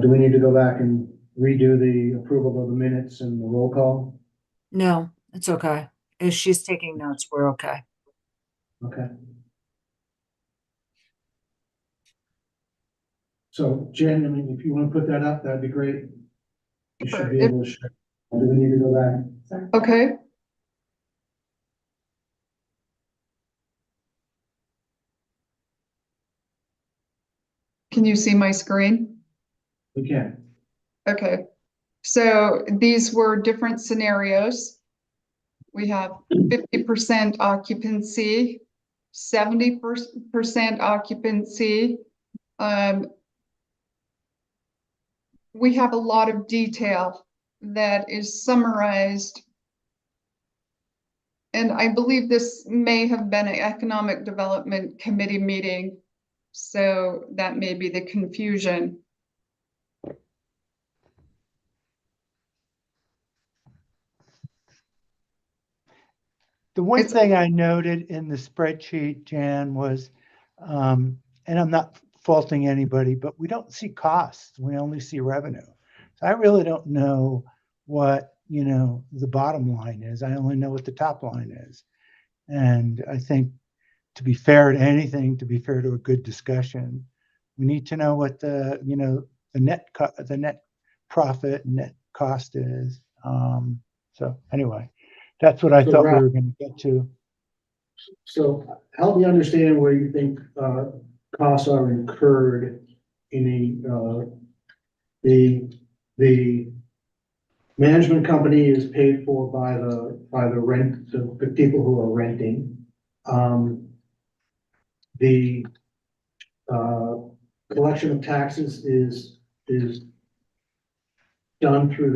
Do we need to go back and redo the approval of the minutes and the roll call? No, it's okay. If she's taking notes, we're okay. Okay. So Jen, I mean, if you want to put that up, that'd be great. You should be able to share. Do we need to go back? Okay. Can you see my screen? We can. Okay. So these were different scenarios. We have 50% occupancy, 70% occupancy. We have a lot of detail that is summarized. And I believe this may have been an Economic Development Committee meeting. So that may be the confusion. The one thing I noted in the spreadsheet, Jan, was, and I'm not faulting anybody, but we don't see costs. We only see revenue. So I really don't know what, the bottom line is. I only know what the top line is. And I think to be fair to anything, to be fair to a good discussion, we need to know what the net profit, net cost is. So anyway. That's what I thought we were going to get to. So help me understand where you think costs are incurred in the management company is paid for by the rent, the people who are renting. The collection of taxes is done through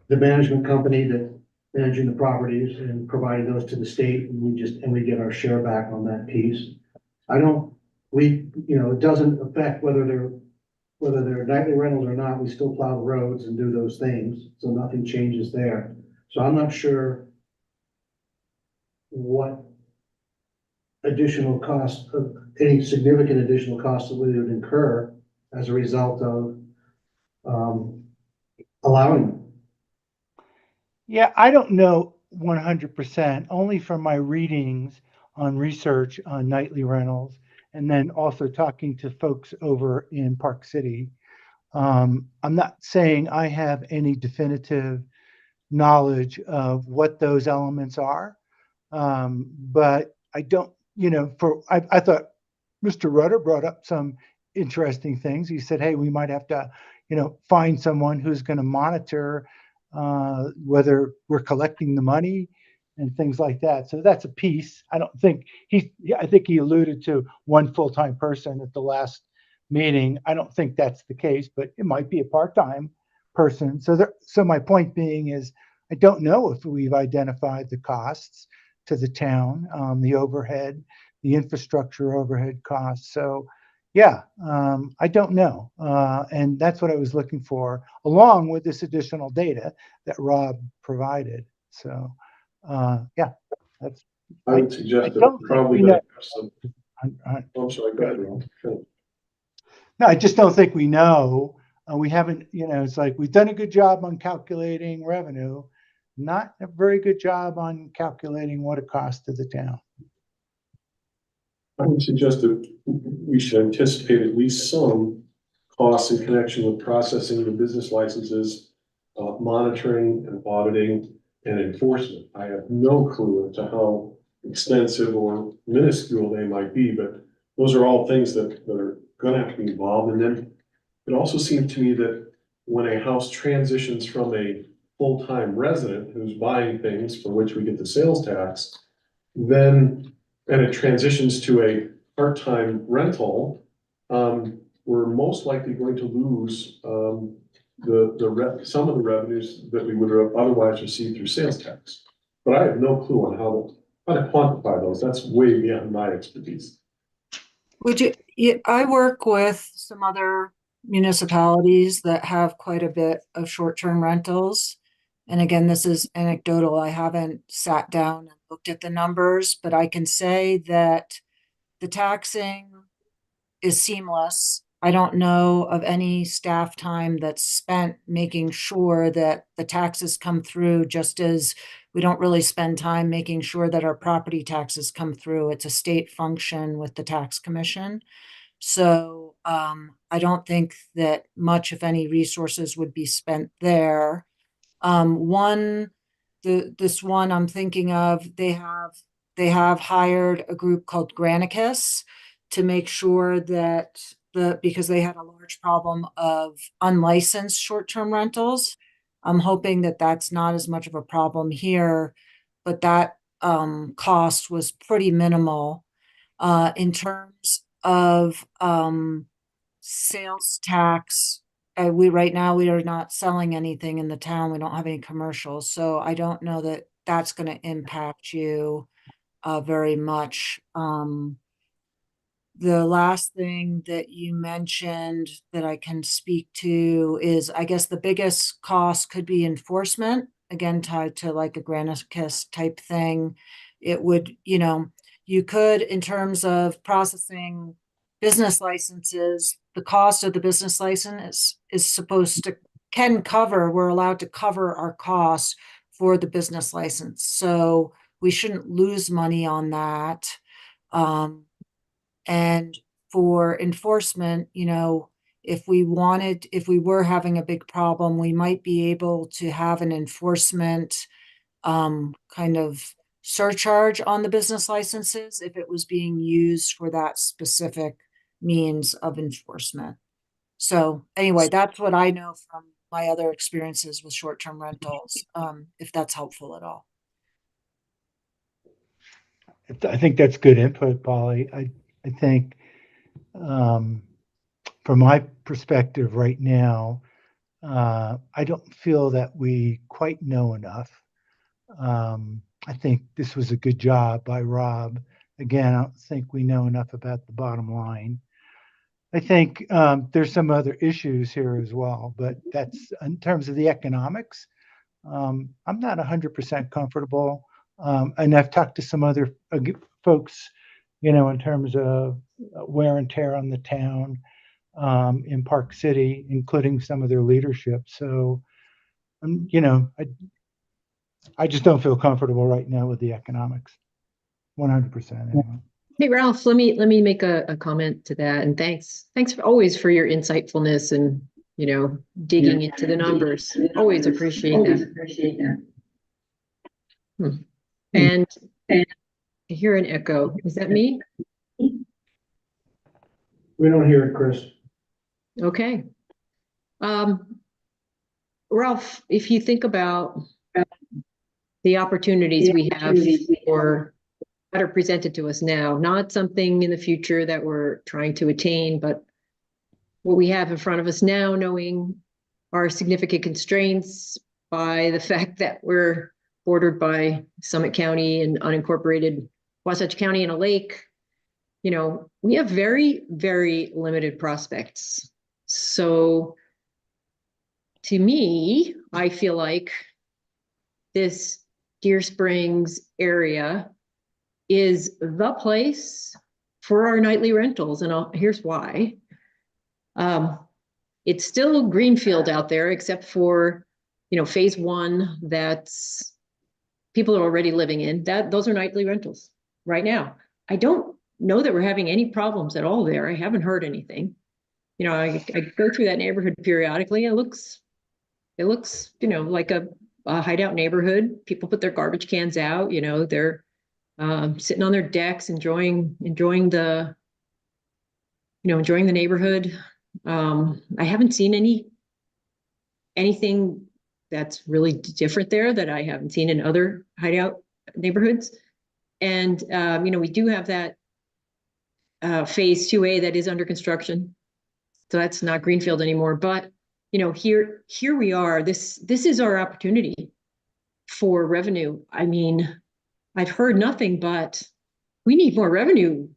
the management company that managing the properties and providing those to the state, and we get our share back on that piece. It doesn't affect whether they're nightly rentals or not. We still plow the roads and do those things, so nothing changes there. So I'm not sure what additional costs, any significant additional costs that we would incur as a result of allowing them. Yeah, I don't know 100%, only from my readings on research on nightly rentals, and then also talking to folks over in Park City. I'm not saying I have any definitive knowledge of what those elements are, but I don't, I thought Mr. Rudder brought up some interesting things. He said, hey, we might have to, find someone who's going to monitor whether we're collecting the money and things like that. So that's a piece. I think he alluded to one full-time person at the last meeting. I don't think that's the case, but it might be a part-time person. So my point being is, I don't know if we've identified the costs to the town, the overhead, the infrastructure overhead costs. So yeah, I don't know. And that's what I was looking for, along with this additional data that Rob provided. So, yeah, that's. I would suggest that probably going to have some. I'm sorry, go ahead, Rob. No, I just don't think we know. We haven't, it's like we've done a good job on calculating revenue, not a very good job on calculating what it costs to the town. I would suggest that we should anticipate at least some costs in connection with processing the business licenses, monitoring and auditing and enforcement. I have no clue as to how extensive or minuscule they might be, but those are all things that are going to have to be involved. And then it also seemed to me that when a house transitions from a full-time resident who's buying things for which we get the sales tax, and it transitions to a part-time rental, we're most likely going to lose some of the revenues that we would have otherwise received through sales tax. But I have no clue on how to quantify those. That's way beyond my expertise. I work with some other municipalities that have quite a bit of short-term rentals. And again, this is anecdotal. I haven't sat down and looked at the numbers, but I can say that the taxing is seamless. I don't know of any staff time that's spent making sure that the taxes come through, just as we don't really spend time making sure that our property taxes come through. It's a state function with the tax commission. So I don't think that much, if any, resources would be spent there. This one I'm thinking of, they have hired a group called Granicus to make sure that because they had a large problem of unlicensed short-term rentals. I'm hoping that that's not as much of a problem here, but that cost was pretty minimal. In terms of sales tax, right now we are not selling anything in the town. We don't have any commercials, so I don't know that that's going to impact you very much. The last thing that you mentioned that I can speak to is, I guess the biggest cost could be enforcement, again, tied to like a Granicus type thing. It would, you could, in terms of processing business licenses, the cost of the business license is supposed to, we're allowed to cover our costs for the business license. So we shouldn't lose money on that. And for enforcement, if we were having a big problem, we might be able to have an enforcement kind of surcharge on the business licenses if it was being used for that specific means of enforcement. So anyway, that's what I know from my other experiences with short-term rentals, if that's helpful at all. I think that's good input, Polly. I think from my perspective right now, I don't feel that we quite know enough. I think this was a good job by Rob. Again, I don't think we know enough about the bottom line. I think there's some other issues here as well, but that's in terms of the economics. I'm not 100% comfortable. And I've talked to some other folks, in terms of wear and tear on the town in Park City, including some of their leadership. So, I just don't feel comfortable right now with the economics, 100%. Anyway. Hey, Ralph, let me make a comment to that. And thanks always for your insightfulness and, digging into the numbers. Always appreciate that. And I hear an echo. Is that me? We don't hear it, Chris. Okay. Ralph, if you think about the opportunities we have for that are presented to us now, not something in the future that we're trying to attain, but what we have in front of us now, knowing our significant constraints by the fact that we're bordered by Summit County and unincorporated Wasatch County and a lake, we have very, very limited prospects. So to me, I feel like this Deer Springs area is the place for our nightly rentals. And here's why. It's still greenfield out there, except for, phase one that's people are already living in. Those are nightly rentals right now. I don't know that we're having any problems at all there. I haven't heard anything. I go through that neighborhood periodically. It looks, like a hideout neighborhood. People put their garbage cans out. They're sitting on their decks, enjoying the neighborhood. I haven't seen anything that's really different there that I haven't seen in other hideout neighborhoods. And, we do have that phase 2A that is under construction. So that's not greenfield anymore. But, here we are. This is our opportunity for revenue. I mean, I've heard nothing but we need more revenue.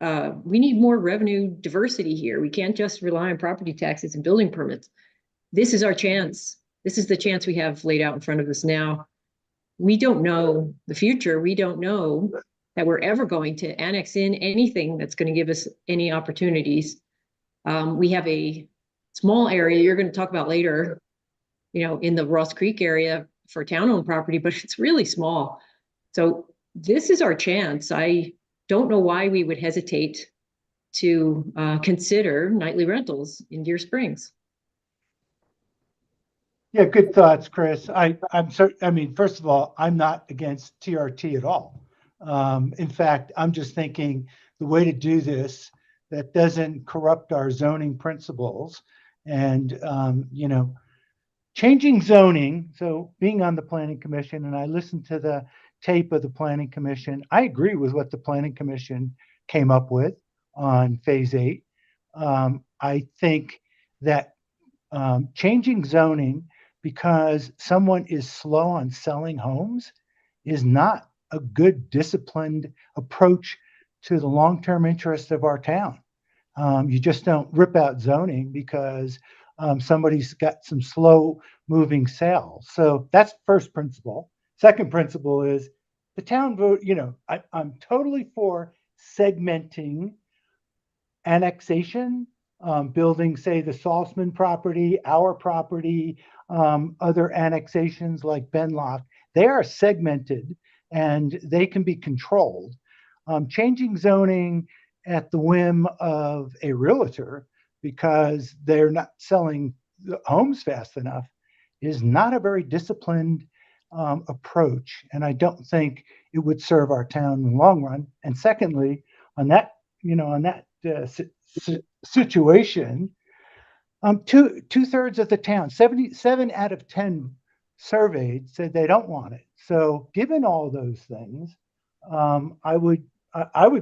We need more revenue diversity here. We can't just rely on property taxes and building permits. This is our chance. This is the chance we have laid out in front of us now. We don't know the future. We don't know that we're ever going to annex in anything that's going to give us any opportunities. We have a small area you're going to talk about later, in the Ross Creek area for town-owned property, but it's really small. So this is our chance. I don't know why we would hesitate to consider nightly rentals in Deer Springs. Yeah, good thoughts, Chris. I mean, first of all, I'm not against TRT at all. In fact, I'm just thinking the way to do this that doesn't corrupt our zoning principles and, changing zoning. So being on the planning commission, and I listened to the tape of the planning commission, I agree with what the planning commission came up with on phase 8. I think that changing zoning because someone is slow on selling homes is not a good disciplined approach to the long-term interest of our town. You just don't rip out zoning because somebody's got some slow moving sales. So that's first principle. Second principle is the town vote, I'm totally for segmenting annexation, building, say, the Salzman property, our property, other annexations like Benlock. They are segmented and they can be controlled. Changing zoning at the whim of a realtor because they're not selling homes fast enough is not a very disciplined approach. And I don't think it would serve our town in the long run. And secondly, on that situation, two-thirds of the town, 77 out of 10 surveyed said they don't want it. So given all those things, I would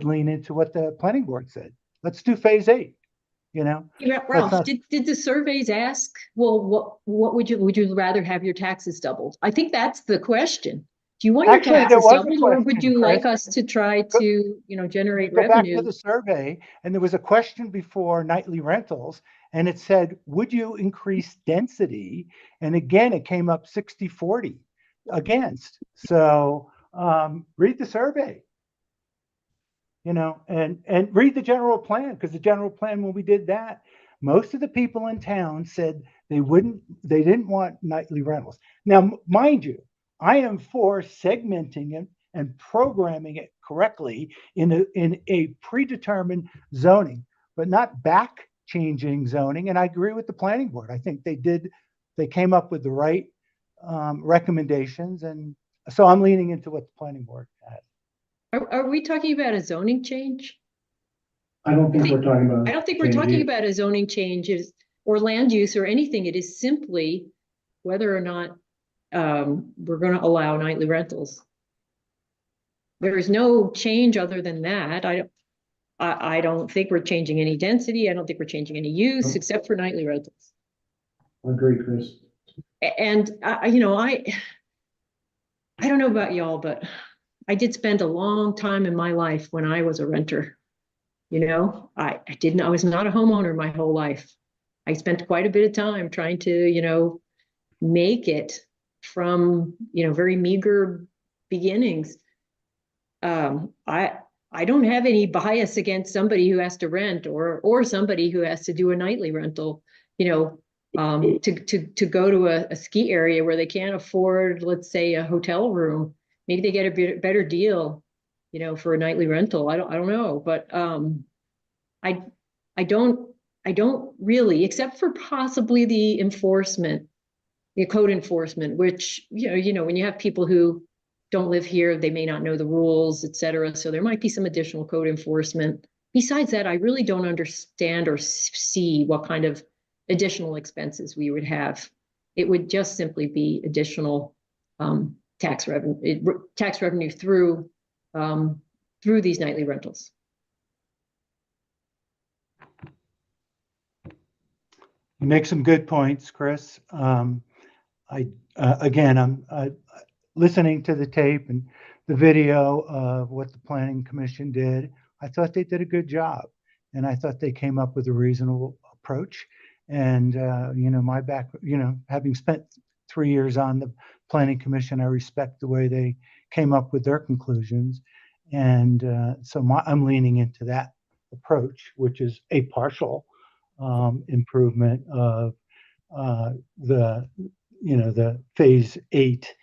lean into what the planning board said. Let's do phase 8. Yeah, Ralph, not- did the surveys ask, well, what would you rather have your taxes doubled? I think that's the question. Do you want your Actually, there taxes was a doubled, or would question, you like Chris. us to try to, generate Go back to revenue? the survey, and there was a question before nightly rentals, and it said, would you increase density? And again, it came up 60-40 against. So read the survey, and read the general plan, because the general plan, when we did that, most of the people in town said they didn't want nightly rentals. Now, mind you, I am for segmenting it and programming it correctly in a predetermined zoning, but not back changing zoning. And I agree with the planning board. I think they came up with the right recommendations. And so I'm leaning into what the planning board had. Are we talking about a zoning change? I don't think we're talking about. I don't think we're talking about a zoning change or land use or anything. It is simply whether or not we're going to allow nightly rentals. There is no change other than that. I don't think we're changing any density. I don't think we're changing any use except for nightly rentals. I agree, Chris. And I don't know about y'all, but I did spend a long time in my life when I was a renter. I was not a homeowner my whole life. I spent quite a bit of time trying to, make it from, very meager beginnings. I don't have any bias against somebody who has to rent or somebody who has to do a nightly rental, to go to a ski area where they can't afford, let's say, a hotel room. Maybe they get a better deal, for a nightly rental. I don't know, but I don't really, except for possibly the enforcement, the code enforcement, which, when you have people who don't live here, they may not know the rules, et cetera. So there might be some additional code enforcement. Besides that, I really don't understand or see what kind of additional expenses we would have. It would just simply be additional tax revenue through these nightly rentals. You make some good points, Chris. I'm listening to the tape and the video of what the Planning Commission did. I thought they did a good job, and I thought they came up with a reasonable approach. And having spent 3 years on the Planning Commission, I respect the way they came up with their conclusions. And so I'm leaning into that approach, which is a partial improvement of the phase 8.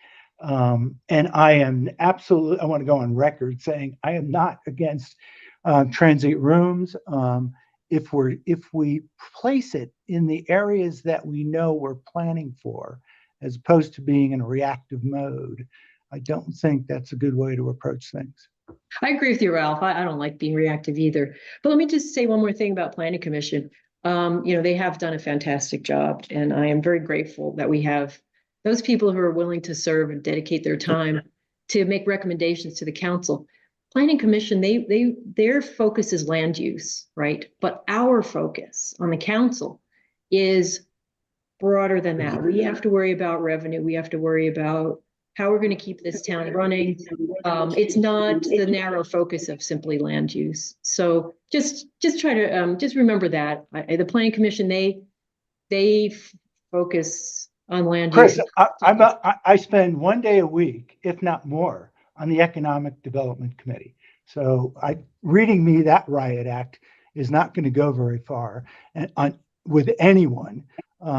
And I am absolutely, I want to go on record saying I am not against transient rooms. If we place it in the areas that we know we're planning for, as opposed to being in a reactive mode, I don't think that's a good way to approach things. I agree with you, Ralph. I don't like being reactive either. But let me just say one more thing about Planning Commission. They have done a fantastic job, and I am very grateful that we have those people who are willing to serve and dedicate their time to make recommendations to the council. Planning Commission, their focus is land use, right? But our focus on the council is broader than that. We have to worry about revenue. We have to worry about how we're going to keep this town running. It's not the narrow focus of simply land use. So just try to just remember that the Planning Commission, they focus on land Chris, use. I spend one day a week, if not more, on the Economic Development Committee. So reading me that riot act is not going to go very far with anyone.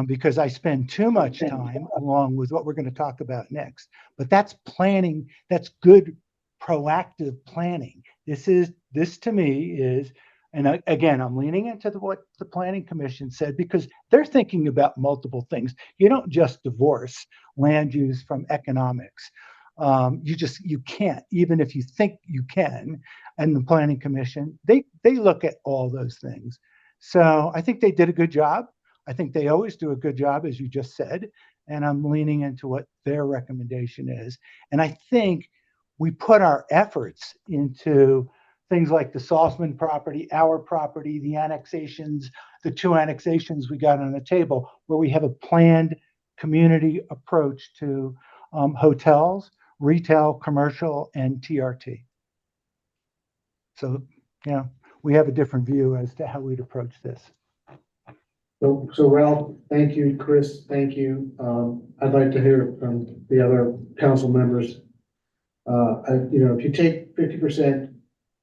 Because I spend too much time along with what we're going to talk about next. But that's planning. That's good proactive planning. This to me is, and again, I'm leaning into what the Planning Commission said, because they're thinking about multiple things. You don't just divorce land use from economics. You can't, even if you think you can. And the Planning Commission, they look at all those things. So I think they did a good job. I think they always do a good job, as you just said, and I'm leaning into what their recommendation is. And I think we put our efforts into things like the Salzman property, our property, the annexations, the 2 annexations we got on the table, where we have a planned community approach to hotels, retail, commercial, and TRT. So, we have a different view as to how we'd approach this. So Ralph, thank you. Chris, thank you. I'd like to hear from the other council members. If you take 50%,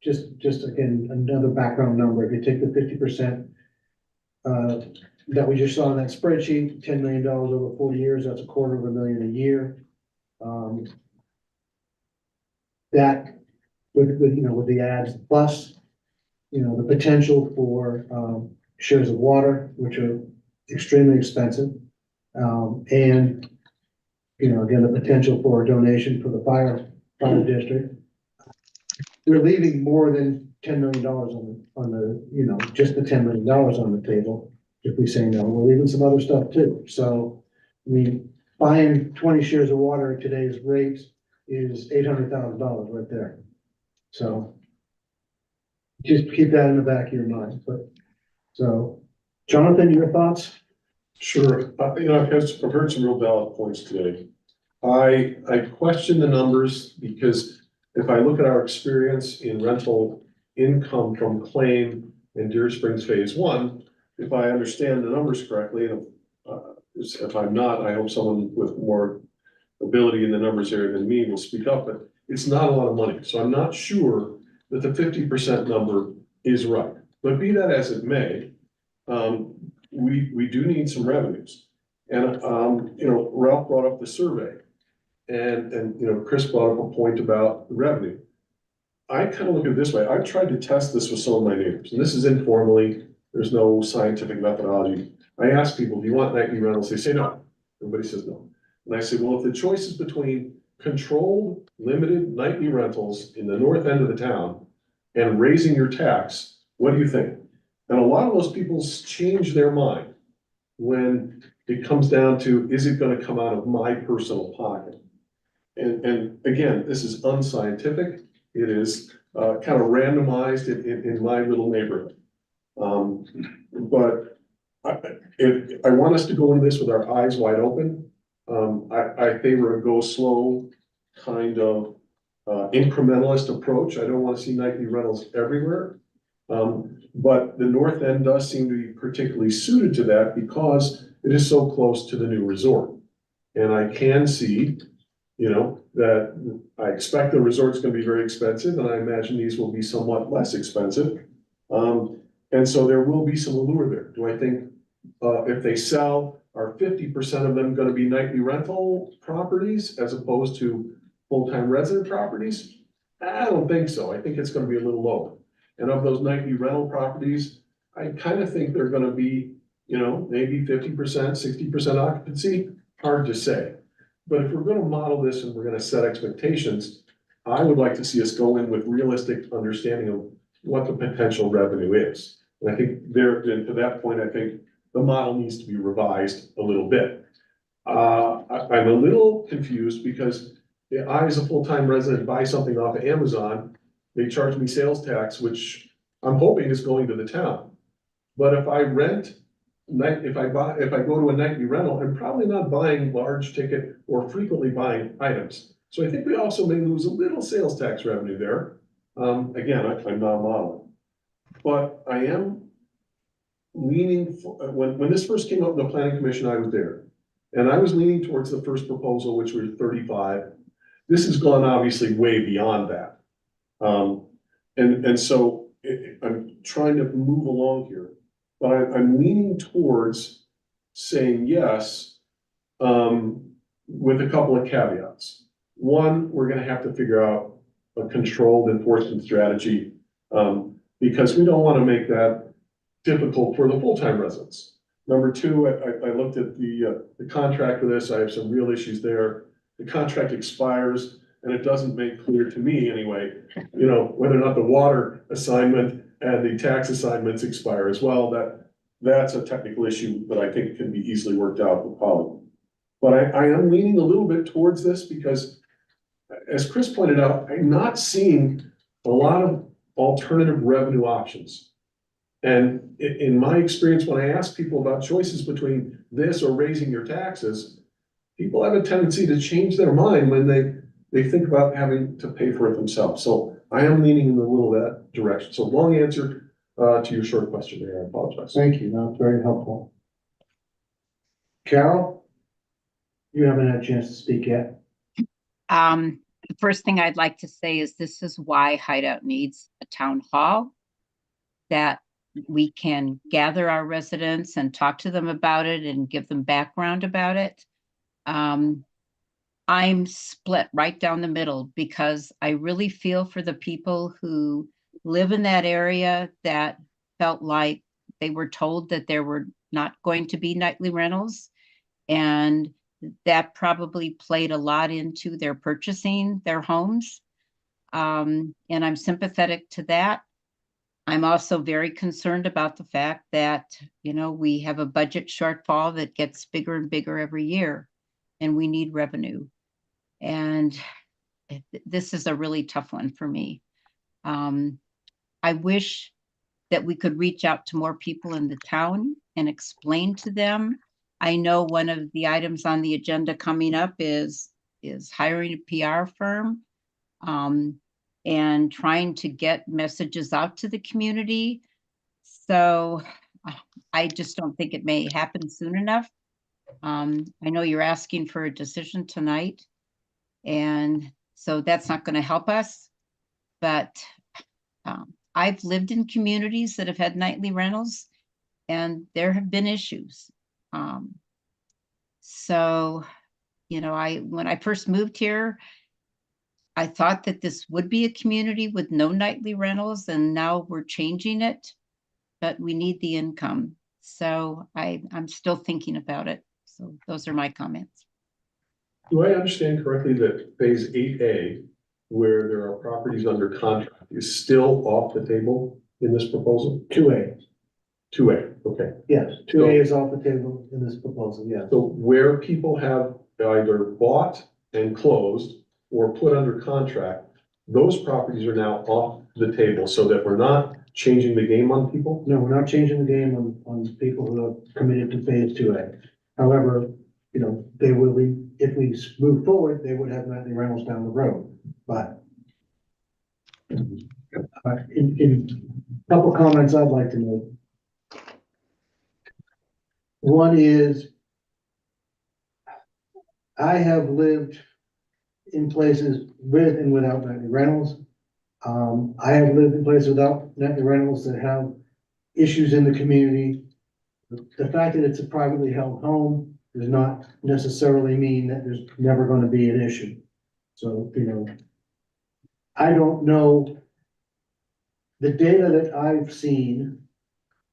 just again, another background number, if you take the 50% that we just saw in that spreadsheet, $10 million over 4 years, that's $250,000 a year. That with the ads plus, the potential for shares of water, which are extremely expensive. And, again, the potential for a donation for the fire district. We're leaving more than $10 million on the, just the $10 million on the table. If we say no, we're leaving some other stuff too. So, buying 20 shares of water at today's rates is $800,000 right there. So just keep that in the back of your mind. So, Jonathan, your thoughts? Sure. I've heard some real valid points today. I question the numbers because if I look at our experience in rental income from claim in Deer Springs Phase 1, if I understand the numbers correctly, and if I'm not, I hope someone with more ability in the numbers area than me will speak up, but it's not a lot of money. So I'm not sure that the 50% number is right. But be that as it may, we do need some revenues. And, Ralph brought up the survey and Chris brought up a point about the revenue. I kind of look at it this way. I've tried to test this with some of my neighbors, and this is informally, there's no scientific methodology. I ask people, do you want nightly rentals? They say no. Everybody says no. And I say, well, if the choice is between controlled, limited nightly rentals in the north end of the town and raising your tax, what do you think? And a lot of those people change their mind when it comes down to, is it going to come out of my personal pocket? And again, this is unscientific. It is kind of randomized in my little neighborhood. But I want us to go into this with our eyes wide open. I favor a go slow kind of incrementalist approach. I don't want to see nightly rentals everywhere. But the north end does seem to be particularly suited to that because it is so close to the new resort. And I can see, that I expect the resort's going to be very expensive, and I imagine these will be somewhat less expensive. And so there will be some allure there. Do I think, if they sell, are 50% of them gonna be nightly rental properties as opposed to full-time resident properties? I don't think so. I think it's gonna be a little lower. And of those nightly rental properties, I kind of think they're gonna be, maybe 50%, 60% occupancy, hard to say. But if we're gonna model this and we're gonna set expectations, I would like to see us go in with realistic understanding of what the potential revenue is. And I think there, and to that point, I think the model needs to be revised a little bit. I'm a little confused because if I, as a full-time resident, buy something off of Amazon, they charge me sales tax, which I'm hoping is going to the town. But if I rent, if I go to a nightly rental, I'm probably not buying large ticket or frequently buying items. So I think we also may lose a little sales tax revenue there. Again, I'm not a model. But I am leaning, when this first came up in the planning commission, I was there. And I was leaning towards the first proposal, which was 35. This has gone obviously way beyond that. And so I'm trying to move along here, but I'm leaning towards saying yes, with a couple of caveats. One, we're gonna have to figure out a controlled enforcement strategy, because we don't wanna make that difficult for the full-time residents. Number two, I looked at the contract for this. I have some real issues there. The contract expires and it doesn't make clear to me anyway, whether or not the water assignment and the tax assignments expire as well. That's a technical issue that I think can be easily worked out with Polly. But I am leaning a little bit towards this because, as Chris pointed out, I'm not seeing a lot of alternative revenue options. And in my experience, when I ask people about choices between this or raising your taxes, people have a tendency to change their mind when they think about having to pay for it themselves. So I am leaning in a little that direction. So long answer to your short question there. I apologize. Thank you. That's very helpful. Carol? You haven't had a chance to speak yet. The first thing I'd like to say is this is why Hideout needs a town hall, that we can gather our residents and talk to them about it and give them background about it. I'm split right down the middle because I really feel for the people who live in that area that felt like they were told that there were not going to be nightly rentals. And that probably played a lot into their purchasing their homes. And I'm sympathetic to that. I'm also very concerned about the fact that, we have a budget shortfall that gets bigger and bigger every year, and we need revenue. And this is a really tough one for me. I wish that we could reach out to more people in the town and explain to them. I know one of the items on the agenda coming up is hiring a PR firm. And trying to get messages out to the community. So I just don't think it may happen soon enough. I know you're asking for a decision tonight, and so that's not going to help us. But I've lived in communities that have had nightly rentals, and there have been issues. So, when I first moved here, I thought that this would be a community with no nightly rentals, and now we're changing it, but we need the income. So I'm still thinking about it. So those are my comments. Do I understand correctly that phase 8A, where there are properties under contract, is still off the table in this proposal? 2A. 2A, okay. Yes, 2A is off the table in this proposal, yes. So where people have either bought and closed or put under contract, those properties are now off the table so that we're not changing the game on people? No, we're not changing the game on people who have committed to phase 2A. However, they will be, if we move forward, they would have nightly rentals down the road. But in a couple comments I'd like to make. One is, I have lived in places with and without nightly rentals. I have lived in places without nightly rentals that have issues in the community. The fact that it's a privately held home does not necessarily mean that there's never gonna be an issue. So, I don't know. The data that I've seen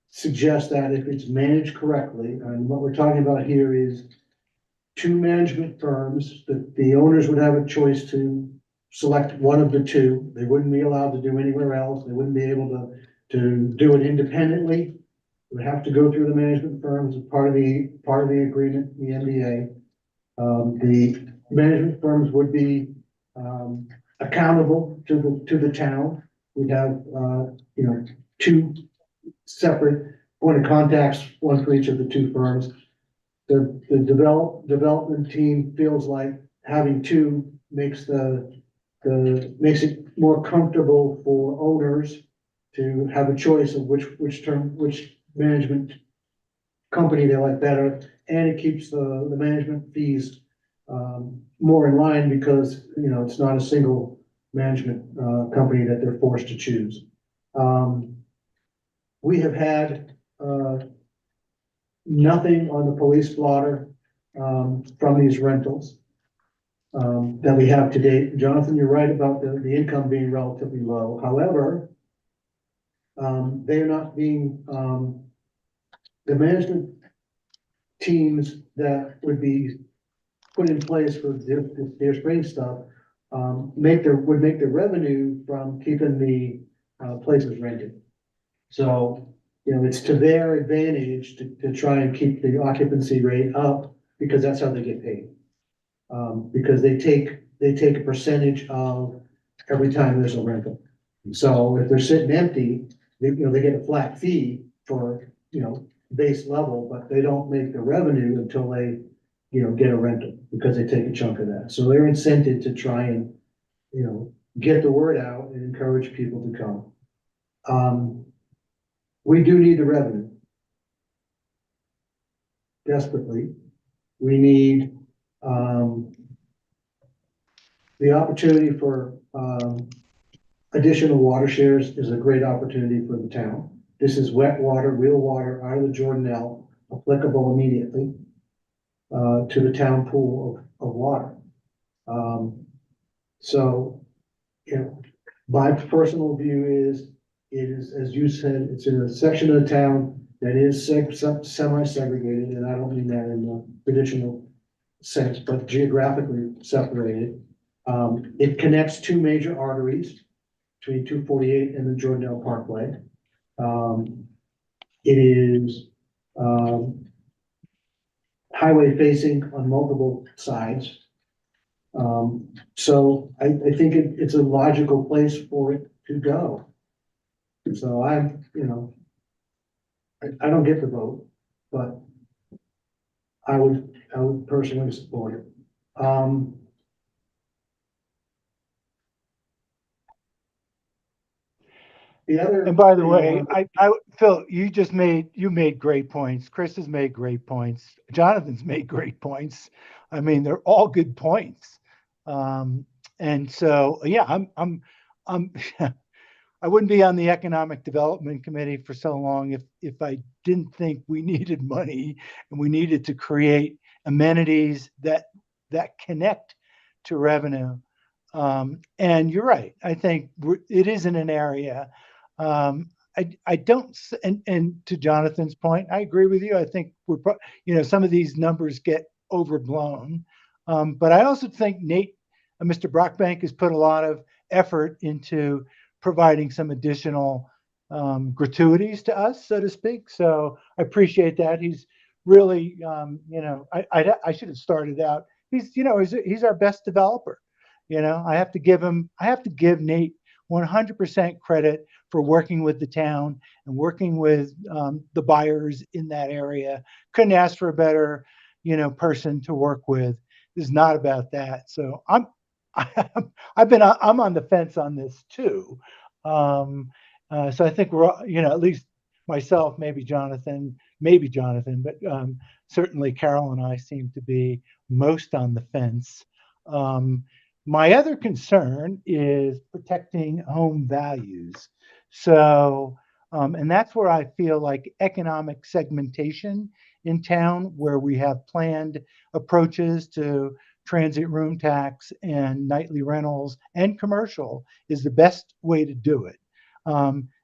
suggests that if it's managed correctly, and what we're talking about here is two management firms, that the owners would have a choice to select one of the two. They wouldn't be allowed to do anywhere else. They wouldn't be able to do it independently. It would have to go through the management firms as part of the agreement, the NDA. The management firms would be, accountable to the town. We'd have, two separate point of contacts, one for each of the two firms. The development team feels like having two makes makes it more comfortable for owners to have a choice of which management company they like better, and it keeps the management fees more in line because, it's not a single management company that they're forced to choose. We have had nothing on the police blotter from these rentals that we have to date. Jonathan, you're right about the income being relatively low. However, they are not being, the management teams that would be put in place for their spring stuff, would make their revenue from keeping the places rented. So, it's to their advantage to try and keep the occupancy rate up because that's how they get paid. Because they take a percentage of every time there's a rental. So if they're sitting empty, they get a flat fee for, base level, but they don't make the revenue until they, get a rental because they take a chunk of that. So they're incented to try and, get the word out and encourage people to come. We do need the revenue. Desperately. We need, the opportunity for, additional water shares is a great opportunity for the town. This is wet water, real water out of the Jordanelle, applicable immediately to the town pool of water. So, my personal view is, it is, as you said, it's in a section of the town that is semi-segregated, and I don't mean that in the traditional sense, but geographically separated. It connects two major arteries between 248 and the Jordanelle Parkway. It is highway facing on multiple sides. So I think it's a logical place for it to go. So I don't get the vote, but I would personally support it. The other. And by the way, Phil, you made great points. Chris has made great points. Jonathan's made great points. I mean, they're all good points. And so, yeah, I'm I wouldn't be on the Economic Development Committee for so long if I didn't think we needed money and we needed to create amenities that connect to revenue. And you're right. I think it is in an area. I don't, and to Jonathan's point, I agree with you. I think some of these numbers get overblown. But I also think Mr. Brockbank has put a lot of effort into providing some additional gratuities to us, so to speak. So I appreciate that. He's really, I should have started out. He's our best developer. I have to give Nate 100% credit for working with the town and working with the buyers in that area. Couldn't ask for a better, person to work with. It's not about that. So I'm on the fence on this too. So I think we're, at least myself, maybe Jonathan, but certainly Carol and I seem to be most on the fence. My other concern is protecting home values. So And that's where I feel like economic segmentation in town, where we have planned approaches to transit room tax and nightly rentals and commercial, is the best way to do it.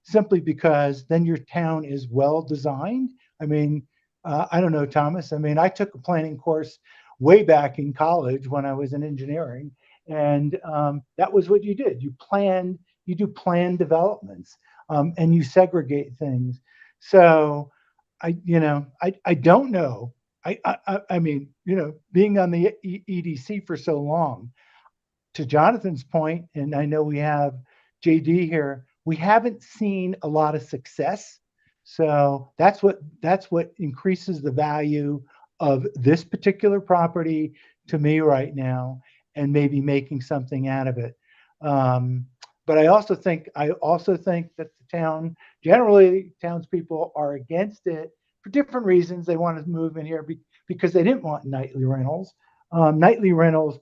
Simply because then your town is well designed. I mean, I don't know, Thomas. I mean, I took a planning course way back in college when I was in engineering, and that was what you did. You do planned developments, and you segregate things. So I don't know. I mean, being on the EDC for so long, to Jonathan's point, and I know we have JD here, we haven't seen a lot of success. So that's what increases the value of this particular property to me right now, and maybe making something out of it. But I also think that the town, generally townspeople are against it for different reasons. They want to move in here because they didn't want nightly rentals. Nightly rentals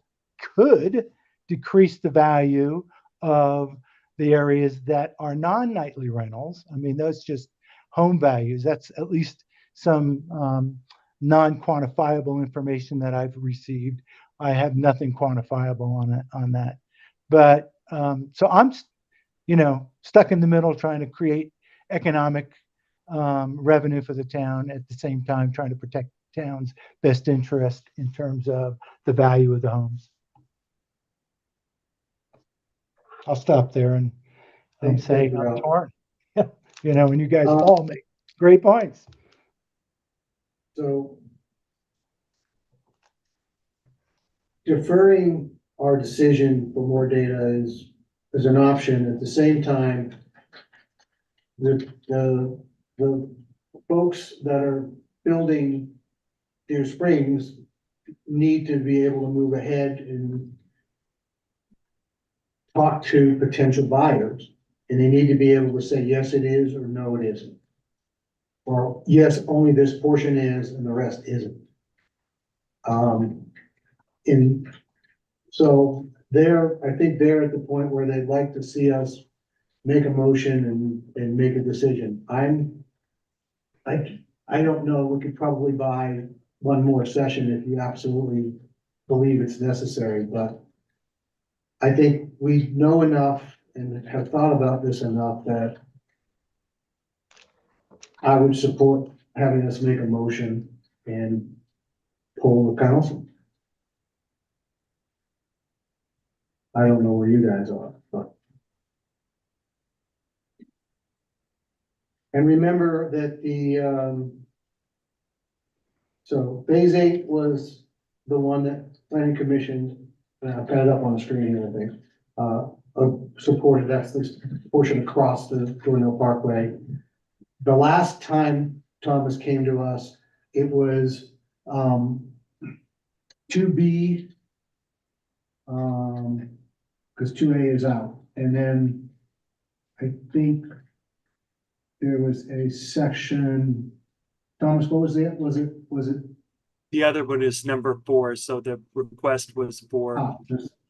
could decrease the value of the areas that are non-nightly rentals. I mean, those just home values. That's at least some non-quantifiable information that I've received. I have nothing quantifiable on that. But so I'm, stuck in the middle trying to create economic revenue for the town, at the same time trying to protect the town's best interest in terms of the value of the homes. I'll stop there and say I'm torn. And you guys all make great points. So deferring our decision for more data is an option. At the same time, the folks that are building Deer Springs need to be able to move ahead and talk to potential buyers, and they need to be able to say, yes, it is, or no, it isn't. Or yes, only this portion is and the rest isn't. And so I think they're at the point where they'd like to see us make a motion and make a decision. I don't know, we could probably buy one more session if you absolutely believe it's necessary, but I think we know enough and have thought about this enough that I would support having us make a motion and poll the council. I don't know where you guys are, but. And remember that so phase 8 was the one that planning commission, I've got it up on the screen here, I think, supported. That's this portion across the Dornell Parkway. The last time Thomas came to us, it was 2B, because 2A is out. And then I think there was a section, Thomas, what was it? Was it? The other one is number 4, so the request was for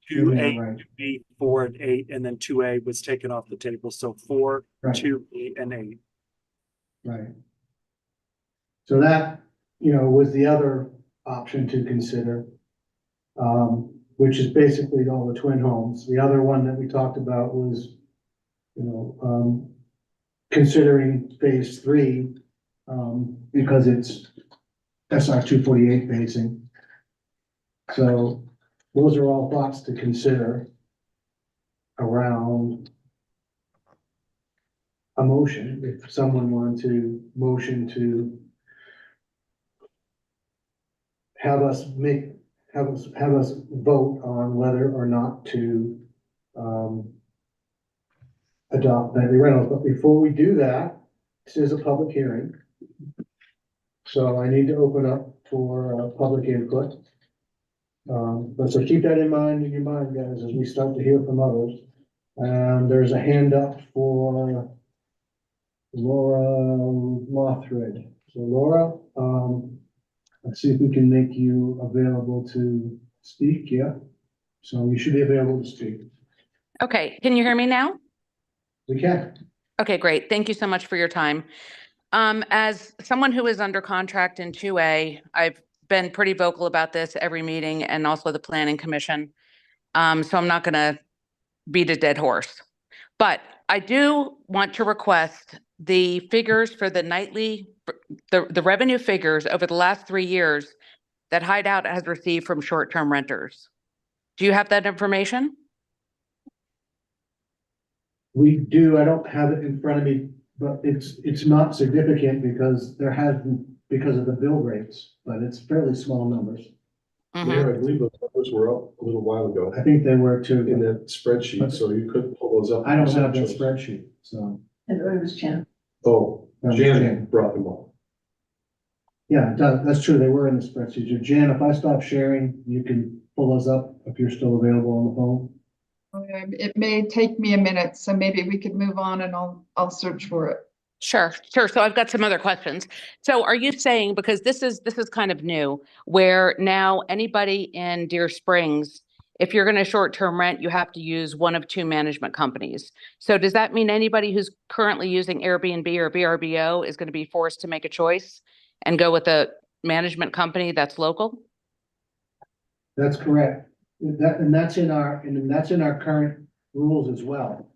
2A, right. 2B, 4, and 8, and then 2A was taken off the table, so 4, Right. 2B, and 8. Right. So that, was the other option to consider, which is basically all the twin homes. The other one that we talked about was, considering phase 3, because it's SR 248 basing. So those are all thoughts to consider around a motion. If someone wanted to motion to have us vote on whether or not to adopt nightly rentals. But before we do that, this is a public hearing. So I need to open up for public input. But so keep that in your mind, guys, as we start to hear from others. And there's a hand up for Laura Mothred. So Laura, let's see if we can make you available to speak. Yeah. So you should be available to speak. Okay, can you hear me now? We can. Okay, great. Thank you so much for your time. As someone who is under contract in 2A, I've been pretty vocal about this every meeting and also the planning commission. So I'm not gonna beat a dead horse. But I do want to request the figures for the nightly, the revenue figures over the last 3 years that Hideout has received from short-term renters. Do you have that information? We do, I don't have it in front of me, but it's not significant because there has been, because of the bill rates, but it's fairly small numbers. Mhm. Mayor, I believe those numbers were up a little while ago I think they were in too, that spreadsheet, so you could pull those up. I don't have that spreadsheet, so. Oh, Jan. Jan brought them up. Yeah, that's true, they were in the spreadsheet. So Jan, if I stop sharing, you can pull those up if you're still available on the phone. It may take me a minute, so maybe we could move on and I'll search for it. Sure. So I've got some other questions. So are you saying, because this is kind of new, where now anybody in Deer Springs, if you're gonna short-term rent, you have to use one of 2 management companies. So does that mean anybody who's currently using Airbnb or VRBO is gonna be forced to make a choice and go with a management company that's local? That's correct. That's in our current rules as well.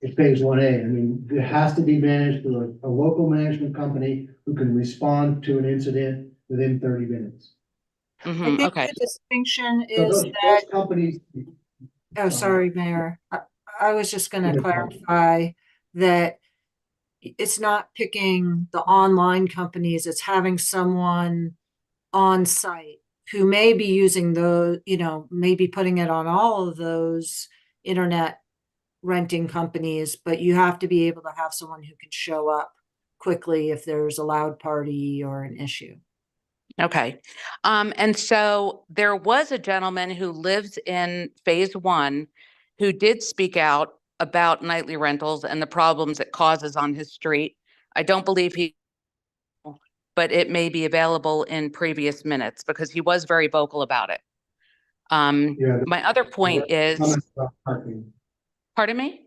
It's phase 1A. I mean, it has to be managed through a local management company who can respond to an incident within 30 minutes. I Mhm, think okay. the distinction So is those that, companies. oh, sorry, Mayor. I was just Go gonna ahead, Paul. clarify that it's not picking the online companies, it's having someone on site who may be using those, maybe putting it on all of those internet renting companies, but you have to be able to have someone who can show up quickly if there's a loud party or an issue. Okay. And so there was a gentleman who lives in phase 1 who did speak out about nightly rentals and the problems it causes on his street. I don't believe but it may be available in previous minutes because he was very vocal about it. Yeah. My other point is, Comments about parking. pardon me?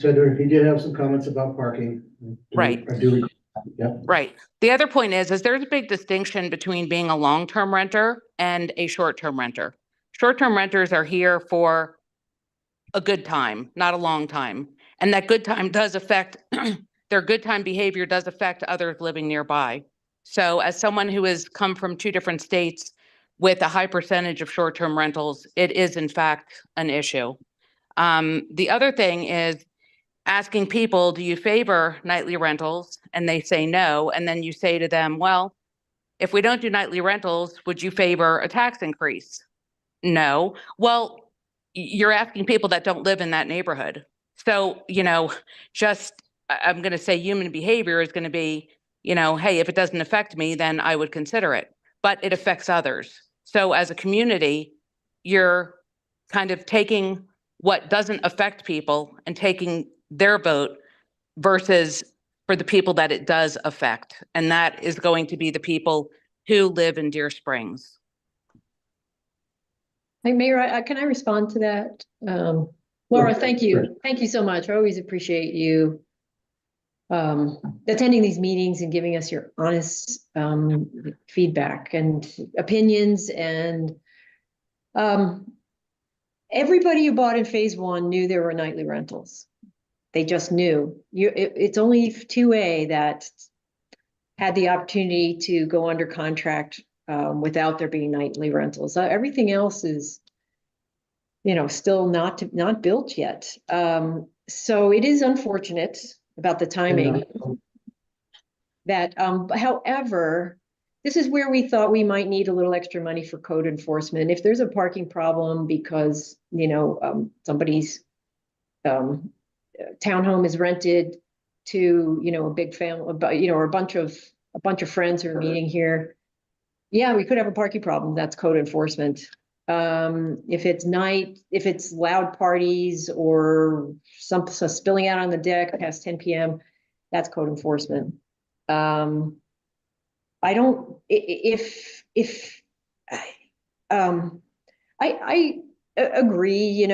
So he did have some comments about parking. Right. I do recall that, yeah. Right. The other point is there's a big distinction between being a long-term renter and a short-term renter. Short-term renters are here for a good time, not a long time. And that good time does affect, their good time behavior does affect others living nearby. So as someone who has come from 2 different states with a high percentage of short-term rentals, it is in fact an issue. The other thing is asking people, do you favor nightly rentals? And they say no. And then you say to them, well, if we don't do nightly rentals, would you favor a tax increase? No. Well, you're asking people that don't live in that neighborhood. So, I'm going to say human behavior is going to be, hey, if it doesn't affect me, then I would consider it, but it affects others. So as a community, you're kind of taking what doesn't affect people and taking their vote versus for the people that it does affect. And that is going to be the people who live in Deer Springs. Hey, Mayor, can I respond to that? Laura, thank you. Thank you so much. I always appreciate you attending these meetings and giving us your honest feedback and opinions. And everybody who bought in phase 1 knew there were nightly rentals. They just knew. It's only 2A that had the opportunity to go under contract without there being nightly rentals. Everything else is, still not built yet. So it is unfortunate about the timing. That, however, this is where we thought we might need a little extra money for code enforcement. If there's a parking problem because, somebody's townhome is rented to, a big family, or a bunch of friends who are meeting here. Yeah, we could have a parking problem. That's code enforcement. If it's loud parties or some spilling out on the deck past 10 p.m., that's code enforcement. I agree,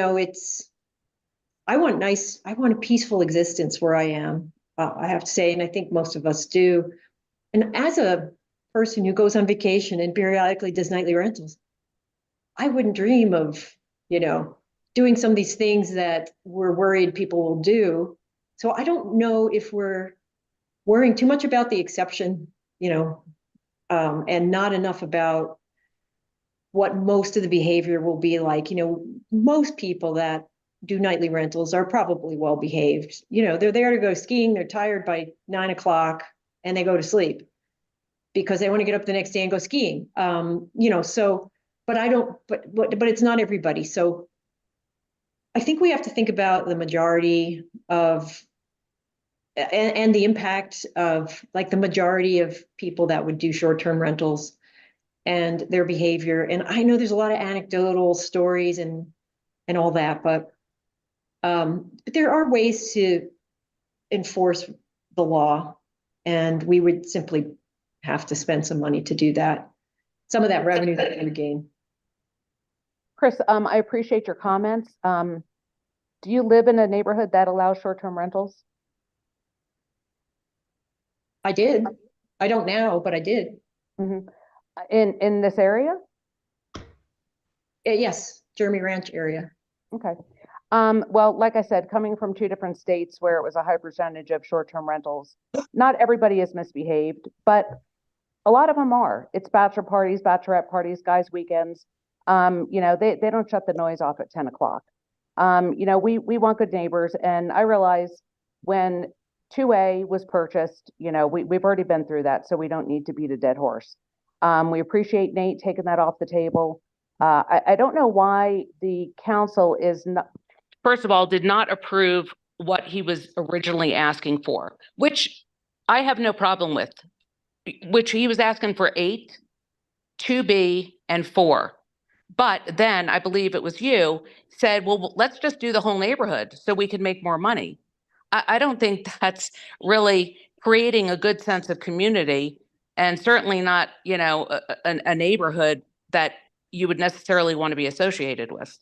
I want a peaceful existence where I am, I have to say, and I think most of us do. And as a person who goes on vacation and periodically does nightly rentals, I wouldn't dream of, doing some of these things that we're worried people will do. So I don't know if we're worrying too much about the exception, and not enough about what most of the behavior will be like. Most people that do nightly rentals are probably well behaved. They're there to go skiing, they're tired by 9 o'clock, and they go to sleep because they want to get up the next day and go skiing. So, but I don't, but it's not everybody. So I think we have to think about the majority of, and the impact of like the majority of people that would do short-term rentals and their behavior. And I know there's a lot of anecdotal stories and all that, but there are ways to enforce the law, and we would simply have to spend some money to do that. Some of that revenue that we would gain. Chris, I appreciate your comments. Do you live in a neighborhood that allows short-term rentals? I did. I don't now, but I did. Mm-hmm. In this area? Yes, Jeremy Ranch area. Okay. Well, like I said, coming from 2 different states where it was a high percentage of short-term rentals, not everybody is misbehaved, but a lot of them are. It's bachelor parties, bachelorette parties, guys' weekends. They don't shut the noise off at 10 o'clock. We want good neighbors, and I realize when 2A was purchased, we've already been through that, so we don't need to beat a dead horse. We appreciate Nate taking that off the table. I don't know why the council is not, first of all, did not approve what he was originally asking for, which I have no problem with, which he was asking for 8, 2B, and 4. But then I believe it was you said, well, let's just do the whole neighborhood so we can make more money. I don't think that's really creating a good sense of community, and certainly not, a neighborhood that you would necessarily want to be associated with.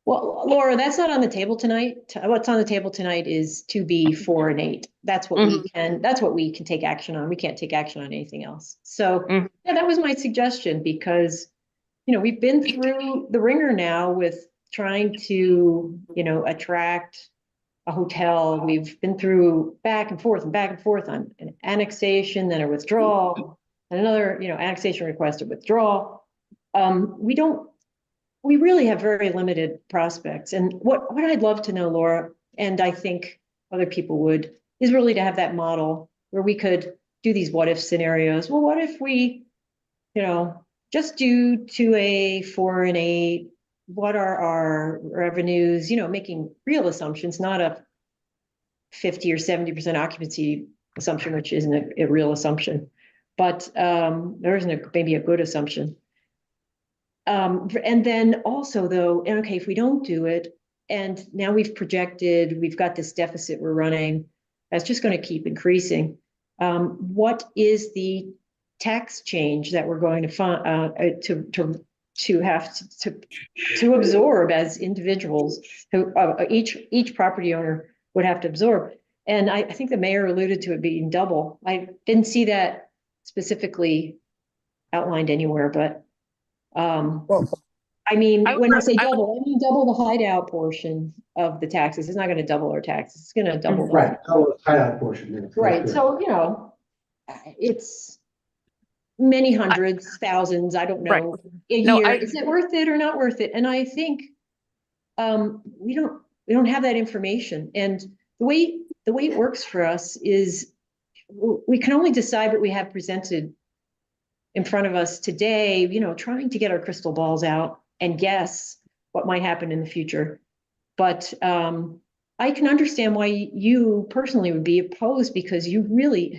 Well, Laura, that's not on the table tonight. What's on the table tonight is 2B, 4, and 8. That's what that's what we can take action on. We can't take action on anything else. So yeah, that was my suggestion, because, we've been through the ringer now with trying to, attract a hotel. We've been through back and forth on an annexation, then a withdrawal, and another, annexation request, a withdrawal. We really have very limited prospects. And what I'd love to know, Laura, and I think other people would, is really to have that model where we could do these what if scenarios. Well, what if we, just do 2A, 4, and 8? What are our revenues? Making real assumptions, not a 50 or 70% occupancy assumption, which isn't a real assumption, but there isn't maybe a good assumption. And then also though, and okay, if we don't do it, and now we've got this deficit we're running, that's just going to keep increasing. What is the tax change that we're going to find to have to absorb as individuals, who each property owner would have to absorb? And I think the mayor alluded to it being double. I didn't see that specifically outlined anywhere, but I mean, when I say double, I mean double the hideout portion of the taxes. It's not going to double our taxes. It's going to double. Right, double the hideout portion. Yeah, right. So, it's many hundreds, thousands, I don't know, a year. Is it worth it or not worth it? And I think we don't have that information. And the way it works for us is we can only decide what we have presented in front of us today, trying to get our crystal balls out and guess what might happen in the future. But I can understand why you personally would be opposed, because you really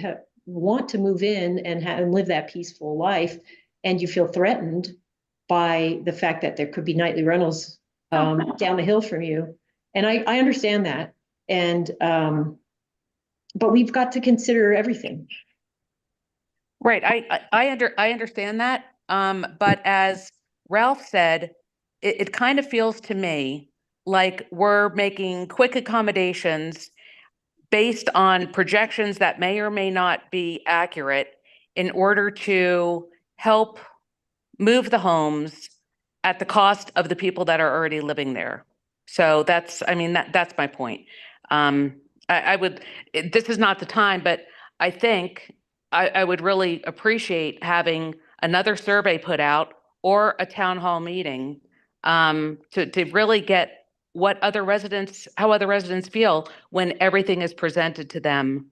want to move in and live that peaceful life, and you feel threatened by the fact that there could be nightly rentals down the hill from you. And I understand that. And but we've got to consider everything. Right. I understand that. But as Ralph said, it kind of feels to me like we're making quick accommodations based on projections that may or may not be accurate in order to help move the homes at the cost of the people that are already living there. So that's, I mean, that's my point. This is not the time, but I think I would really appreciate having another survey put out or a town hall meeting to really get how other residents feel when everything is presented to them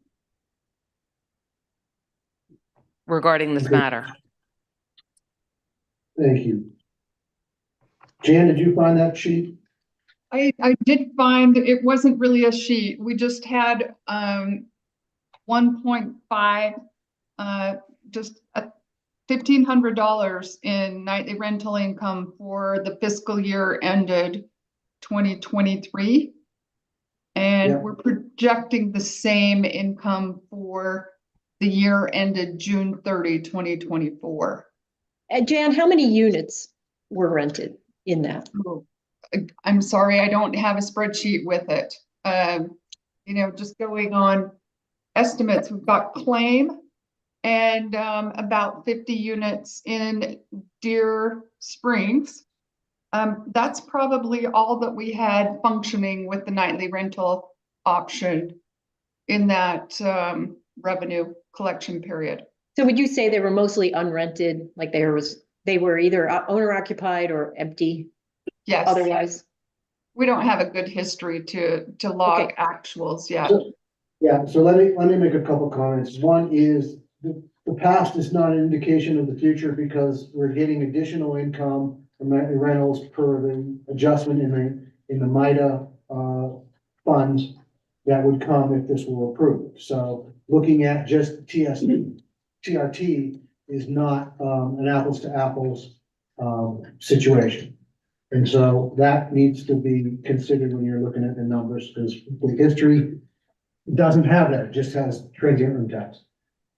regarding this Okay. matter. Thank you. Jan, did you find that sheet? I did find it wasn't really a sheet. We just had 1.5, just $1,500 in nightly rental income for the fiscal year ended 2023. And Yep. we're projecting the same income for the year ended June 30, 2024. Jan, how many units were rented in that? Oh, I'm sorry, I don't have a spreadsheet with it. Just going on estimates, we've got claim and about 50 units in Deer Springs. That's probably all that we had functioning with the nightly rental option in that revenue collection period. So would you say they were mostly unrented, like they were either owner occupied or empty Yes. otherwise? We don't have a good history to log actuals yet. So let me make a couple comments. One is the past is not an indication of the future because we're getting additional income from rentals per the adjustment in the MIDA funds that would come if this were approved. So looking at just TRT is not an apples to apples situation. And so that needs to be considered when you're looking at the numbers, because the history doesn't have that, it just has transient impacts.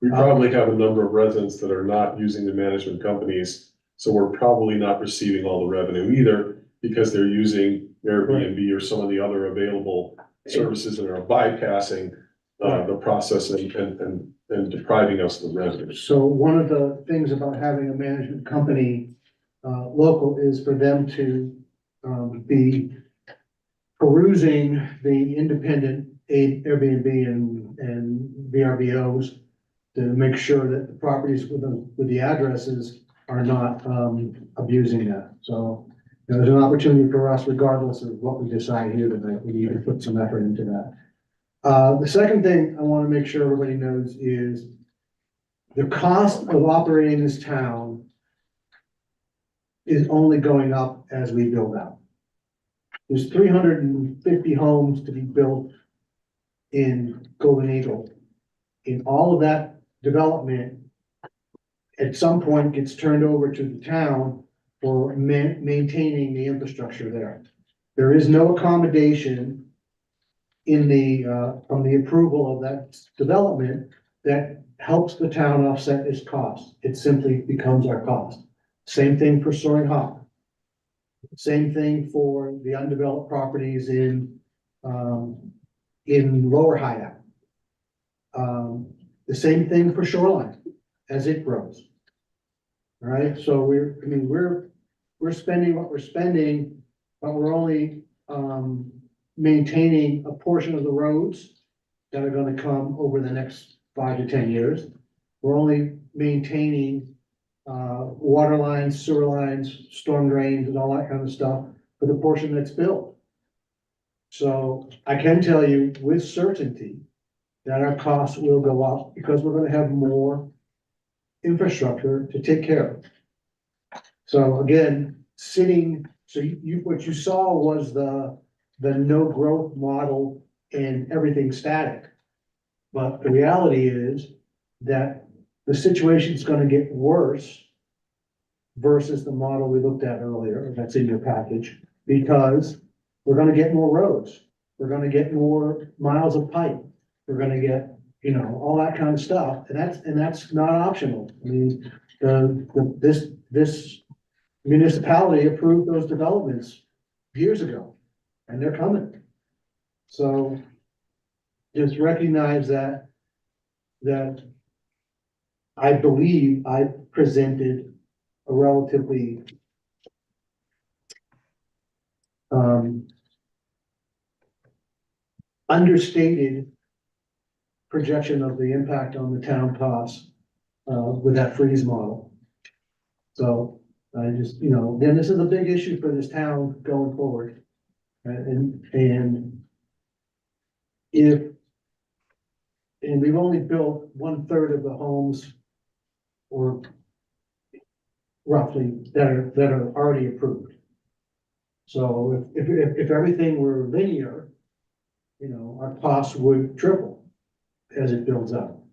We probably have a number of residents that are not using the management companies, so we're probably not receiving all the revenue either because they're using Airbnb or some of the other available services and are bypassing the process and depriving us of the revenue. So one of the things about having a management company local is for them to be perusing the independent Airbnb and VRBOs to make sure that the properties with the addresses are not abusing that. So there's an opportunity for us, regardless of what we decide here tonight, we need to put some effort into that. The second thing I want to make sure everybody knows is the cost of operating this town is only going up as we build out. There's 350 homes to be built in Golden Eagle. In all of that development, at some point gets turned over to the town for maintaining the infrastructure there. There is no accommodation in from the approval of that development that helps the town offset its cost. It simply becomes our cost. Same thing for Soaring Hawk. Same thing for the undeveloped properties in Lower Hideout. The same thing for Shoreline as it grows. All right, so we're spending what we're spending, but we're only maintaining a portion of the roads that are going to come over the next 5 to 10 years. We're only maintaining water lines, sewer lines, storm drains, and all that kind of stuff for the portion that's built. So I can tell you with certainty that our costs will go up because we're going to have more infrastructure to take care of. So again, what you saw was the no growth model and everything static. But the reality is that the situation is going to get worse versus the model we looked at earlier, that's in your package, because we're going to get more roads. We're going to get more miles of pipe. We're going to get, all that kind of stuff. And that's not optional. I mean, this municipality approved those developments years ago. and they're coming. So just recognize that I believe I presented a relatively understated projection of the impact on the town costs with that freeze model. So I just, again, this is a big issue for this town going forward. And we've only built 1/3 of the homes, or roughly, that are already approved. So if everything were linear, our costs would triple as it builds up.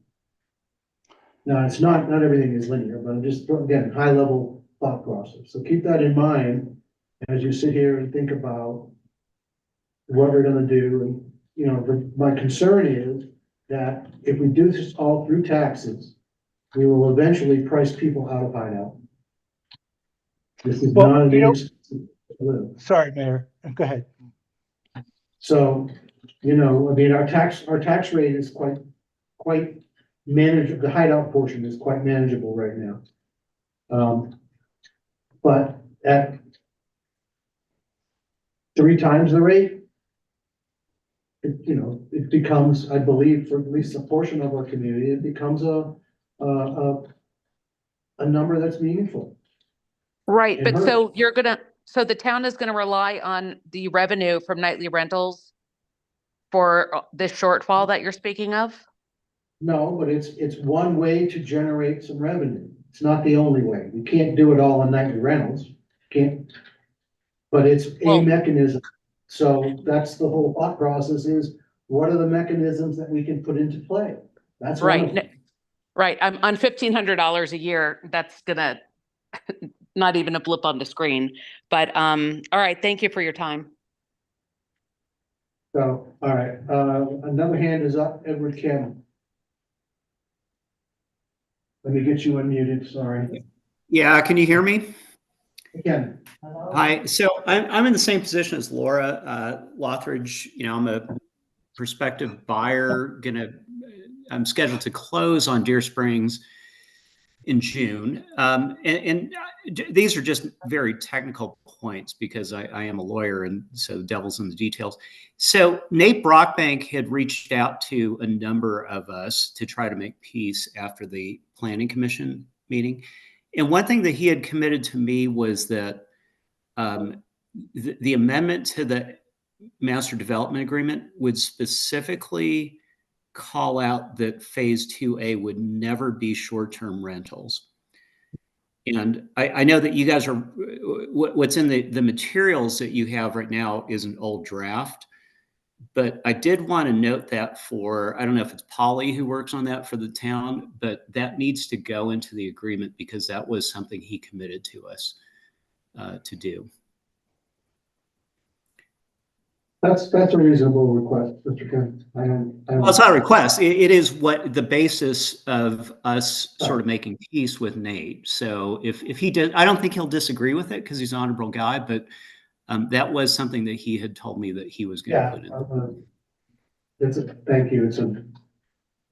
Now, it's not everything is linear, but just, again, high level thought process. So keep that in mind as you sit here and think about what we're gonna do. And, my concern is that if we do this all through taxes, we will eventually price people out of Hideout. This is Well, not an you know- inexpensive to live. Sorry, Mayor, go ahead. So, our tax rate is quite manageable. The Hideout portion is quite manageable right now. But at 3 times the rate, it becomes, I believe, for at least a portion of our community, it becomes a number that's meaningful. Right, It but hurts. so the town is gonna rely on the revenue from nightly rentals for this shortfall that you're speaking of? No, but it's one way to generate some revenue. It's not the only way. You can't do it all on nightly rentals. Can't. But it's a Well- mechanism. So that's the whole thought process is, what are the mechanisms that we can put into play? That's one of Right, them. right, I'm on $1,500 a year, that's gonna, not even a blip on the screen, but, all right, thank you for your time. So, all right, another hand is up, Edward Kim. Let me get you unmuted, sorry. Yeah, can you hear me? Again. Hi, so I'm in the same position as Laura Lothridge. I'm a prospective buyer, I'm scheduled to close on Deer Springs in June. And these are just very technical points because I am a lawyer, and so the devil's in the details. So Nate Brockbank had reached out to a number of us to try to make peace after the Planning Commission meeting. And one thing that he had committed to me was that the amendment to the Master Development Agreement would specifically call out that Phase 2A would never be short-term rentals. And I know that you guys are, what's in the materials that you have right now is an old draft. But I did want to note that I don't know if it's Polly who works on that for the town, but that needs to go into the agreement because that was something he committed to us to do. That's a reasonable request, Mr. Kim. I don't. Well, it's not a request. It is what the basis of us sort of making peace with Nate. So if he did, I don't think he'll disagree with it because he's an honorable guy, but that was something that he had told me that he was going to put in. Thank you.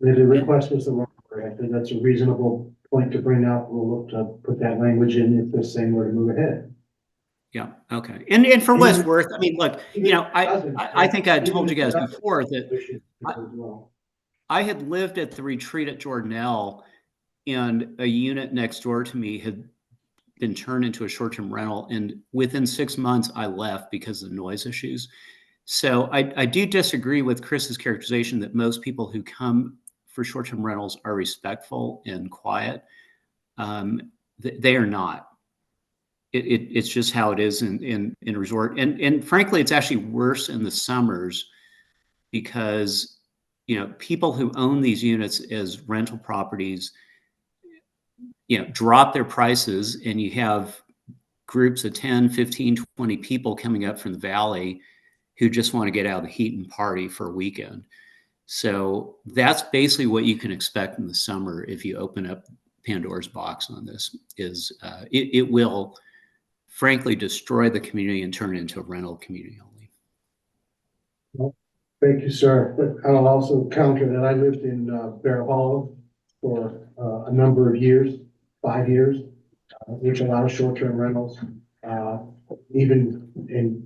The request was the wrong word. I think that's a reasonable point to bring up. We'll look to put that language in if this thing were to move ahead. Yeah. Okay. And for what it's worth, I mean, look, I think I told you guys before that I had lived at the retreat at Jordanelle, and a unit next door to me had been turned into a short-term rental. And within 6 months, I left because of the noise issues. So I do disagree with Chris's characterization that most people who come for short-term rentals are respectful and quiet. They are not. It's just how it is in a resort. And frankly, it's actually worse in the summers because, people who own these units as rental properties, drop their prices, and you have groups of 10, 15, 20 people coming up from the valley who just want to get out of the heat and party for a weekend. So that's basically what you can expect in the summer if you open up Pandora's box on this. It will frankly destroy the community and turn it into a rental community only. Thank you, sir. But I'll also counter that I lived in Bear Hollow for a number of years, 5 years, which a lot of short-term rentals, even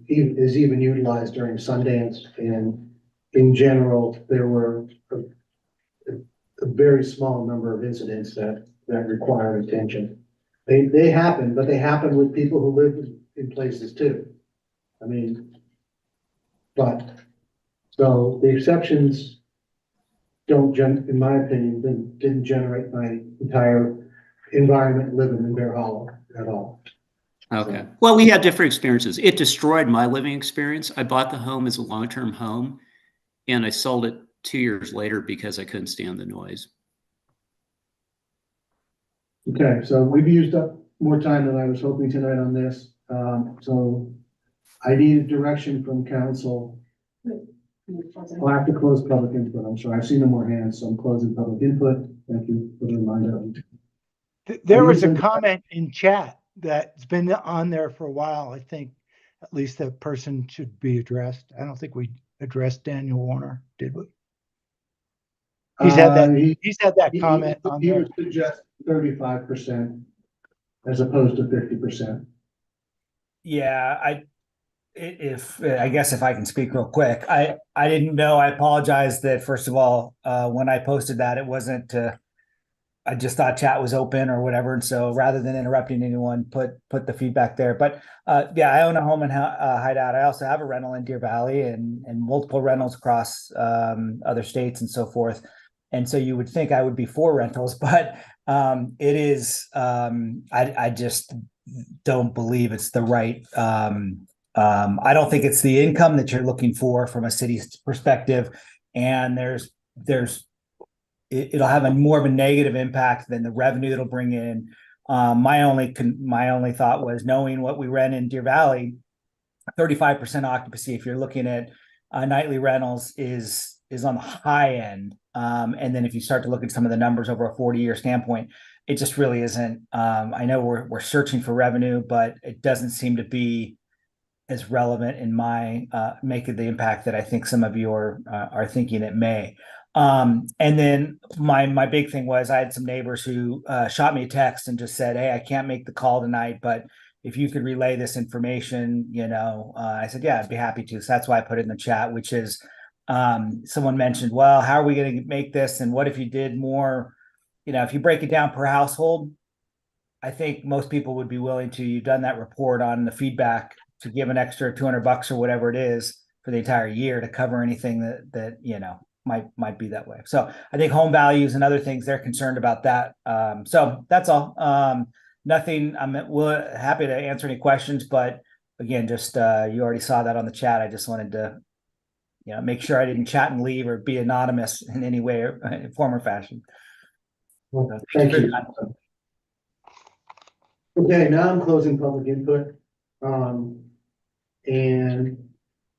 is even utilized during Sundance. And in general, there were a very small number of incidents that require attention. They happen, but they happen with people who live in places too. I mean, but, so the exceptions in my opinion, didn't generate my entire environment living in Bear Hollow at all. Okay. Well, we had different experiences. It destroyed my living experience. I bought the home as a long-term home, and I sold it 2 years later because I couldn't stand the noise. Okay, so we've used up more time than I was hoping tonight on this. So I need direction from council. I'll have to close public input. I'm sorry, I've seen no more hands, so I'm closing public input. Thank you for the reminder. There was a comment in chat that's been on there for a while. I think at least that person should be addressed. I don't think we addressed Daniel Warner, did we? He's had that comment on He there. would suggest 35% as opposed to 50%. Yeah, I guess if I can speak real quick, I didn't know. I apologize that first of all, when I posted that, it wasn't. I just thought chat was open or whatever, and so rather than interrupting anyone, put the feedback there. But yeah, I own a home in Hideout. I also have a rental in Deer Valley and multiple rentals across other states and so forth. And so you would think I would be for rentals, but it is. I just don't believe it's the right. I don't think it's the income that you're looking for from a city's perspective, and it'll have more of a negative impact than the revenue it'll bring in. My only thought was, knowing what we rent in Deer Valley, 35% occupancy, if you're looking at nightly rentals, is on the high end. And then if you start to look at some of the numbers over a 40-year standpoint, it just really isn't. I know we're searching for revenue, but it doesn't seem to be as relevant in my making the impact that I think some of you are thinking it may. And then my big thing was, I had some neighbors who shot me a text and just said, "Hey, I can't make the call tonight, but if you could relay this information, I said, yeah, I'd be happy to." So that's why I put it in the chat, which is, someone mentioned, well, how are we going to make this? And what if you did more, if you break it down per household? I think most people would be willing to. You've done that report on the feedback, to give an extra $200 or whatever it is for the entire year to cover anything that might be that way. So I think home values and other things, they're concerned about that. So that's all. Nothing. I'm happy to answer any questions, but again, just you already saw that on the chat. I just wanted to make sure I didn't chat and leave or be anonymous in any way or form or fashion. Well, thank you. Okay, now I'm closing public input. And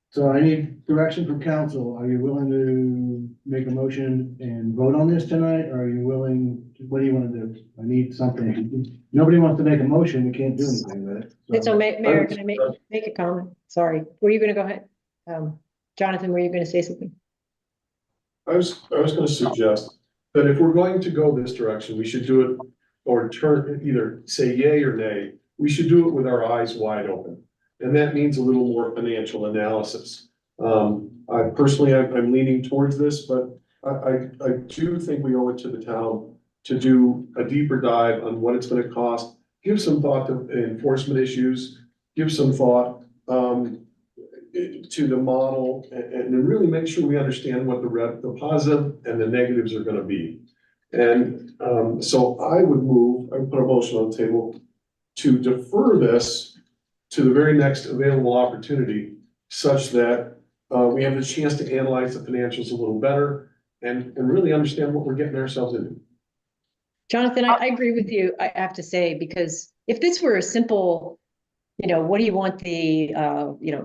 so I need direction from council. Are you willing to make a motion and vote on this tonight? Or are you willing, what do you want to do? I need something. Nobody wants to make a motion. We can't do anything with it. So Mayor, can I make a comment? Sorry, were you going to go ahead? Jonathan, were you going to say something? I was going to suggest that if we're going to go this direction, we should do it, or either say yay or nay. We should do it with our eyes wide open. And that means a little more financial analysis. I personally, I'm leaning towards this, but I do think we owe it to the town to do a deeper dive on what it's going to cost, give some thought to enforcement issues, give some thought to the model, and really make sure we understand what the positive and the negatives are going to be. And so I would put a motion on the table to defer this to the very next available opportunity, such that we have the chance to analyze the financials a little better and really understand what we're getting ourselves into. Jonathan, I agree with you, I have to say, because if this were a simple, what do you want the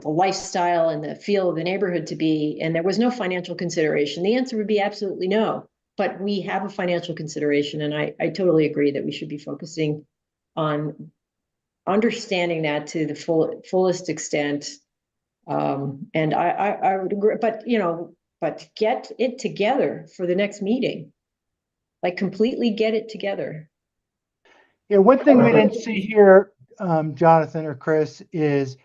lifestyle and the feel of the neighborhood to be, and there was no financial consideration, the answer would be absolutely no. But we have a financial consideration, and I totally agree that we should be focusing on understanding that to the fullest extent, And I would agree, but but get it together for the next meeting. Like completely get it together. Yeah, one thing we didn't see here, Jonathan or Chris, is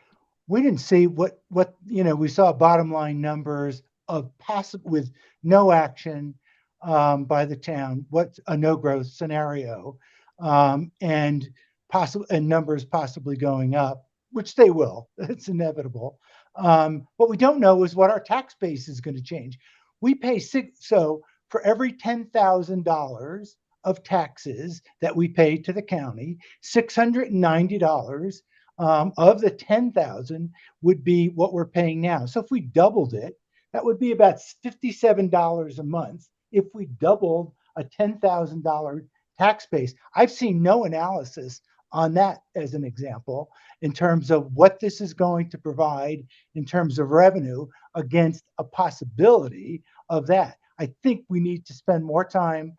we didn't see what we saw bottom line numbers of possible with no action by the town. What's a no growth scenario, and numbers possibly going up, which they will. It's inevitable. What we don't know is what our tax base is going to change. We pay so for every $10,000 of taxes that we pay to the county, $690 of the 10,000 would be what we're paying now. So if we doubled it, that would be about $57 a month. If we doubled a $10,000 tax base, I've seen no analysis on that as an example in terms of what this is going to provide in terms of revenue against a possibility of that. I think we need to spend more time.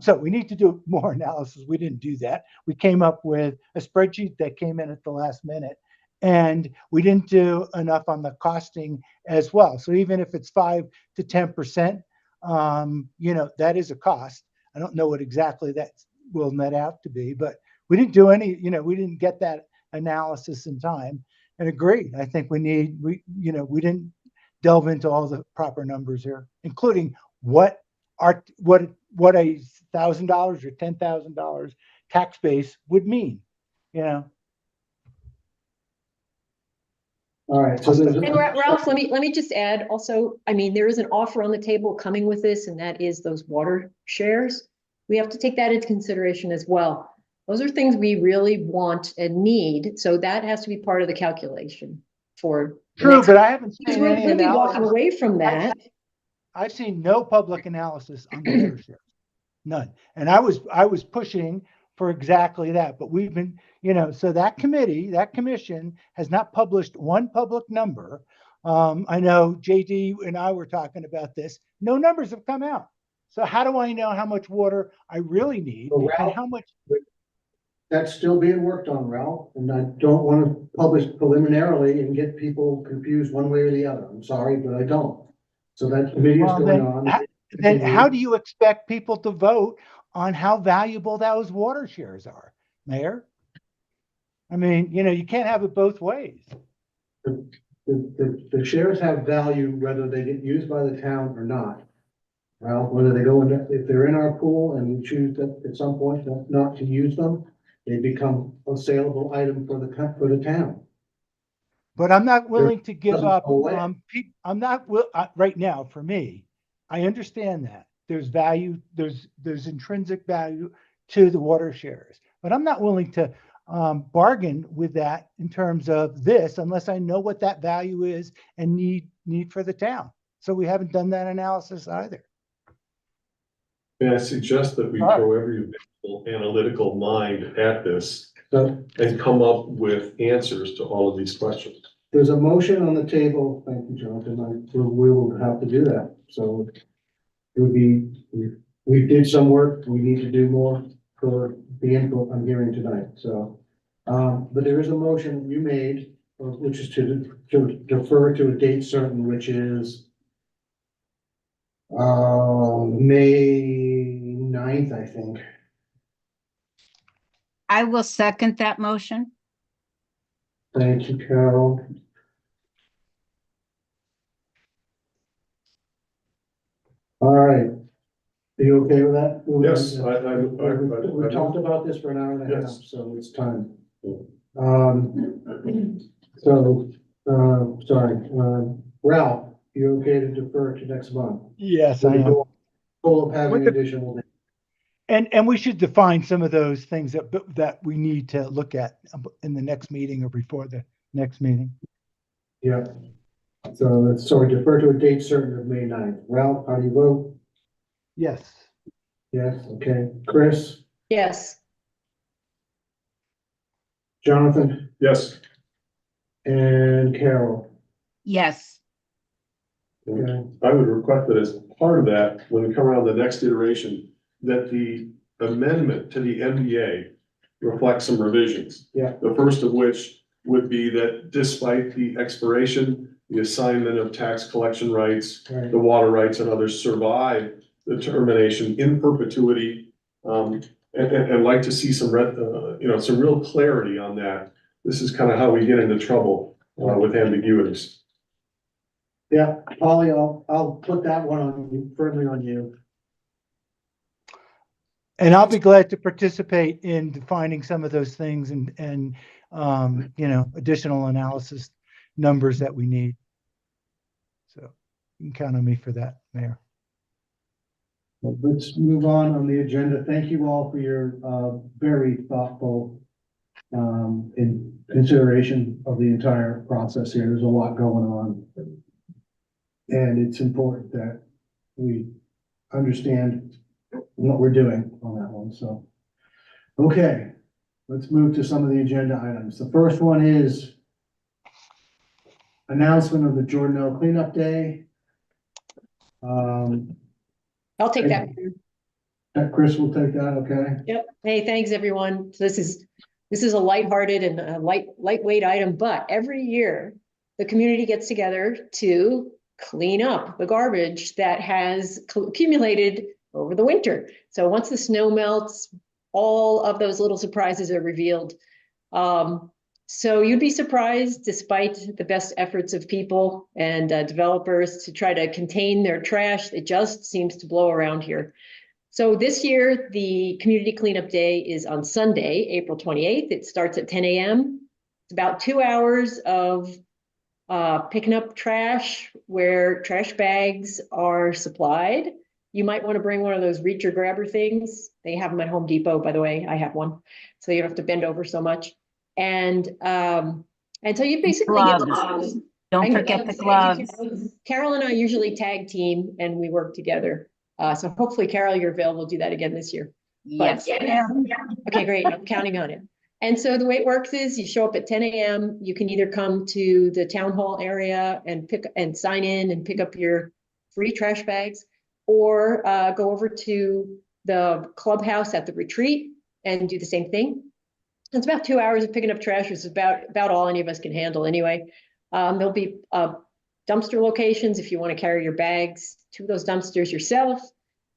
So we need to do more analysis. We didn't do that. We came up with a spreadsheet that came in at the last minute, and we didn't do enough on the costing as well. So even if it's 5 to 10%, that is a cost. I don't know what exactly that will net out to be, but we didn't do any, we didn't get that analysis in time. And agreed, I think we didn't delve into all the proper numbers here, including what a $1,000 or $10,000 tax base would mean, All right. So And Ralph, let me just add also, I mean, there is an offer on the table coming with this, and that is those water shares. We have to take that into consideration as well. Those are things we really want and need. So that has to be part of the calculation for. True, but I haven't seen any We'll be walking analysis. away from that. I've seen no public analysis on the water shares, none. And I was pushing for exactly that, but we've been, so that commission has not published one public number. I know JD and I were talking about this. No numbers have come out. So how do I know how much water I really need and how much? That's still being worked on, Ralph, and I don't want to publish preliminarily and get people confused one way or the other. I'm sorry, but I don't. So that committee is going on. Then how do you expect people to vote on how valuable those water shares are, Mayor? I mean, you can't have it both ways. The shares have value whether they get used by the town or not. Well, whether they go into, if they're in our pool and we choose that at some point not to use them, they become a saleable item for the town. But I'm not willing to give doesn't up. go away. I'm not right now. For me, I understand that there's value. There's intrinsic value to the water shares, but I'm not willing to bargain with that in terms of this unless I know what that value is and need for the town. So we haven't done that analysis either. May I suggest that we throw every available analytical mind at this and come up with answers to all of these questions? There's a motion on the table. Thank you, Jonathan. We will have to do that. So it would be, we did some work. We need to do more for the input I'm hearing tonight. So, but there is a motion you made, which is to defer to a date certain, which is May 9th, I think. I will second that motion. Thank you, Carol. All right. Are you okay with that? Yes, We talked about this for an hour and a half, Yes. so it's time. Sorry, Ralph, you okay to defer to next month? Yes, I am. Goal of having additional. And we should define some of those things that we need to look at in the next meeting or before the next meeting. Yeah. So we defer to a date certain of May 9th. Ralph, how do you vote? Yes. Yes, okay. Chris? Yes. Jonathan? Yes. And Carol? Yes. Okay. I would request that as part of that, when we come around the next iteration, that the amendment to the NDA reflects some revisions. Yeah. The first of which would be that despite the expiration, the assignment of tax collection rights, Right. the water rights and others survive the termination in perpetuity. And like to see some some real clarity on that. This is kind of how we get into trouble with ambiguities. Yeah, Polly, I'll put that one on you, firmly on you. And I'll be glad to participate in defining some of those things and additional analysis numbers that we need. So you can count on me for that, Mayor. Well, let's move on the agenda. Thank you all for your very thoughtful in consideration of the entire process here. There's a lot going on. And it's important that we understand what we're doing on that one, so. Okay, let's move to some of the agenda items. The first one is announcement of the Jordanelle Cleanup Day. I'll take that. Chris will take that, okay? Yep. Hey, thanks, everyone. So this is a lighthearted and a lightweight item, but every year the community gets together to clean up the garbage that has accumulated over the winter. So once the snow melts, all of those little surprises are revealed. So you'd be surprised, despite the best efforts of people and developers to try to contain their trash, it just seems to blow around here. So this year, the Community Cleanup Day is on Sunday, April 28th. It starts at 10 a.m. It's about 2 hours of picking up trash where trash bags are supplied. You might want to bring one of those reacher grabber things. They have them at Home Depot, by the way. I have one, so you don't have to bend over so much. And so you basically gloves. Don't forget the gloves. Carol and I usually tag team and we work together. So hopefully, Carol, you're available to do that again this year. Yes. Okay, great. I'm counting on it. And so the way it works is you show up at 10 a.m. You can either come to the town hall area and sign in and pick up your free trash bags, or go over to the clubhouse at the retreat and do the same thing. It's about 2 hours of picking up trash, which is about all any of us can handle anyway. There'll be dumpster locations if you want to carry your bags to those dumpsters yourself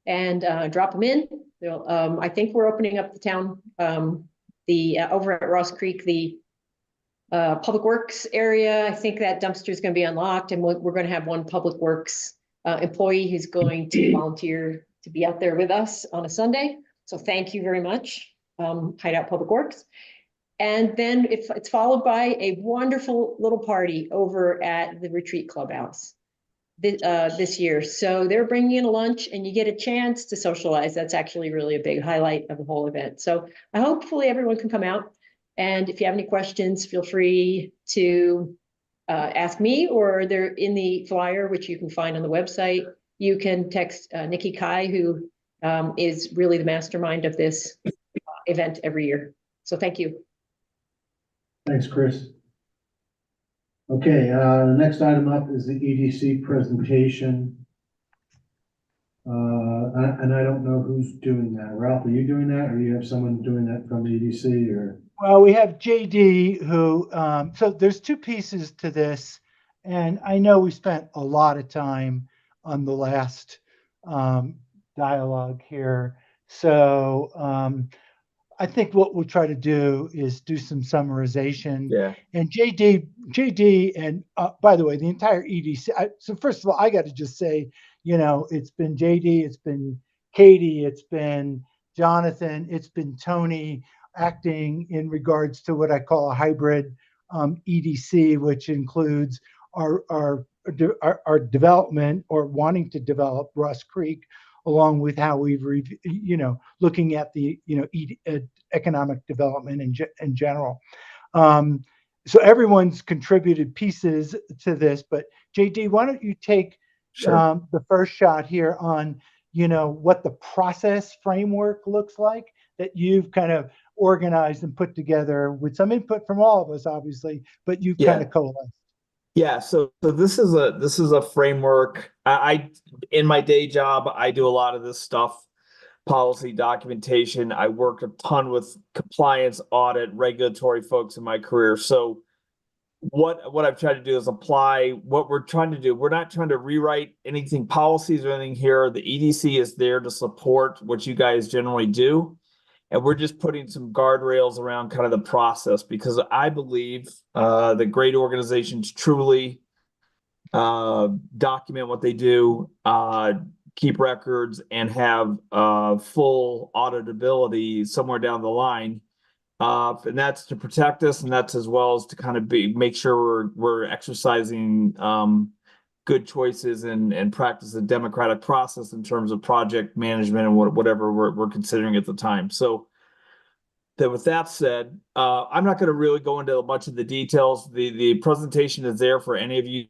and drop them in. I think we're opening up the town, over at Ross Creek, the Public Works area. I think that dumpster is going to be unlocked, and we're going to have one Public Works employee who's going to volunteer to be out there with us on a Sunday. So thank you very much, Hideout Public Works. And then it's followed by a wonderful little party over at the Retreat Clubhouse this year. So they're bringing in a lunch and you get a chance to socialize. That's actually really a big highlight of the whole event. So hopefully everyone can come out. And if you have any questions, feel free to ask me, or they're in the flyer, which you can find on the website. You can text Nikki Kai, who is really the mastermind of this event every year. So thank you. Thanks, Chris. Okay, the next item up is the EDC presentation. And I don't know who's doing that. Ralph, are you doing that, or you have someone doing that from the EDC, or? Well, we have JD who, so there's two pieces to this, and I know we spent a lot of time on the last dialogue here. So I think what we'll try to do is do some summarization. Yeah. And JD, and by the way, the entire EDC. So first of all, I got to just say, it's been JD, it's been Katie, it's been Jonathan, it's been Tony acting in regards to what I call a hybrid EDC, which includes our development or wanting to develop Ross Creek, along with how we've, looking at the, economic development in general. So everyone's contributed pieces to this, but JD, why don't you take the first shot here on, what the process framework looks like that you've kind of organized and put together with some input from all of us, obviously, but you've kind of coalesced. Yeah, so this is a framework. I in my day job, I do a lot of this stuff, policy documentation. I work a ton with compliance, audit, regulatory folks in my career. So what I've tried to do is apply what we're trying to do. We're not trying to rewrite anything, policies or anything here. The EDC is there to support what you guys generally do. And we're just putting some guardrails around kind of the process, because I believe that great organizations truly document what they do, keep records, and have full auditability somewhere down the line. And that's to protect us, and that's as well as to kind of make sure we're exercising good choices and practice the democratic process in terms of project management and whatever we're considering at the time. So that with that said, I'm not going to really go into a bunch of the details. The presentation is there for any of you,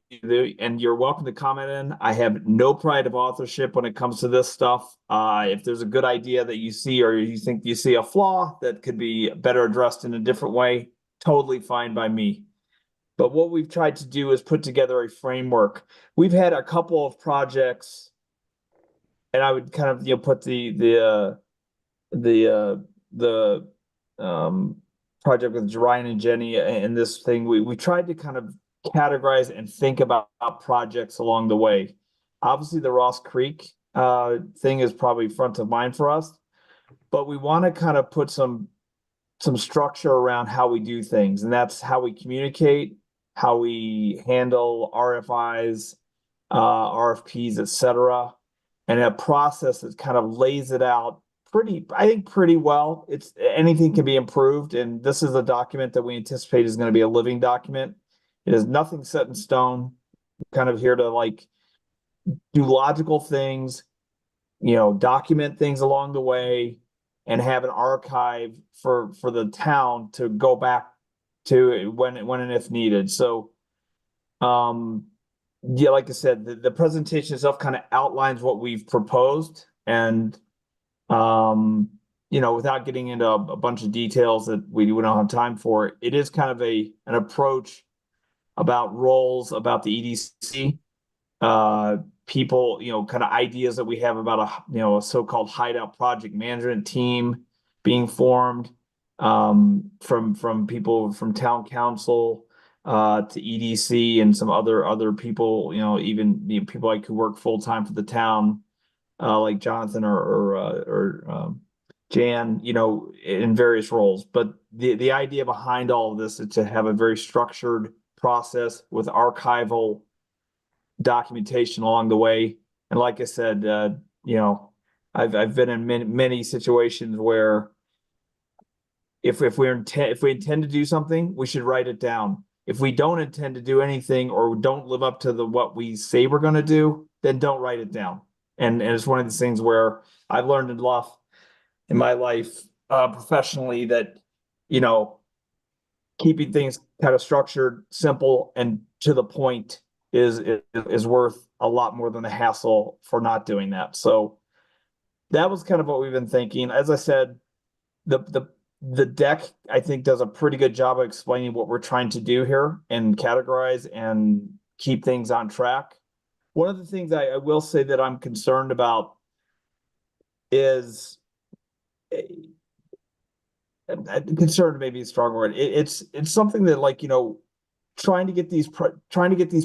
and you're welcome to comment in. I have no pride of authorship when it comes to this stuff. If there's a good idea that you see, or you think you see a flaw that could be better addressed in a different way, totally fine by me. But what we've tried to do is put together a framework. We've had a couple of projects, and I would kind of put the project with Ryan and Jenny and this thing. We tried to kind of categorize and think about projects along the way. Obviously, the Ross Creek thing is probably front of mind for us, but we want to kind of put some structure around how we do things, and that's how we communicate, how we handle RFIs, RFPs, etc., and a process that kind of lays it out pretty well. It's anything can be improved, and this is a document that we anticipate is going to be a living document. It is nothing set in stone. We're kind of here to like do logical things, document things along the way, and have an archive for the town to go back to when and if needed. So, yeah, like I said, the presentation itself kind of outlines what we've proposed, and without getting into a bunch of details that we don't have time for, it is kind of an approach about roles, about the EDC, people, kind of ideas that we have about a so-called hideout project management team being formed, from people from town council, to EDC and some other people, even people like who work full-time for the town, like Jonathan or Jan, in various roles. But the idea behind all of this is to have a very structured process with archival documentation along the way. And like I said, I've been in many situations where if we intend to do something, we should write it down. If we don't intend to do anything or don't live up to what we say we're going to do, then don't write it down. And it's one of these things where I've learned enough in my life, professionally, that, keeping things kind of structured, simple, and to the point is worth a lot more than the hassle for not doing that. So that was kind of what we've been thinking. As I said, the deck, I think, does a pretty good job of explaining what we're trying to do here and categorize and keep things on track. One of the things I will say that I'm concerned about is concerned, maybe a strong word. It's something that, like, trying to get these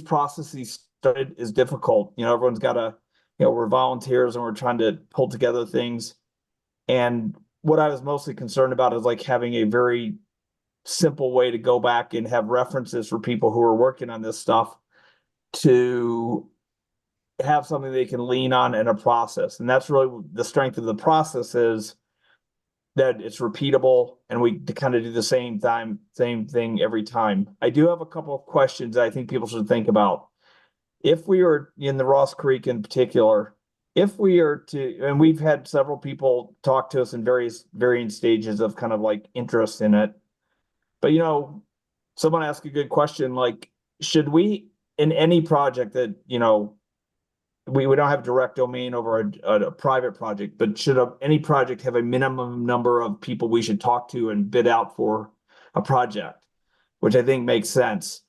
processes started is difficult. Everyone's got to, we're volunteers and we're trying to pull together things. And what I was mostly concerned about is like having a very simple way to go back and have references for people who are working on this stuff to have something they can lean on in a process. And that's really the strength of the process, is that it's repeatable and we kind of do the same thing every time. I do have a couple of questions I think people should think about. If we are in the Ross Creek in particular, if we are to, and we've had several people talk to us in varying stages of kind of like interest in it, but someone asked a good question, like, should we, in any project that, we don't have direct domain over a private project, but should any project have a minimum number of people we should talk to and bid out for a project, which I think makes sense.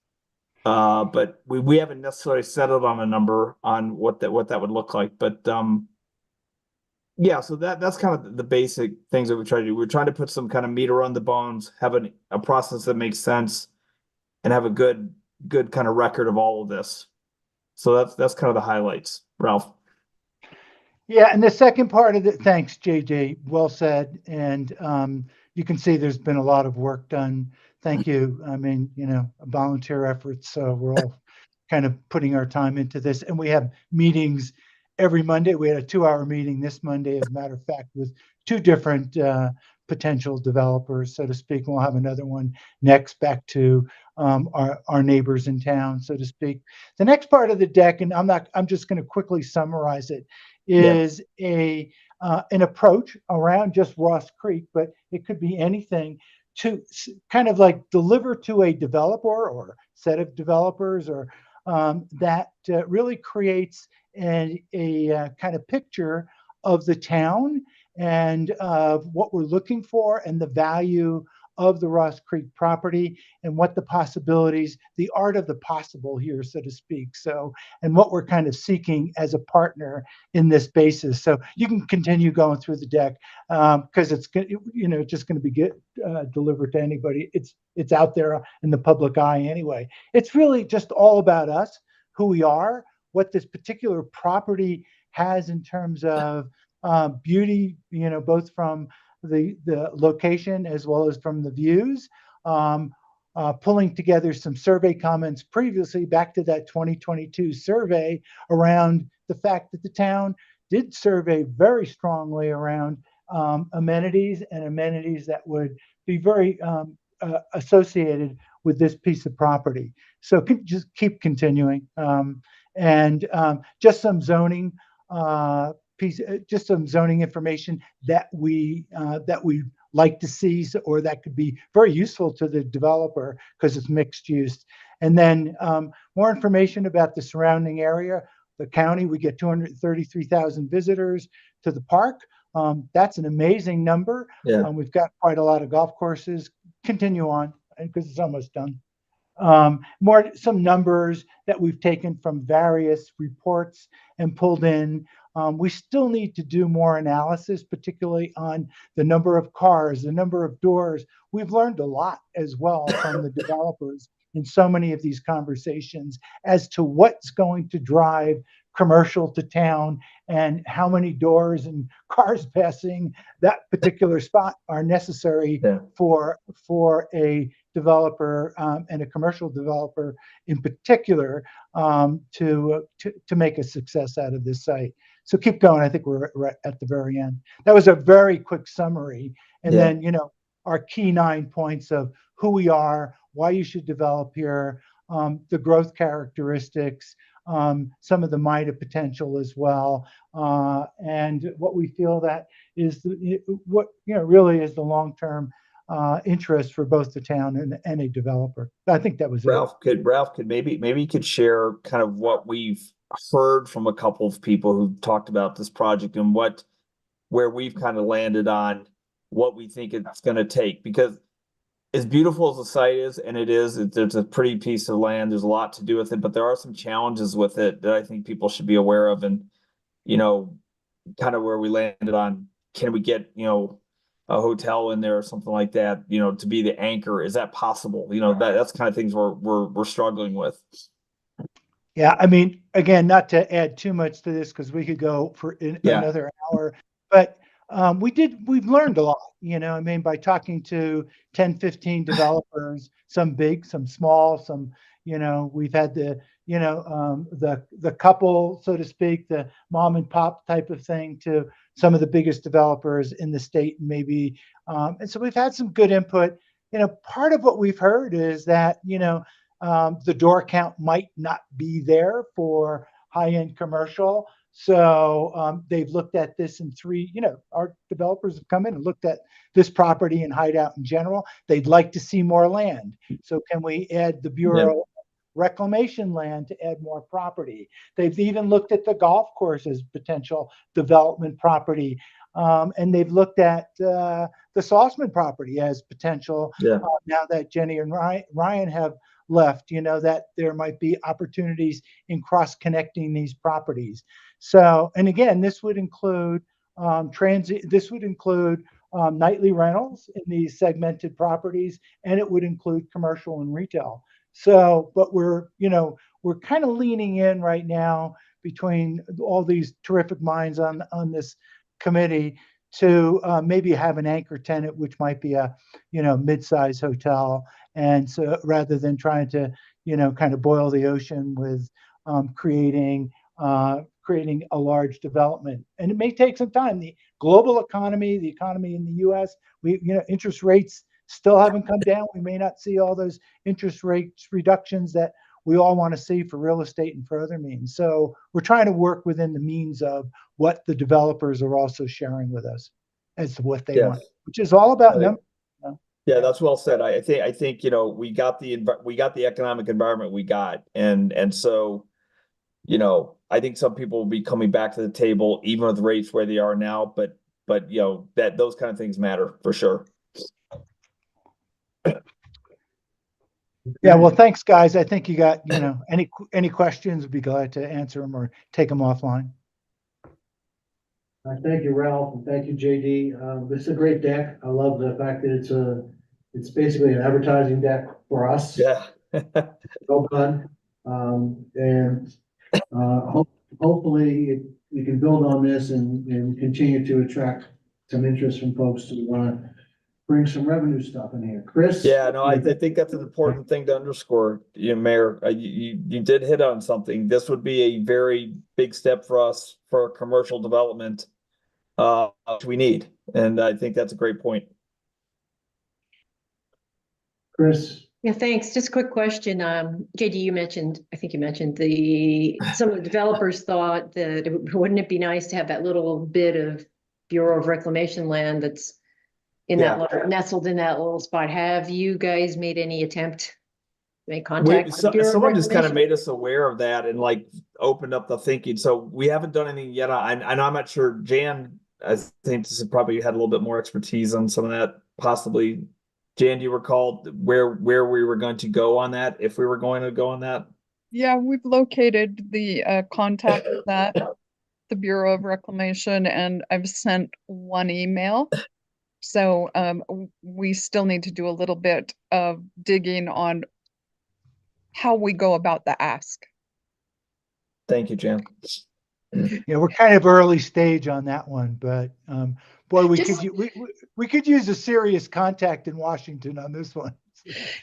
But we haven't necessarily settled on a number on what that would look like. But yeah, so that's kind of the basic things that we try to do. We're trying to put some kind of meat around the bones, have a process that makes sense, and have a good kind of record of all of this. So that's kind of the highlights, Ralph. Yeah, and the second part of it, thanks, JJ. Well said. And you can see there's been a lot of work done. Thank you. I mean, volunteer efforts. So we're all kind of putting our time into this. And we have meetings every Monday. We had a 2-hour meeting this Monday, as a matter of fact, with 2 different potential developers, so to speak. We'll have another one next, back to our neighbors in town, so to speak. The next part of the deck, and I'm just going to quickly summarize it, is an approach around just Ross Creek, but it could be anything, to kind of like deliver to a developer or set of developers, or that really creates a kind of picture of the town and of what we're looking for and the value of the Ross Creek property and what the possibilities, the art of the possible here, so to speak. So, and what we're kind of seeking as a partner in this basis. So you can continue going through the deck because it's just going to be delivered to anybody. It's out there in the public eye anyway. It's really just all about us, who we are, what this particular property has in terms of beauty, both from the location as well as from the views. Pulling together some survey comments previously back to that 2022 survey around the fact that the town did survey very strongly around amenities and amenities that would be very associated with this piece of property. So just keep continuing. And just some zoning just some zoning information that we like to see, or that could be very useful to the developer because it's mixed use. And then more information about the surrounding area. The county, we get 233,000 visitors to the park. That's an amazing number. Yeah. We've got quite a lot of golf courses. Continue on because it's almost done. Some numbers that we've taken from various reports and pulled in. We still need to do more analysis, particularly on the number of cars, the number of doors. We've learned a lot as well from the developers in so many of these conversations as to what's going to drive commercial to town and how many doors and cars passing that particular spot are necessary for a developer and a commercial developer in particular to make a success out of this site. So keep going. I think we're at the very end. That was a very quick summary. And then, our key 9 points of who we are, why you should develop here, the growth characteristics, some of the MIDA potential as well, and what we feel that is what really is the long-term interest for both the town and a developer. I think that was Ralph could maybe you could share kind of what we've heard from a couple of people who talked about this project and where we've kind of landed on what we think it's going to take, because as beautiful as the site is, and there's a pretty piece of land, there's a lot to do with it, but there are some challenges with it that I think people should be aware of. And, kind of where we landed on, can we get, a hotel in there or something like that, to be the anchor? Is that possible? That's kind of things we're struggling with. Yeah, I mean, again, not to add too much to this because we could go for another hour, but we've learned a lot, by talking to 10, 15 developers, some big, some small, some, we've had the couple, so to speak, the mom and pop type of thing, to some of the biggest developers in the state, maybe. And so we've had some good input. Part of what we've heard is that, the door count might not be there for high-end commercial. So they've looked at this in three, our developers have come in and looked at this property and Hideout in general. They'd like to see more land. So can we add the Bureau reclamation land to add more property? They've even looked at the golf course as potential development property. And they've looked at the Salzman property as potential. Now that Jenny and Ryan have left, that there might be opportunities in cross-connecting these properties. So, and again, this would include transit, this would include nightly rentals in these segmented properties, and it would include commercial and retail. So, but we're kind of leaning in right now between all these terrific minds on this committee to maybe have an anchor tenant, which might be a mid-size hotel, and so rather than trying to kind of boil the ocean with creating a large development. And it may take some time. The global economy, the economy in the U.S., interest rates still haven't come down. We may not see all those interest rates reductions that we all want to see for real estate and for other means. So we're trying to work within the means of what the developers are also sharing with us as to what they Yes. want, which is all about numbers. Yeah, that's well said. I think we got the economic environment we got, and so I think some people will be coming back to the table even with rates where they are now, but that those kind of things matter for sure. Yeah, well, thanks, guys. I think you got any questions, we'd be glad to answer them or take them offline. Thank you, Ralph, and thank you, JD. This is a great deck. I love the fact that it's basically an advertising deck for us. Yeah. Well done. And hopefully we can build on this and continue to attract some interest from folks who want to bring some revenue stuff in here. Chris? Yeah, no, I think that's an important thing to underscore, Mayor. You did hit on something. This would be a very big step for us for commercial development, which we need, and I think that's a great point. Chris? Yeah, thanks. Just a quick question. JD, I think you mentioned some of the developers thought that wouldn't it be nice to have that little bit of Bureau of Reclamation land that's nestled in that little spot. Have you guys made any attempt to make contact with the Bureau of Someone just kind of Reclamation? made us aware of that and opened up the thinking. So we haven't done anything yet. I'm not sure. Jan, I think this is probably had a little bit more expertise on some of that. Possibly, Jan, do you recall where we were going to go on that? If we were going to go on that? Yeah, we've located the contact at the Bureau of Reclamation, and I've sent one email. So we still need to do a little bit of digging on how we go about the ask. Thank you, Jan. Yeah, we're kind of early stage on that one, but boy, we could use a serious contact in Washington on this one.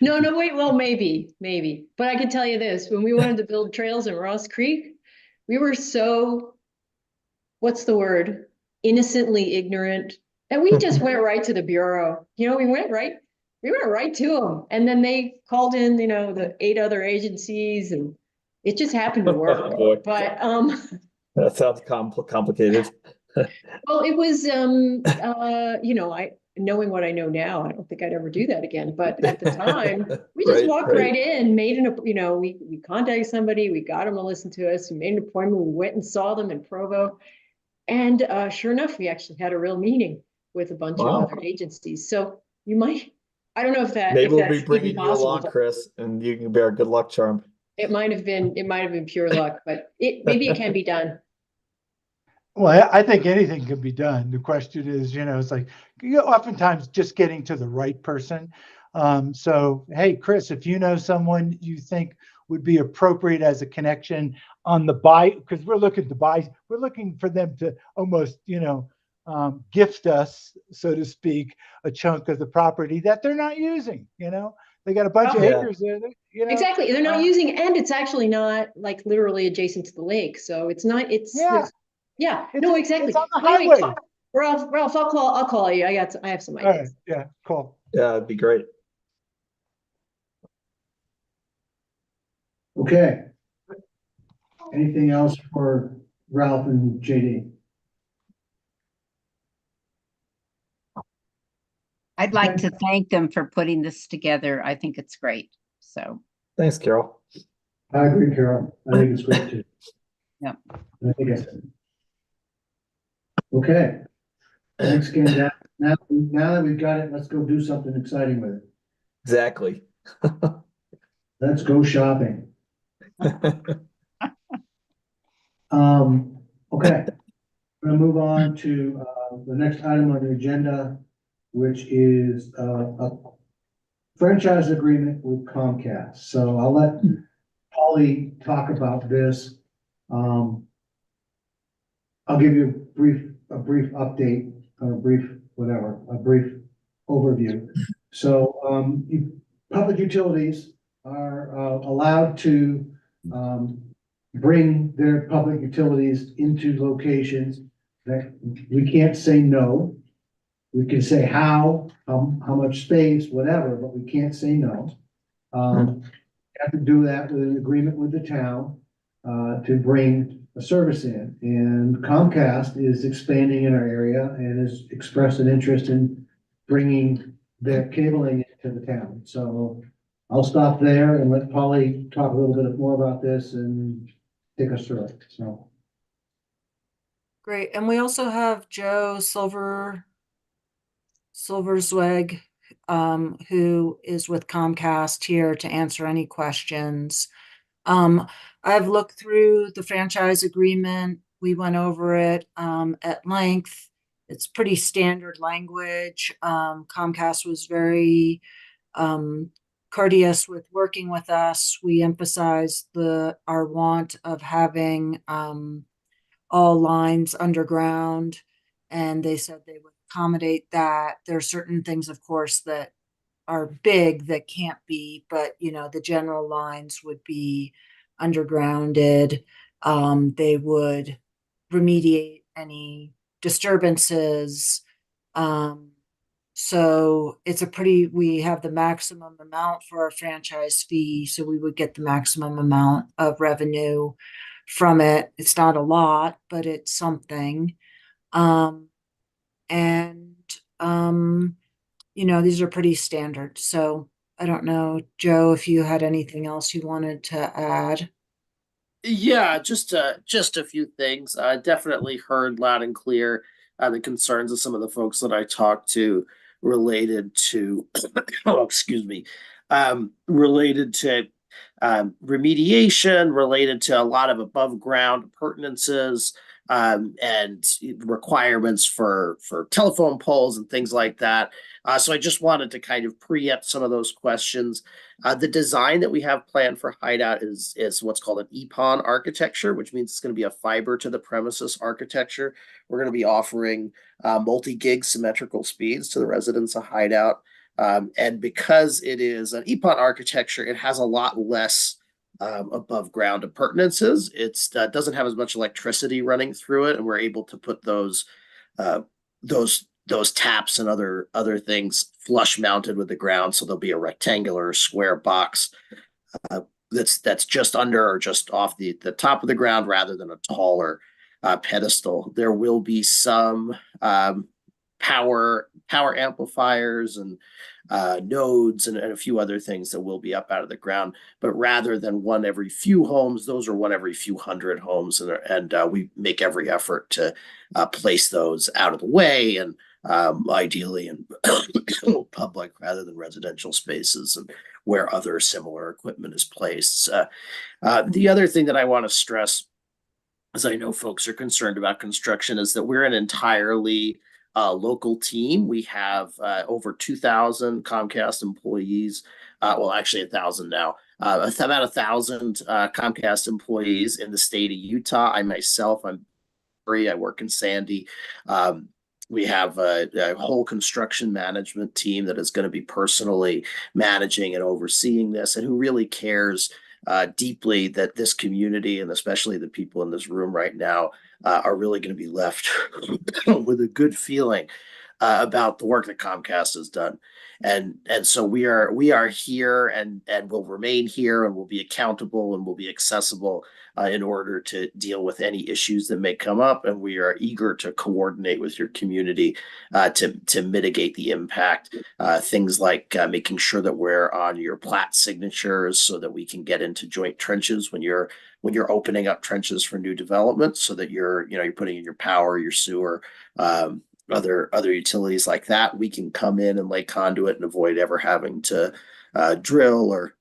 No, wait. Well, maybe. But I can tell you this: when we wanted to build trails in Ross Creek, we were so, what's the word? Innocently ignorant. And we just went right to the Bureau. We went right to them. And then they called in, the 8 other agencies, and it just happened to work. Oh, boy. But That sounds complicated. well, it was knowing what I know now, I don't think I'd ever do that again. But at the time, we just walked right in, we contacted somebody, we got them to listen to us, we made an appointment, we went and saw them in Provo. And sure enough, we actually had a real meeting with a bunch of other agencies. So you might, I don't know if that maybe we'll be even bringing you possible, along, Chris, and you can be our good luck charm. It might have been pure luck, but maybe it can be done. Well, I think anything can be done. The question is, it's oftentimes just getting to the right person. So, hey, Chris, if you know someone you think would be appropriate as a connection on the buy, because we're looking for them to almost, gift us, so to speak, a chunk of the property that they're not using. They got a bunch of acres there. Exactly, they're not using, and it's actually not literally adjacent to the lake, so it's not. No, exactly. It's on the highway. Ralph, I'll call you. I have some ideas. Right, yeah, cool. Yeah, it'd be great. Okay. Anything else for Ralph and JD? I'd like to thank them for putting this together. I think it's great. So thanks, Carol. I agree, Carol. I think it's great too. Yeah. Okay. Thanks again. Now that we've got it, let's go do something exciting with it. Exactly. Let's go shopping. Okay. I'm gonna move on to the next item on the agenda, which is franchise agreement with Comcast. So I'll let Polly talk about this. I'll give you a brief update, a brief overview. So, public utilities are allowed to bring their public utilities into locations that we can't say no. We can say how much space, whatever, but we can't say no. Have to do that with an agreement with the town to bring a service in. And Comcast is expanding in our area and has expressed an interest in bringing their cabling into the town. So I'll stop there and let Polly talk a little bit more about this and take us through it. So. Great. And we also have Joe Silversweg, who is with Comcast here to answer any questions. I've looked through the franchise agreement. We went over it at length. It's pretty standard language. Comcast was very courteous with working with us. We emphasized our want of having all lines underground, and they said they would accommodate that. There are certain things, of course, that are big that can't be, but the general lines would be undergrounded. They would remediate any disturbances. So we have the maximum amount for our franchise fee, so we would get the maximum amount of revenue from it. It's not a lot, but it's something. These are pretty standard. So I don't know, Joe, if you had anything else you wanted to add. Yeah, just a few things. I definitely heard loud and clear the concerns of some of the folks that I talked to related to, oh, excuse me, related to remediation, related to a lot of above ground appurtenances, and requirements for telephone poles and things like that. So I just wanted to kind of preempt some of those questions. The design that we have planned for Hideout is what's called an EPON architecture, which means it's going to be a fiber to the premises architecture. We're going to be offering multi-gig symmetrical speeds to the residents of Hideout. And because it is an EPON architecture, it has a lot less above ground appurtenances. It doesn't have as much electricity running through it, and we're able to put those taps and other things flush mounted with the ground, so there'll be a rectangular square box that's just under or just off the top of the ground rather than a taller pedestal. There will be some power amplifiers and nodes and a few other things that will be up out of the ground, but rather than one every few homes, those are one every few hundred homes, and we make every effort to place those out of the way and ideally in public rather than residential spaces and where other similar equipment is placed. The other thing that I want to stress, as I know folks are concerned about construction, is that we're an entirely local team. We have over 2,000 Comcast employees. Well, actually 1,000 now. About 1,000 Comcast employees in the state of Utah. I work in Sandy. We have a whole construction management team that is going to be personally managing and overseeing this, and who really cares deeply that this community, and especially the people in this room right now, are really going to be left with a good feeling about the work that Comcast has done. And so we are here and will remain here, and will be accountable and will be accessible in order to deal with any issues that may come up. And we are eager to coordinate with your community to mitigate the impact. Things like making sure that we're on your plat signatures so that we can get into joint trenches when you're opening up trenches for new development, so that you're putting in your power, your sewer, other utilities like that. We can come in and lay conduit and avoid ever having to drill or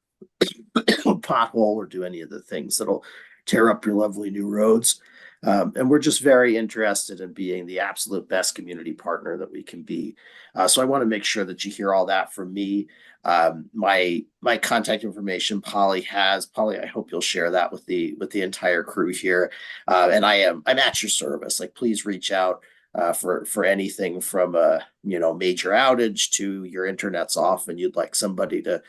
pothole or do any of the things that'll tear up your lovely new roads. And we're just very interested in being the absolute best community partner that we can be. So I want to make sure that you hear all that from me. My contact information, Polly has. Polly, I hope you'll share that with the entire crew here. And I'm at your service. Like, please reach out for anything from a major outage to your internet's off and you'd like somebody to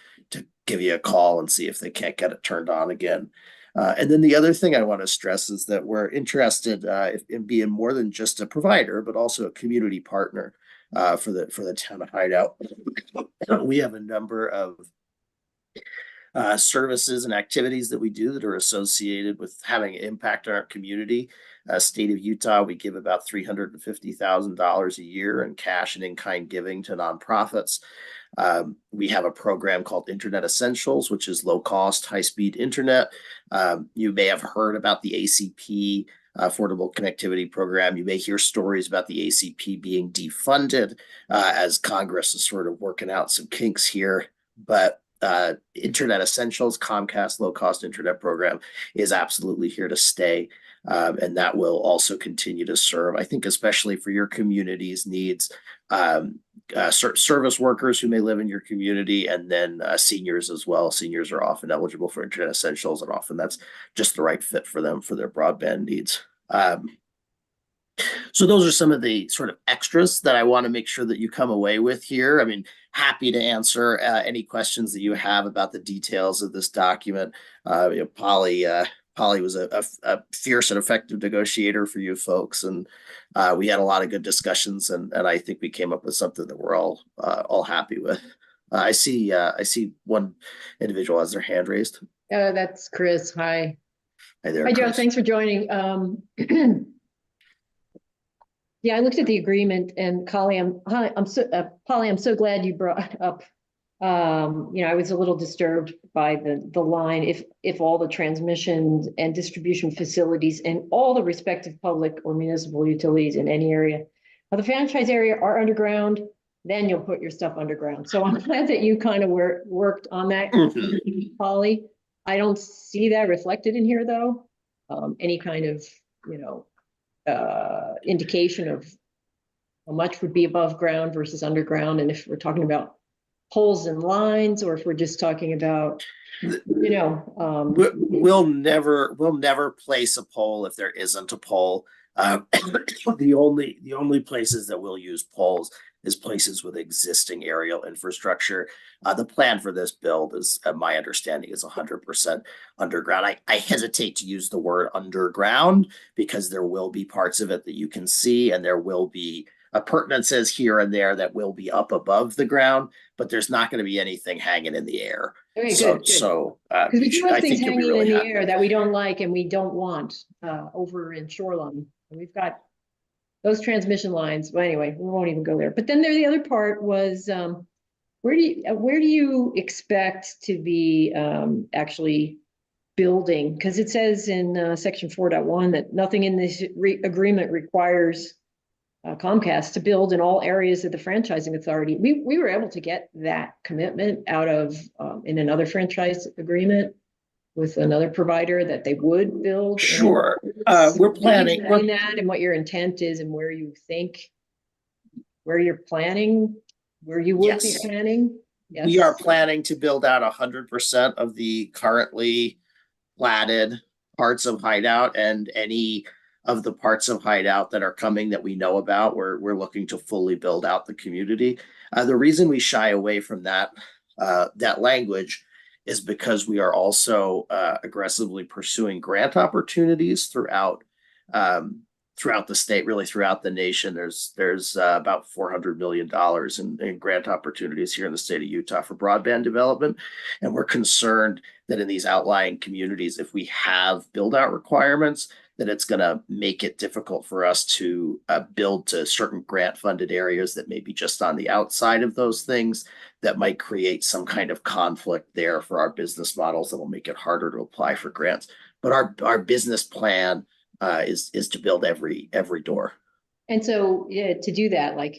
give you a call and see if they can't get it turned on again. And then the other thing I want to stress is that we're interested in being more than just a provider, but also a community partner for the town of Hideout. We have a number of services and activities that we do that are associated with having an impact on our community. State of Utah, we give about $350,000 a year in cash and in-kind giving to nonprofits. We have a program called Internet Essentials, which is low-cost, high-speed internet. You may have heard about the ACP Affordable Connectivity Program. You may hear stories about the ACP being defunded as Congress is sort of working out some kinks here. But Internet Essentials, Comcast low-cost internet program, is absolutely here to stay. And that will also continue to serve, I think, especially for your community's needs. Service workers who may live in your community, and then seniors as well. Seniors are often eligible for Internet Essentials, and often that's just the right fit for them for their broadband needs. So those are some of the sort of extras that I want to make sure that you come away with here. I mean, happy to answer any questions that you have about the details of this document. Polly was a fierce and effective negotiator for you folks, and we had a lot of good discussions, and I think we came up with something that we're all happy with. I see one individual has their hand raised. That's Chris. Hi. Hi there, Hi, Joe. Chris. Thanks for joining. Yeah, I looked at the agreement, and Polly, I'm so glad you brought up. I was a little disturbed by the line, if all the transmission and distribution facilities and all the respective public or municipal utilities in any area of the franchise area are underground, then you'll put your stuff underground. So I'm glad that you kind of worked on that, Polly. I don't see that reflected in here, though. Any kind of, indication of how much would be above ground versus underground, and if we're talking about poles and lines, or if we're just talking about, we'll never place a pole if there isn't a pole. The only places that we'll use poles is places with existing aerial infrastructure. The plan for this build is, my understanding, is 100% underground. I hesitate to use the word underground because there will be parts of it that you can see, and there will be appurtenances here and there that will be up above the ground, but there's not going to be anything hanging in the air. Okay, So, good. Because we do have things hanging really in the air that we don't like and we don't want over in Shoreline. And we've got those transmission lines. Well, anyway, we won't even go there. But then the other part was, where do you expect to be actually building? Because it says in section 4.1 that nothing in this agreement requires Comcast to build in all areas of the franchising authority. We were able to get that commitment out of in another franchise agreement with another provider that they would build. Sure. We're planning that, and what your intent is, and where you think, where you're planning, where you would be planning. Yes. We are planning to build out 100% of the currently platted parts of Hideout, and any of the parts of Hideout that are coming that we know about, we're looking to fully build out the community. The reason we shy away from that language is because we are also aggressively pursuing grant opportunities throughout the state, really throughout the nation. There's about $400 million in grant opportunities here in the state of Utah for broadband development. And we're concerned that in these outlying communities, if we have build out requirements, that it's going to make it difficult for us to build to certain grant funded areas that may be just on the outside of those things, that might create some kind of conflict there for our business models that will make it harder to apply for grants. But our business plan is to build every door. And so to do that, like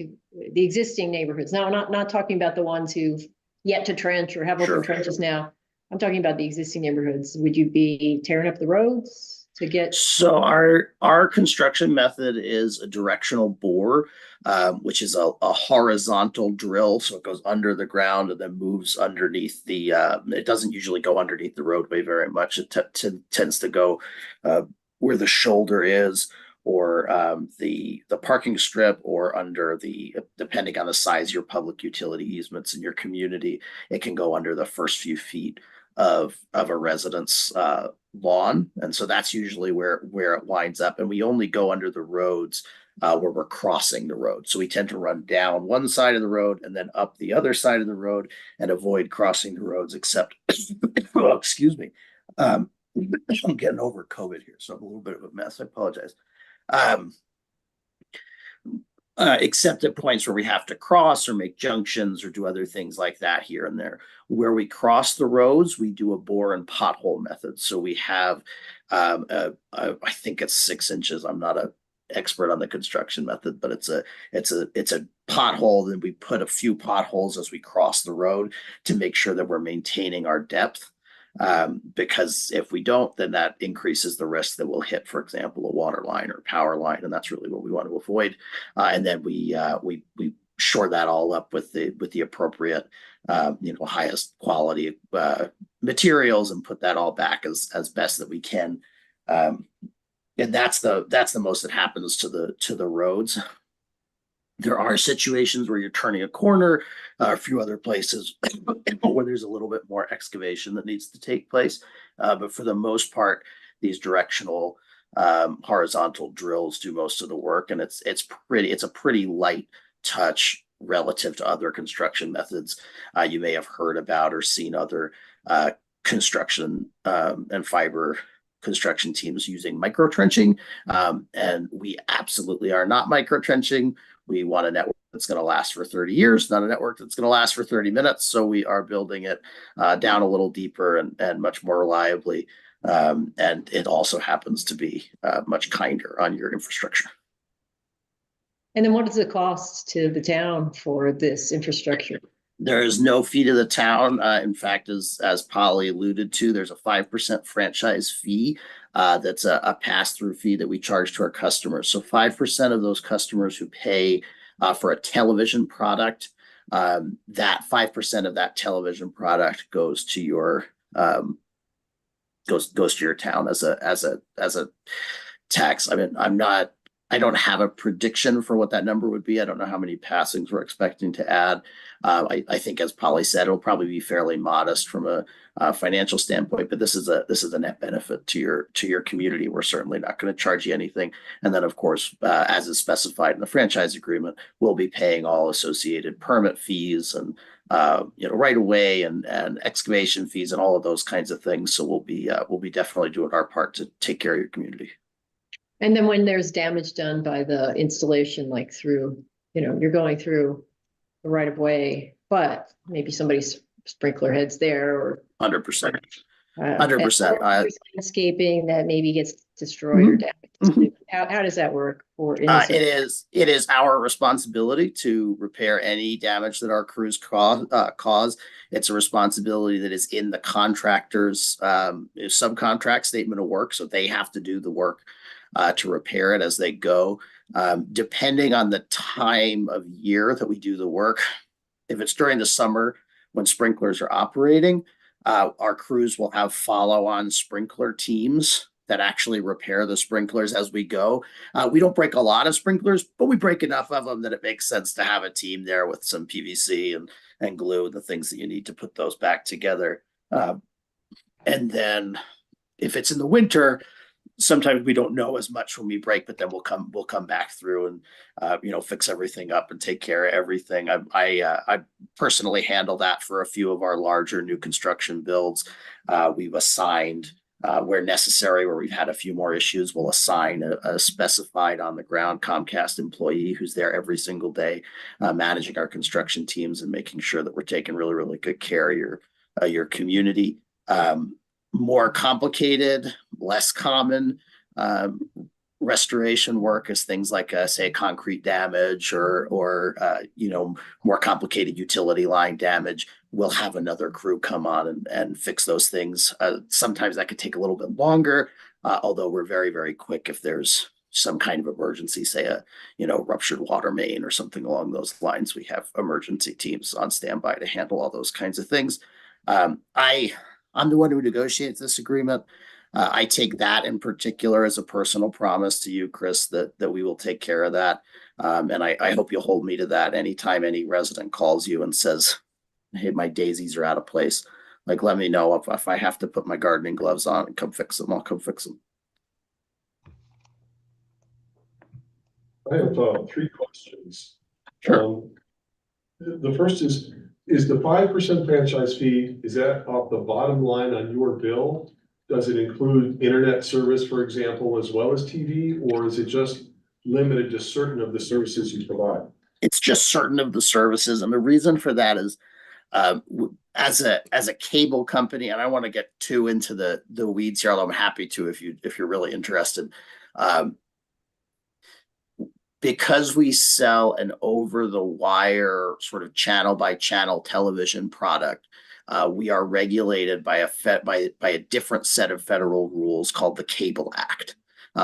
the existing neighborhoods, now not talking about the ones who've yet to trench or have open trenches now. I'm talking about the existing neighborhoods. Would you be tearing up the roads to get? So our construction method is a directional bore, which is a horizontal drill. So it goes under the ground and then moves underneath the. It doesn't usually go underneath the roadway very much. It tends to go where the shoulder is, or the parking strip, or under the, depending on the size of your public utility easements in your community, it can go under the first few feet of a residence lawn. And so that's usually where it winds up. And we only go under the roads where we're crossing the road. So we tend to run down one side of the road and then up the other side of the road, and avoid crossing the roads, except, oh, excuse me. I'm getting over COVID here, so I'm a little bit of a mess. I apologize. Except at points where we have to cross or make junctions or do other things like that here and there. Where we cross the roads, we do a bore and pothole method. So we have, I think it's 6 inches. I'm not an expert on the construction method, but it's a pothole. Then we put a few potholes as we cross the road to make sure that we're maintaining our depth. Because if we don't, then that increases the risk that we'll hit, for example, a water line or power line, and that's really what we want to avoid. And then we shore that all up with the appropriate, highest quality materials, and put that all back as best that we can. And that's the most that happens to the roads. There are situations where you're turning a corner, a few other places where there's a little bit more excavation that needs to take place. But for the most part, these directional horizontal drills do most of the work, and it's a pretty light touch relative to other construction methods you may have heard about or seen other construction and fiber construction teams using micro trenching. And we absolutely are not micro trenching. We want a network that's going to last for 30 years, not a network that's going to last for 30 minutes. So we are building it down a little deeper and much more reliably. And it also happens to be much kinder on your infrastructure. And then what is the cost to the town for this infrastructure? There is no fee to the town. In fact, as Polly alluded to, there's a 5% franchise fee. That's a pass-through fee that we charge to our customers. So 5% of those customers who pay for a television product, that 5% of that television product goes to your goes to your town as a tax. I mean, I don't have a prediction for what that number would be. I don't know how many passings we're expecting to add. I think, as Polly said, it'll probably be fairly modest from a financial standpoint, but this is a net benefit to your community. We're certainly not going to charge you anything. And then, of course, as is specified in the franchise agreement, we'll be paying all associated permit fees and right away and excavation fees and all of those kinds of things. So we'll be definitely doing our part to take care of your community. And then when there's damage done by the installation, like through, you're going through the right of way, but maybe somebody's sprinkler heads there, or 100%. 100%. Landscaping that maybe gets destroyed or damaged. Mm-hmm. How does that work? It is our responsibility to repair any damage that our crews cause. It's a responsibility that is in the contractor's subcontract statement of work, so they have to do the work to repair it as they go. Depending on the time of year that we do the work, if it's during the summer when sprinklers are operating, our crews will have follow-on sprinkler teams that actually repair the sprinklers as we go. We don't break a lot of sprinklers, but we break enough of them that it makes sense to have a team there with some PVC and glue and the things that you need to put those back together. And then if it's in the winter, sometimes we don't know as much when we break, but then we'll come back through and fix everything up and take care of everything. I personally handle that for a few of our larger new construction builds. We've assigned where necessary, where we've had a few more issues, we'll assign a specified on the ground Comcast employee who's there every single day, managing our construction teams and making sure that we're taking really, really good care of your community. More complicated, less common restoration work is things like say concrete damage or more complicated utility line damage. We'll have another crew come on and fix those things. Sometimes that could take a little bit longer. Although we're very, very quick if there's some kind of emergency, say a, ruptured water main or something along those lines. We have emergency teams on standby to handle all those kinds of things. I'm the one who negotiates this agreement. I take that in particular as a personal promise to you, Chris, that we will take care of that. And I hope you'll hold me to that. Anytime any resident calls you and says, "Hey, my daisies are out of place," like, let me know. If I have to put my gardening gloves on and come fix them, I'll come fix them. I have three questions. Sure. The first is the 5% franchise fee, is that off the bottom line on your bill? Does it include internet service, for example, as well as TV, or is it just limited to certain of the services you provide? It's just certain of the services, and the reason for that is, as a cable company, and I want to get too into the weeds here, although I'm happy to if you're really interested. Because we sell an over-the-wire sort of channel-by-channel television product, we are regulated by a different set of federal rules called the Cable Act,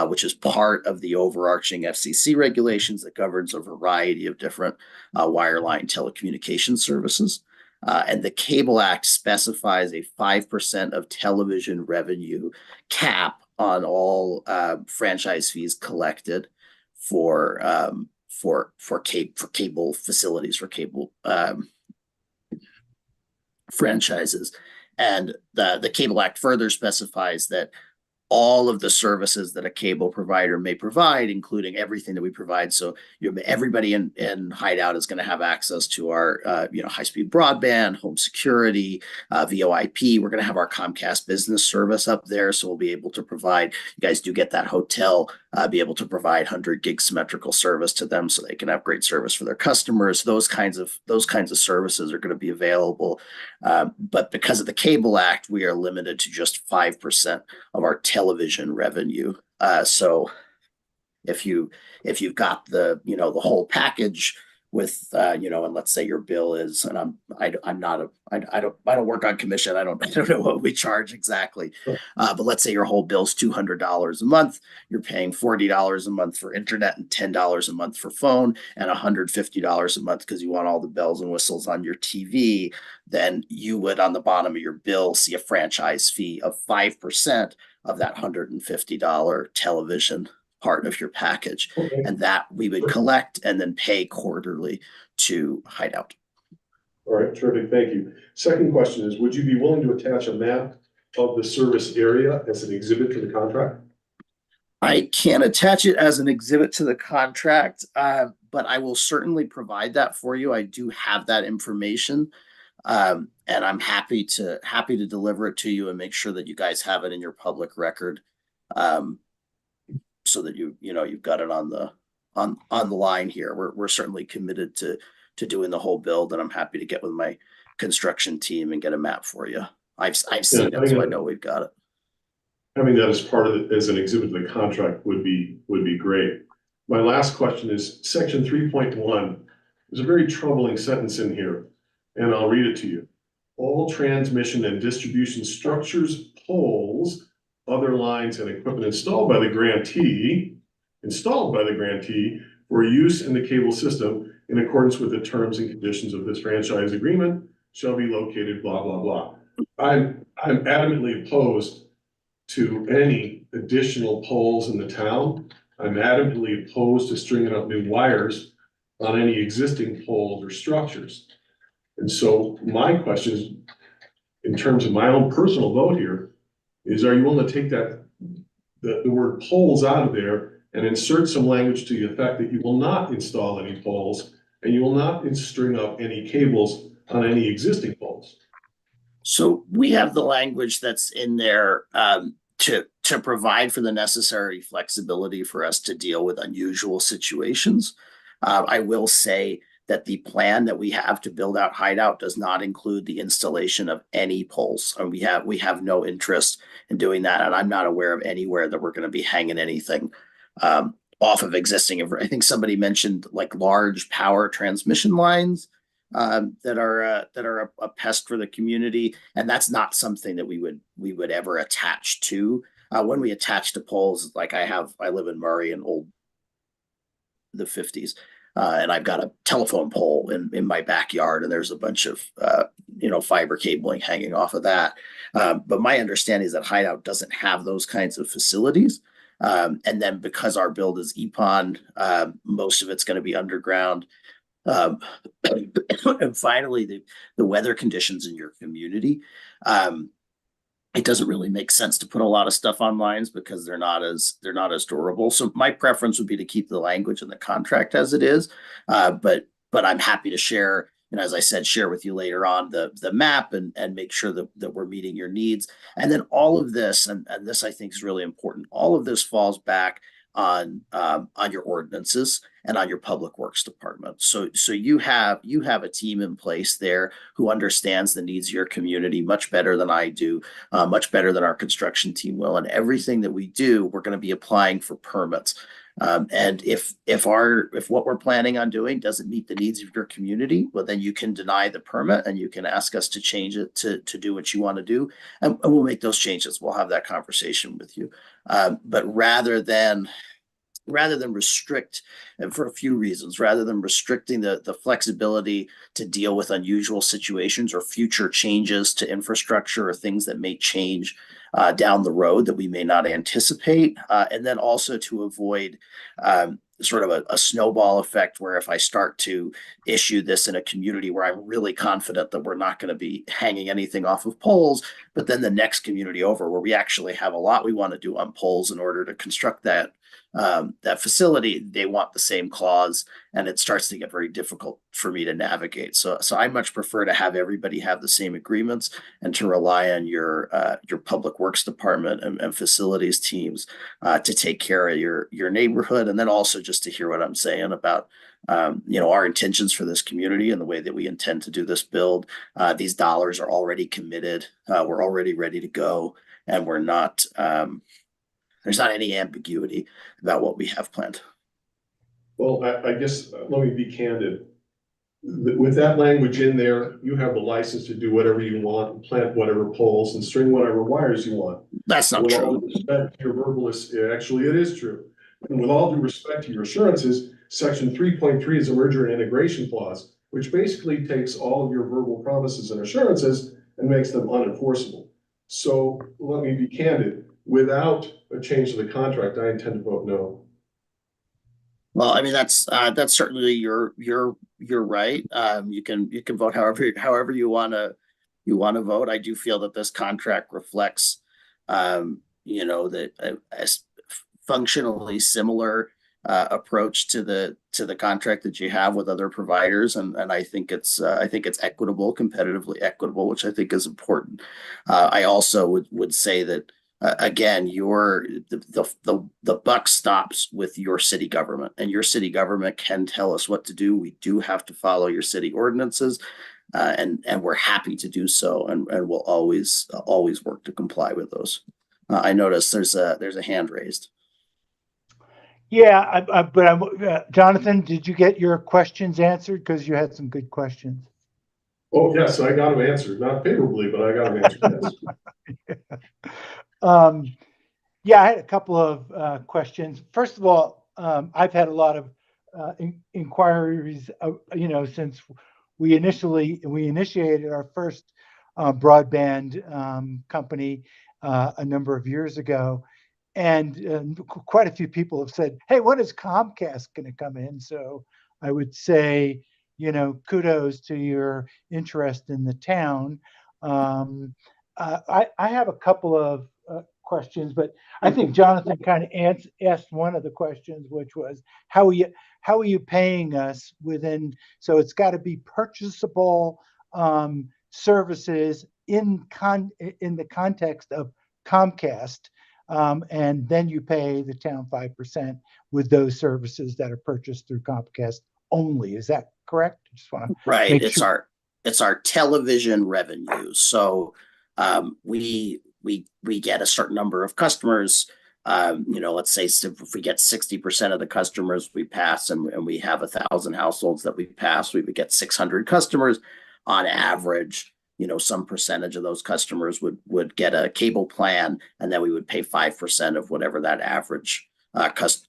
which is part of the overarching FCC regulations that governs a variety of different wireline telecommunication services. And the Cable Act specifies a 5% of television revenue cap on all franchise fees collected for cable facilities, for cable franchises. And the Cable Act further specifies that all of the services that a cable provider may provide, including everything that we provide. So everybody in Hideout is going to have access to our high-speed broadband, home security, VoIP. We're going to have our Comcast business service up there, so we'll be able to provide. You guys do get that hotel, be able to provide 100 gig symmetrical service to them, so they can have great service for their customers. Those kinds of services are going to be available, but because of the Cable Act, we are limited to just 5% of our television revenue. So if you've got the whole package with and let's say your bill is, and I don't work on commission. I don't know what we charge exactly. But let's say your whole bill's $200 a month. You're paying $40 a month for internet and $10 a month for phone and $150 a month because you want all the bells and whistles on your TV. Then you would, on the bottom of your bill, see a franchise fee of 5% of that $150 television part of your package. Okay. And that we would collect and then pay quarterly to Hideout. All right, terrific, thank you. Second question is, would you be willing to attach a map of the service area as an exhibit to the contract? I can't attach it as an exhibit to the contract, but I will certainly provide that for you. I do have that information. And I'm happy to deliver it to you and make sure that you guys have it in your public record, so that you've got it on the line here. We're certainly committed to doing the whole build, and I'm happy to get with my construction team and get a map for you. I've seen it, so I know we've got it. Having that as part of it, as an exhibit to the contract would be great. My last question is section 3.1. There's a very troubling sentence in here, and I'll read it to you. All transmission and distribution structures, poles, other lines and equipment installed by the grantee for use in the cable system in accordance with the terms and conditions of this franchise agreement shall be located blah, blah, blah. I'm adamantly opposed to any additional poles in the town. I'm adamantly opposed to stringing up new wires on any existing poles or structures. And so my question is, in terms of my own personal vote here, is are you willing to take the word poles out of there and insert some language to the effect that you will not install any poles and you will not string up any cables on any existing poles? So we have the language that's in there to provide for the necessary flexibility for us to deal with unusual situations. I will say that the plan that we have to build out Hideout does not include the installation of any poles. And we have no interest in doing that. And I'm not aware of anywhere that we're going to be hanging anything off of existing. I think somebody mentioned like large power transmission lines that are a pest for the community. And that's not something that we would ever attach to. when we attach to poles, like I live in Murray in the 50s. And I've got a telephone pole in my backyard, and there's a bunch of fiber cabling hanging off of that. But my understanding is that Hideout doesn't have those kinds of facilities. And then because our build is EPON, most of it's going to be underground. And finally, the weather conditions in your community. It doesn't really make sense to put a lot of stuff on lines because they're not as durable. So my preference would be to keep the language in the contract as it is. But I'm happy to share, and as I said, share with you later on the map and make sure that we're meeting your needs. And then all of this, and this I think is really important, all of this falls back on your ordinances and on your public works department. So you have a team in place there who understands the needs of your community much better than I do, much better than our construction team will. And everything that we do, we're going to be applying for permits. And if what we're planning on doing doesn't meet the needs of your community, well, then you can deny the permit and you can ask us to change it to do what you want to do, and we'll make those changes. We'll have that conversation with you. But rather than restrict, and for a few reasons, rather than restricting the flexibility to deal with unusual situations or future changes to infrastructure or things that may change down the road that we may not anticipate, and then also to avoid sort of a snowball effect where if I start to issue this in a community where I'm really confident that we're not going to be hanging anything off of poles, but then the next community over where we actually have a lot we want to do on poles in order to construct that facility, they want the same clause, and it starts to get very difficult for me to navigate. So I much prefer to have everybody have the same agreements and to rely on your public works department and facilities teams to take care of your neighborhood, and then also just to hear what I'm saying about our intentions for this community and the way that we intend to do this build. These dollars are already committed. We're already ready to go, and we're not. There's not any ambiguity about what we have planned. Well, I guess, let me be candid. With that language in there, you have the license to do whatever you want, plant whatever poles and string whatever wires you want. That's not with true. All due respect to your verbalist, actually, it is true. And with all due respect to your assurances, section 3.3 is a merger and integration clause, which basically takes all of your verbal promises and assurances and makes them unenforceable. So let me be candid. Without a change to the contract, I intend to vote no. Well, I mean, that's certainly you're right. You can vote however you want to vote. I do feel that this contract reflects, that a functionally similar approach to the contract that you have with other providers, and I think it's equitable, competitively equitable, which I think is important. I also would say that. Again, the buck stops with your city government, and your city government can tell us what to do. We do have to follow your city ordinances, and we're happy to do so, and we'll always work to comply with those. I notice there's a hand raised. Yeah, but Jonathan, did you get your questions answered? Because you had some good questions. Oh, yes, I got them answered, not favorably, but I got them answered. Yes. Yeah, I had a couple of questions. First of all, I've had a lot of inquiries, since we initiated our first broadband company a number of years ago, and quite a few people have said, "Hey, when is Comcast going to come in?" So I would say, kudos to your interest in the town. I have a couple of questions, but I think Jonathan kind of asked one of the questions, which was how are you paying us within? So it's got to be purchasable services in the context of Comcast, and then you pay the town 5% with those services that are purchased through Comcast only. Is that correct? I just want to right. It's our television revenue. So we get a certain number of customers. Let's say if we get 60% of the customers we pass, and we have 1,000 households that we pass, we would get 600 customers on average. some percentage of those customers would get a cable plan, and then we would pay 5% of whatever that average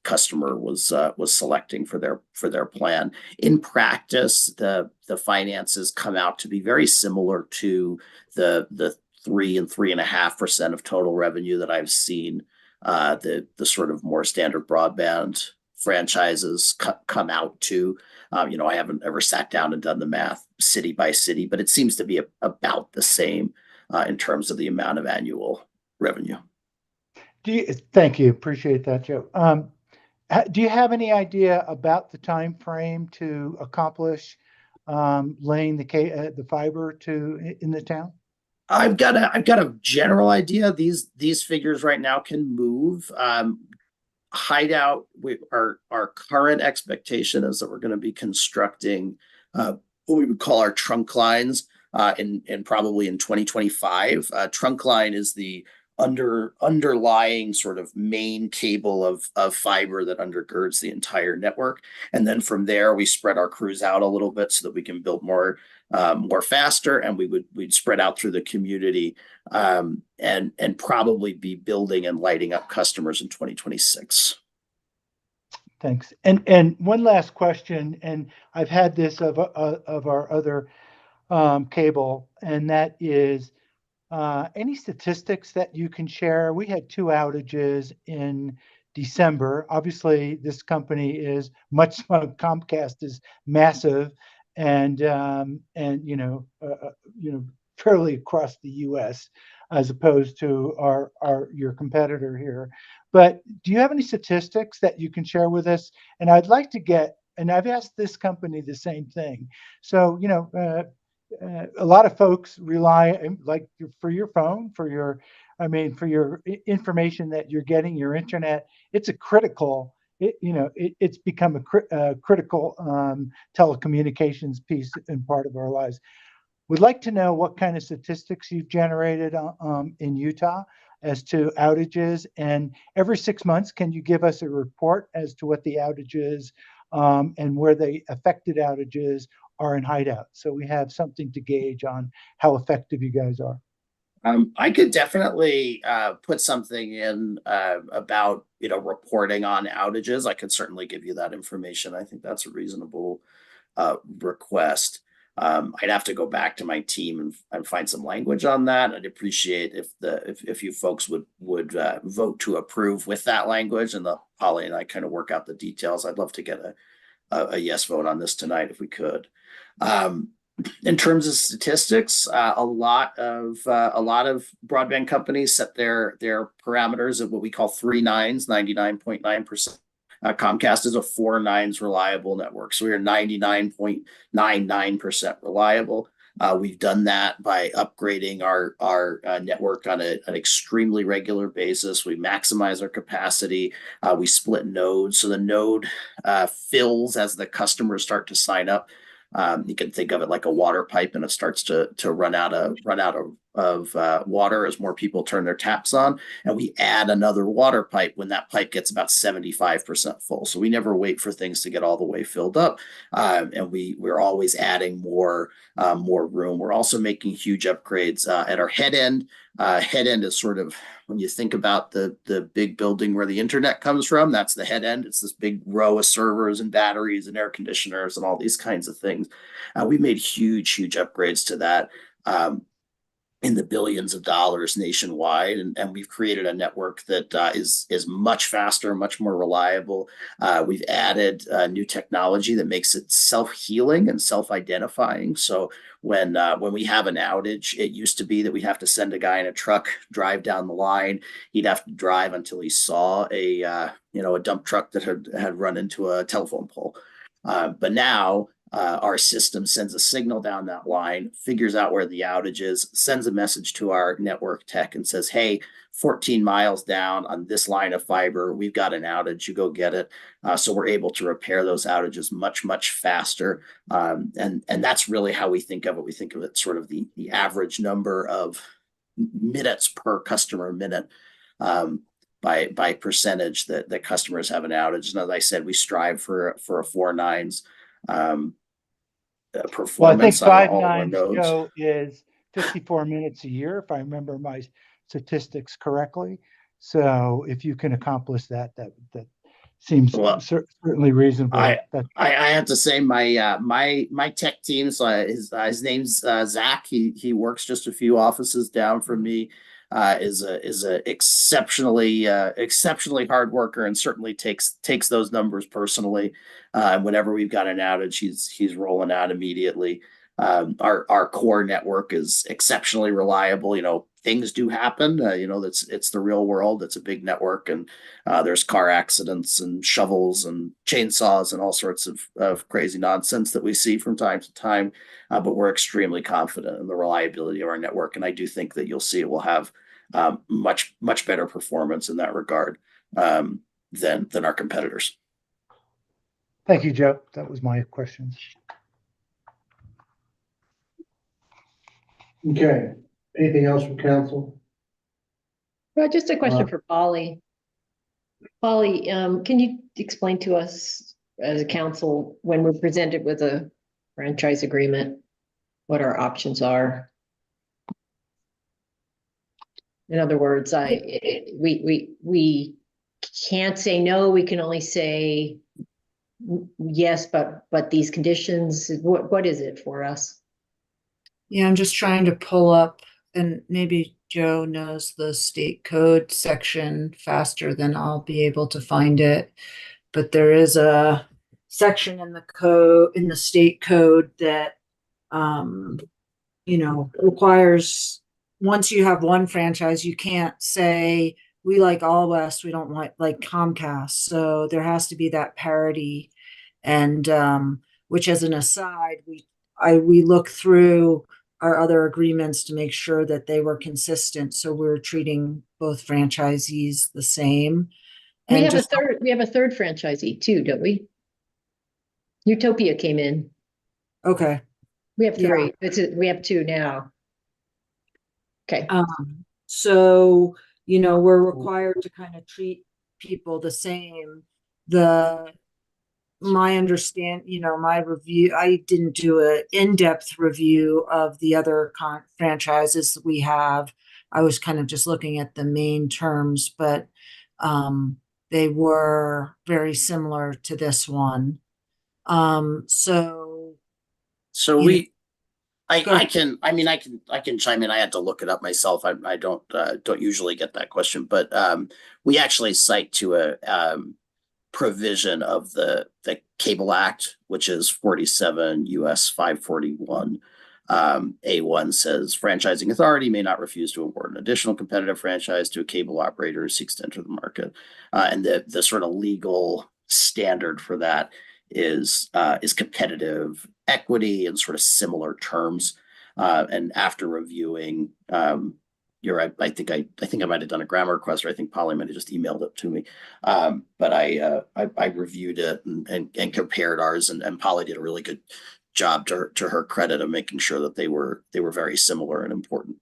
customer was selecting for their plan. In practice, the finances come out to be very similar to the 3 and 3.5% of total revenue that I've seen the sort of more standard broadband franchises come out to. I haven't ever sat down and done the math city by city, but it seems to be about the same in terms of the amount of annual revenue. Thank you. Appreciate that, Joe. Do you have any idea about the time frame to accomplish laying the fiber in the town? I've got a general idea. These figures right now can move. Hideout, our current expectation is that we're going to be constructing what we would call our trunk lines in probably in 2025. Trunk line is the underlying sort of main cable of fiber that undergirds the entire network, and then from there we spread our crews out a little bit so that we can build more faster, and we'd spread out through the community and probably be building and lighting up customers in 2026. Thanks. And one last question, and I've had this of our other cable, and that is any statistics that you can share? We had 2 outages in December. Obviously, this company is much Comcast is massive, and fairly across the U.S. as opposed to your competitor here. But do you have any statistics that you can share with us? And I'd like to get, and I've asked this company the same thing. So a lot of folks rely, like, for your phone, for your information that you're getting, your internet. It's a critical. It's become a critical telecommunications piece and part of our lives. We'd like to know what kind of statistics you've generated in Utah as to outages, and every 6 months, can you give us a report as to what the outages and where the affected outages are in Hideout, so we have something to gauge on how effective you guys are? I could definitely put something in about reporting on outages. I could certainly give you that information. I think that's a reasonable request. I'd have to go back to my team and find some language on that. I'd appreciate if you folks would vote to approve with that language, and Holly and I kind of work out the details. I'd love to get a yes vote on this tonight if we could. In terms of statistics, a lot of broadband companies set their parameters of what we call 3 nines, 99.9%. Comcast is a 4 nines reliable network, so we are 99.99% reliable. We've done that by upgrading our network on an extremely regular basis. We maximize our capacity. We split nodes, so the node fills as the customers start to sign up. You can think of it like a water pipe, and it starts to run out of water as more people turn their taps on, and we add another water pipe when that pipe gets about 75% full. So we never wait for things to get all the way filled up, and we're always adding more room. We're also making huge upgrades at our head end. Head end is sort of, when you think about the big building where the internet comes from, that's the head end. It's this big row of servers and batteries and air conditioners and all these kinds of things. We made huge upgrades to that in the billions of dollars nationwide, and we've created a network that is much faster, much more reliable. We've added new technology that makes it self-healing and self-identifying. So when we have an outage, it used to be that we'd have to send a guy in a truck, drive down the line. He'd have to drive until he saw a dump truck that had run into a telephone pole. But now our system sends a signal down that line, figures out where the outage is, sends a message to our network tech and says, hey, 14 miles down on this line of fiber, we've got an outage, you go get it. So we're able to repair those outages much faster. And that's really how we think of it. We think of it sort of the average number of minutes per customer minute by percentage that customers have an outage. And as I said, we strive for a 4 nines performance. Well, I think on 5 all of our nines, nodes. Joe, is 54 minutes a year, if I remember my statistics correctly. So if you can accomplish that, that seems Well, certainly reasonable. I That I have to say my tech team, so his name's Zach. He works just a few offices down from me. Is a exceptionally hard worker, and certainly takes those numbers personally. And whenever we've got an outage, he's rolling out immediately. Our core network is exceptionally reliable. You know, things do happen. You know, it's the real world. It's a big network, and there's car accidents and shovels and chainsaws and all sorts of crazy nonsense that we see from time to time. But we're extremely confident in the reliability of our network. And I do think that you'll see it will have much better performance in that regard than our competitors. Thank you, Joe. That was my questions. Okay, anything else from council? Well, just a question for Polly. Polly, can you explain to us as a council, when we're presented with a franchise agreement, what our options are? In other words, we can't say no, we can only say yes, but these conditions, what is it for us? Yeah, I'm just trying to pull up, and maybe Joe knows the state code section faster than I'll be able to find it. But there is a section in the code, in the state code, that requires, once you have one franchise, you can't say we like All West, we don't like Comcast. So there has to be that parity. And which, as an aside, we look through our other agreements to make sure that they were consistent. So we're treating both franchisees the same. We And have a third franchisee too, don't we? Utopia came in. Okay. We have three. We have two now. Okay. So, we're required to kind of treat people the same. My review, I didn't do an in-depth review of the other franchises that we have. I was kind of just looking at the main terms, but they were very similar to this one. So I can chime in. I had to look it up myself. I don't usually get that question, but we actually cite to a provision of the Cable Act, which is 47 US 541. A1 says franchising authority may not refuse to award an additional competitive franchise to a cable operator who seeks to enter the market. And the sort of legal standard for that is competitive equity and sort of similar terms. And after reviewing, you're right. I think I might have done a grammar request, or I think Polly might have just emailed it to me. But I reviewed it and compared ours, and Polly did a really good job to her credit of making sure that they were very similar in important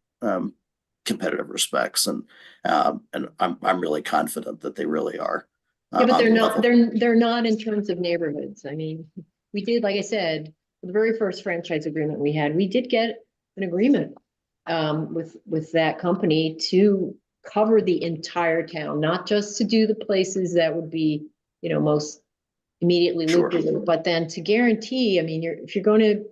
competitive respects, and I'm really confident that they really are. Yeah, but they're not in terms of neighborhoods. I mean, we did, like I said, the very first franchise agreement we had, we did get an agreement with that company to cover the entire town, not just to do the places that would be, most immediately lucrative, but then to guarantee, I mean, if you're going to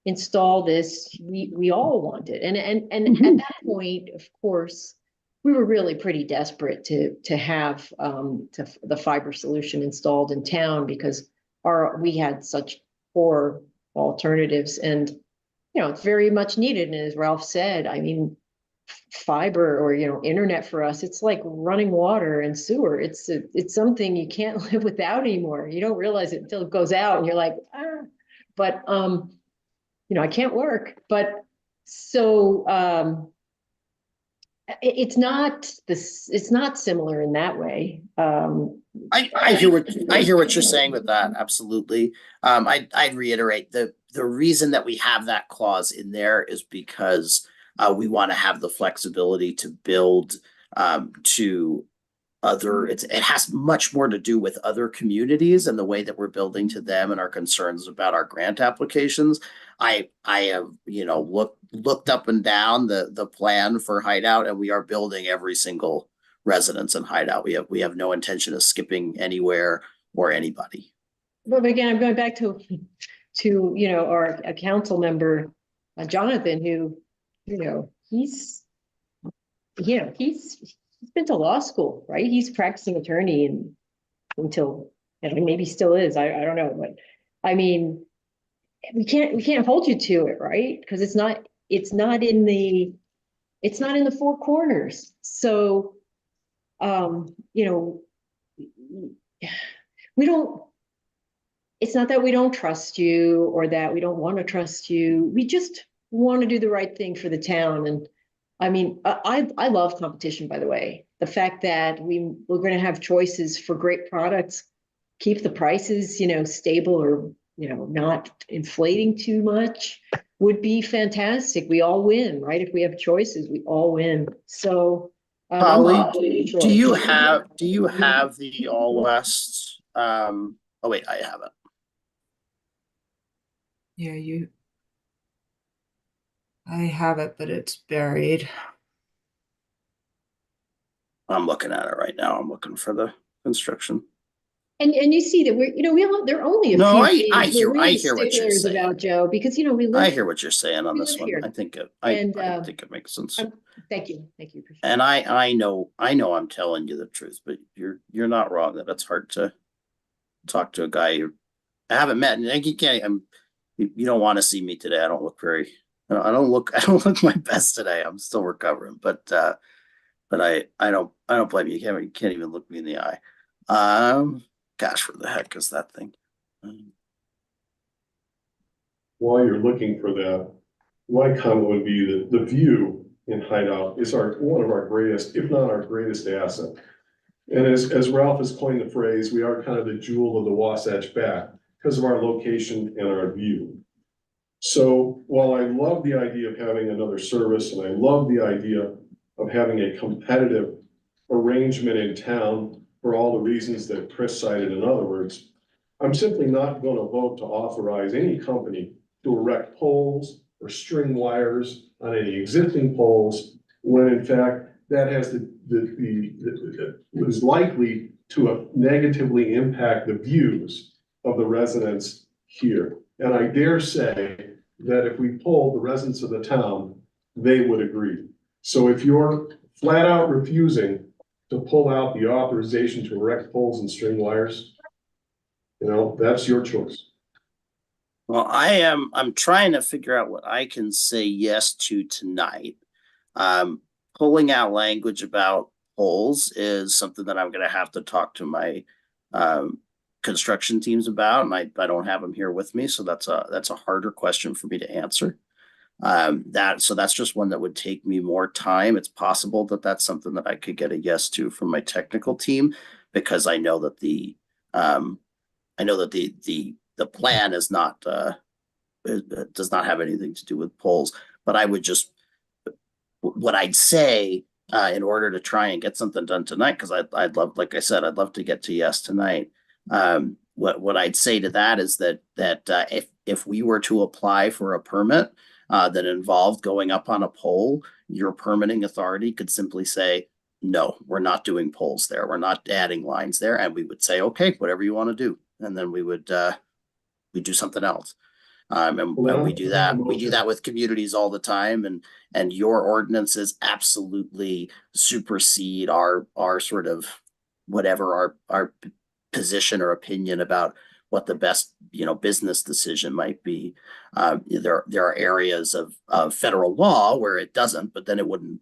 install this, we all want it. And at that point, of course, we were really pretty desperate to have the fiber solution installed in town, because we had such poor alternatives, and it's very much needed. And as Ralph said, I mean, fiber or internet for us, it's like running water and sewer. It's something you can't live without anymore. You don't realize it until it goes out, and you're like, but I can't work. But so it's not similar in that way. I hear what you're saying with that. Absolutely. I'd reiterate the reason that we have that clause in there is because we want to have the flexibility to build to it has much more to do with other communities and the way that we're building to them and our concerns about our grant applications. I have, looked up and down the plan for Hideout, and we are building every single residence in Hideout. We have no intention of skipping anywhere or anybody. But again, I'm going back to our a council member, Jonathan, who, he's been to law school, right? He's practicing attorney until, maybe still is. I don't know, but I mean, we can't hold you to it, right? Because it's not in the four corners. So, it's not that we don't trust you or that we don't want to trust you. We just want to do the right thing for the town. And I mean, I love competition, by the way. The fact that we're going to have choices for great products, keep the prices, stable or, not inflating too much would be fantastic. We all win, right? If we have choices, we all win. So, Holly, do you have the All West? Oh wait, I have it. Yeah, I have it, but it's buried. I'm looking at it right now. I'm looking for the construction. And you see that there are only a No, few I things hear- we're I really hear what you're sticklers saying. about, Joe, because we live. I hear what you're saying on we this live one. here. I think it makes sense. Thank you. Appreciate And I know I'm telling you the truth, but you're not wrong that it's hard to talk to a guy I haven't met, and you can't. You don't want to see me today. I don't look I don't look my best today. I'm still recovering, but I don't blame you. You can't even look me in the eye. Gosh, where the heck is that thing? While you're looking for that, my comment would be that the view in Hideout is one of our greatest, if not our greatest asset. And as Ralph has coined the phrase, we are kind of the jewel of the Wasatch Back because of our location and our view. So while I love the idea of having another service, and I love the idea of having a competitive arrangement in town for all the reasons that Chris cited, in other words, I'm simply not going to vote to authorize any company to erect poles or string wires on any existing poles, when in fact that has is likely to negatively impact the views of the residents here. And I dare say that if we polled the residents of the town, they would agree. So if you're flat out refusing to pull out the authorization to erect poles and string wires, that's your choice. Well, I'm trying to figure out what I can say yes to tonight. Pulling out language about poles is something that I'm going to have to talk to my construction teams about, and I don't have them here with me, so that's a harder question for me to answer. So that's just one that would take me more time. It's possible that that's something that I could get a yes to from my technical team, because I know that the plan is not it does not have anything to do with poles. But I would just, what I'd say in order to try and get something done tonight, because I'd love, like I said, I'd love to get to yes tonight. What I'd say to that is that if we were to apply for a permit that involved going up on a pole, your permitting authority could simply say, no, we're not doing poles there. We're not adding lines there. And we would say, okay, whatever you want to do. And then we do something else. And we do that. We do that with communities all the time. And your ordinances absolutely supersede our sort of whatever our position or opinion about what the best business decision might be. There are areas of federal law where it doesn't, but then it wouldn't.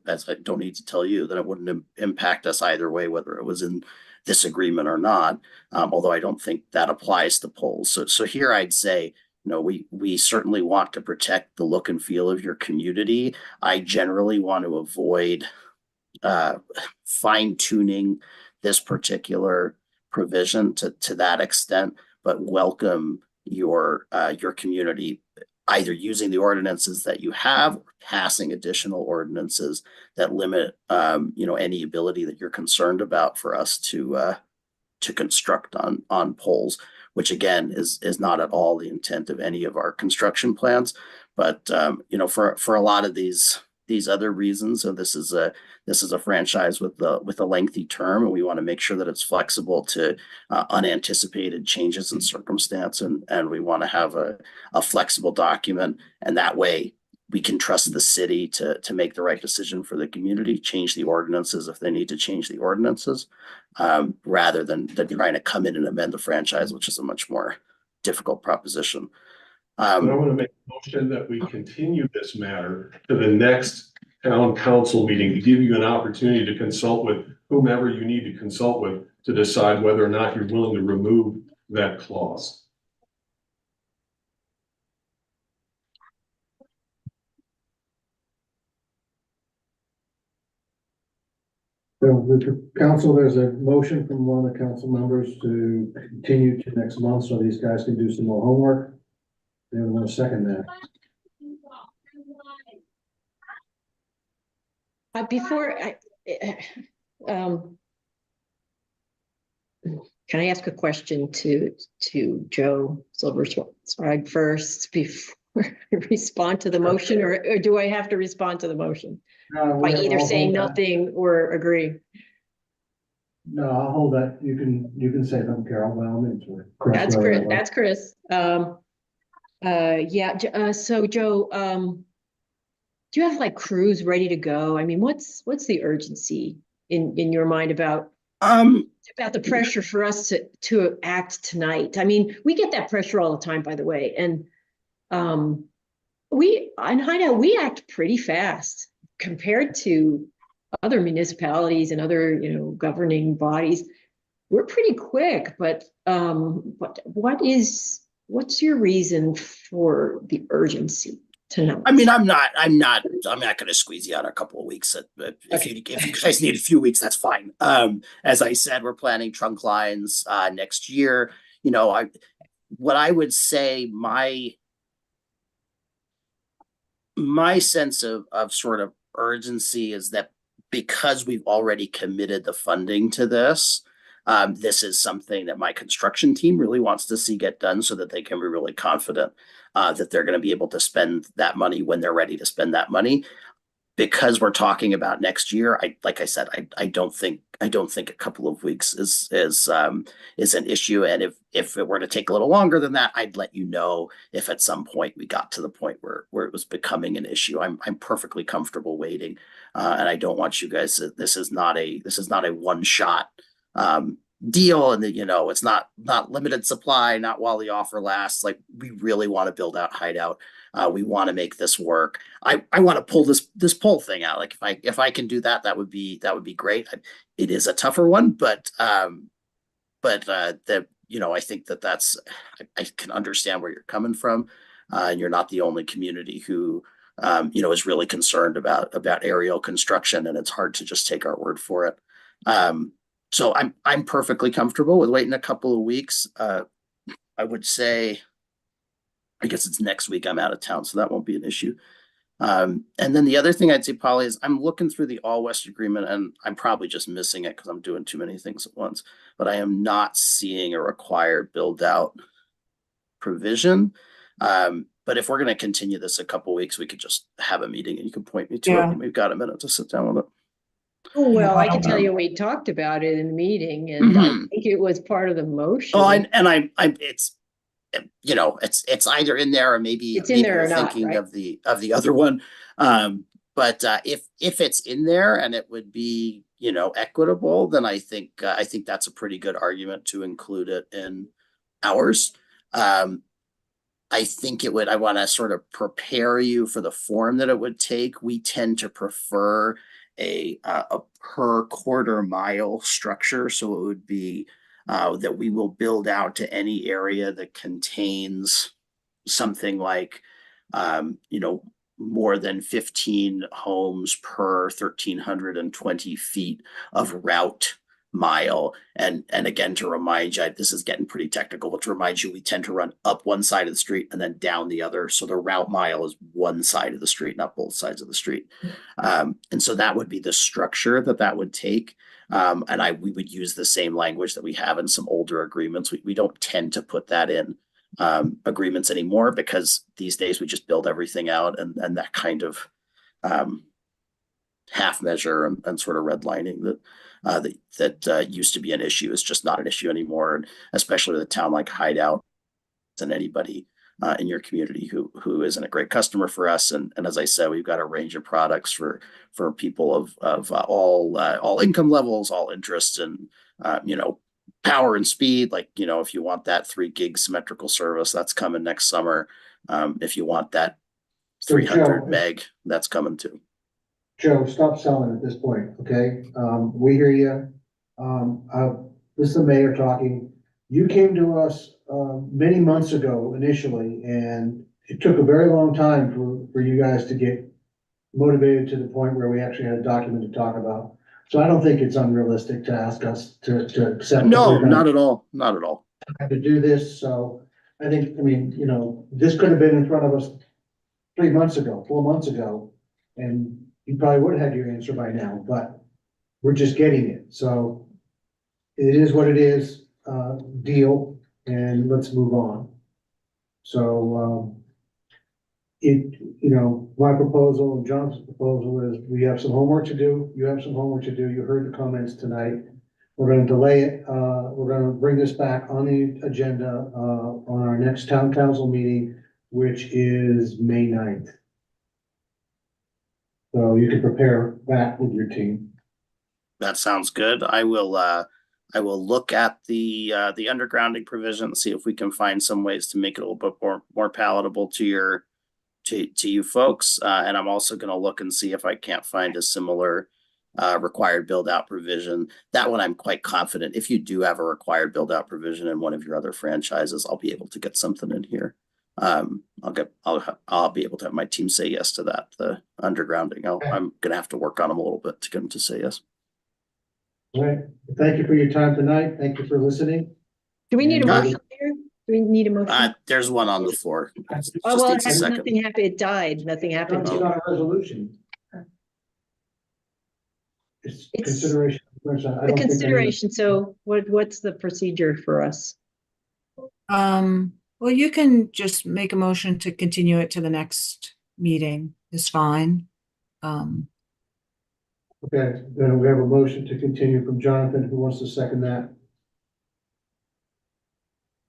As I don't need to tell you, that it wouldn't impact us either way, whether it was in this agreement or not. Although I don't think that applies to polls. So here I'd say, we certainly want to protect the look and feel of your community. I generally want to avoid fine tuning this particular provision to that extent, but welcome your community either using the ordinances that you have or passing additional ordinances that limit, any ability that you're concerned about for us to construct on poles, which again is not at all the intent of any of our construction plans. But for a lot of these other reasons, so this is a franchise with a lengthy term, and we want to make sure that it's flexible to unanticipated changes in circumstance, and we want to have a flexible document, and that way we can trust the city to make the right decision for the community, change the ordinances if they need to change the ordinances, rather than trying to come in and amend the franchise, which is a much more difficult proposition. But I want to make a motion that we continue this matter to the next town council meeting to give you an opportunity to consult with whomever you need to consult with to decide whether or not you're willing to remove that clause. So the council, there's a motion from one of the council members to continue to next month so these guys can do some more homework. They want to second that. Before can I ask a question to Joe Silverswag first before I respond to the motion, or do I have to respond to the motion by either saying nothing or agree? No, I'll hold that. You can say something, Carol. By all means. That's Chris. That's Chris. So Joe, do you have like crews ready to go? I mean, what's the urgency in your mind about the pressure for us to act tonight? I mean, we get that pressure all the time, by the way, and we in Hideout we act pretty fast compared to other municipalities and other governing bodies. We're pretty quick, but what's your reason for the urgency tonight? I mean, I'm not going to squeeze you out a couple of weeks. If you guys need a few weeks, that's fine. As I said, we're planning trunk lines next year. What I would say, my sense of sort of urgency is that because we've already committed the funding to this, this is something that my construction team really wants to see get done so that they can be really confident that they're going to be able to spend that money when they're ready to spend that money. Because we're talking about next year, I don't think a couple of weeks is an issue. And if it were to take a little longer than that, I'd let you know if at some point we got to the point where it was becoming an issue. I'm perfectly comfortable waiting, and I don't want you guys. This is not a one shot deal, and it's not limited supply, not while the offer lasts. Like, we really want to build out Hideout. We want to make this work. I want to pull this pole thing out. Like, if I can do that, that would be great. It is a tougher one, but I think that's I can understand where you're coming from. And you're not the only community who is really concerned about aerial construction, and it's hard to just take our word for it. So I'm perfectly comfortable with waiting a couple of weeks. I would say, I guess it's next week I'm out of town, so that won't be an issue. And then the other thing I'd say, Polly, is I'm looking through the All West agreement, and I'm probably just missing it because I'm doing too many things at once, but I am not seeing a required build out provision. But if we're going to continue this a couple of weeks, we could just have a meeting and you can point me to it when we've got a minute to sit down with it. Well, I can tell you we talked about it in the meeting, and I think it was part of the motion. Oh, it's either in there or maybe it's in there or not, thinking right? of the other one. But if it's in there and it would be equitable, then I think that's a pretty good argument to include it in ours. I think it would. I want to sort of prepare you for the form that it would take. We tend to prefer a per quarter mile structure, so it would be that we will build out to any area that contains something like more than 15 homes per 1,320 feet of route mile. And again, to remind you, this is getting pretty technical, but to remind you, we tend to run up one side of the street and then down the other. So the route mile is one side of the street, not both sides of the street. And so that would be the structure that would take. And we would use the same language that we have in some older agreements. We don't tend to put that in agreements anymore, because these days we just build everything out, and that kind of half measure and sort of redlining that used to be an issue is just not an issue anymore. And especially with a town like Hideout, and anybody in your community who isn't a great customer for us. And as I said, we've got a range of products for people of all income levels, all interests, and power and speed. Like, if you want that 3 gig symmetrical service, that's coming next summer. If you want that 300 meg, that's coming too. Joe, stop selling at this point, okay? We hear you. This is the mayor talking. You came to us many months ago initially, and it took a very long time for you guys to get motivated to the point where we actually had a document to talk about. So I don't think it's unrealistic to ask us to accept. No, not at all. Not at all. To do this. So I think, this could have been in front of us 3 months ago, 4 months ago, and you probably would have had your answer by now, but we're just getting it. So it is what it is, deal, and let's move on. So, my proposal and John's proposal is we have some homework to do. You have some homework to do. You heard the comments tonight. We're going to delay it. We're going to bring this back on the agenda on our next town council meeting, which is May 9th. So you can prepare that with your team. That sounds good. I will look at the undergrounding provision and see if we can find some ways to make it a little bit more palatable to you folks. And I'm also going to look and see if I can't find a similar required build out provision. That one I'm quite confident. If you do have a required build out provision in one of your other franchises, I'll be able to get something in here. I'll be able to have my team say yes to that. The undergrounding, I'm gonna have to work on them a little bit to get them to say yes. All right. Thank you for your time tonight. Thank you for listening. Do we need a motion here? Do we need a motion? There's one on the floor. Oh, well, nothing happened. It died. Nothing happened. It's not a resolution. It's consideration. The consideration. So what's the procedure for us? Well, you can just make a motion to continue it to the next meeting is fine. Okay, then we have a motion to continue from Jonathan. Who wants to second that?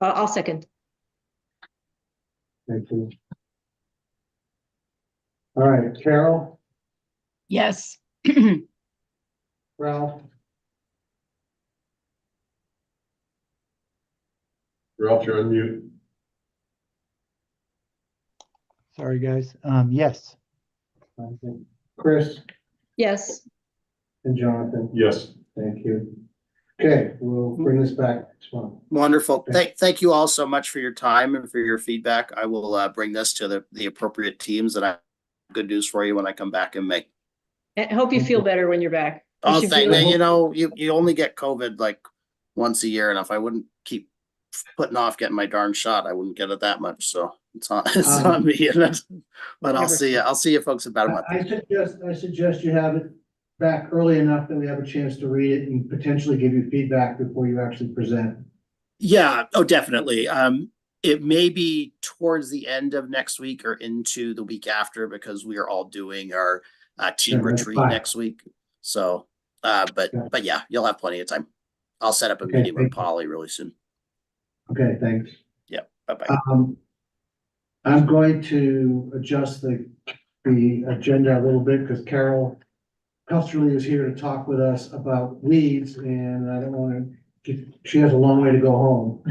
I'll second. Thank you. All right, Carol, Yes. Ralph, Ralph, you're on mute. Sorry, guys. Yes. Chris, Yes. and Jonathan. Yes. Thank you. Okay, we'll bring this back next month. Wonderful. Thank you all so much for your time and for your feedback. I will bring this to the appropriate teams, and I have good news for you when I come back in May. I hope you feel better when you're back. Oh, you only get COVID like once a year, and if I wouldn't keep putting off getting my darn shot, I wouldn't get it that much. So it's on me. But I'll see you folks about a month. I suggest you have it back early enough that we have a chance to read it and potentially give you feedback before you actually present. Yeah. Oh, definitely. It may be towards the end of next week or into the week after, because we are all doing our team retreat next week. So, but yeah, you'll have plenty of time. I'll set up a meeting with Polly really soon. Okay, thanks. Yeah. Bye-bye. I'm going to adjust the agenda a little bit because Carol Custerly is here to talk with us about weeds, and I don't want to. She has a long way to go home,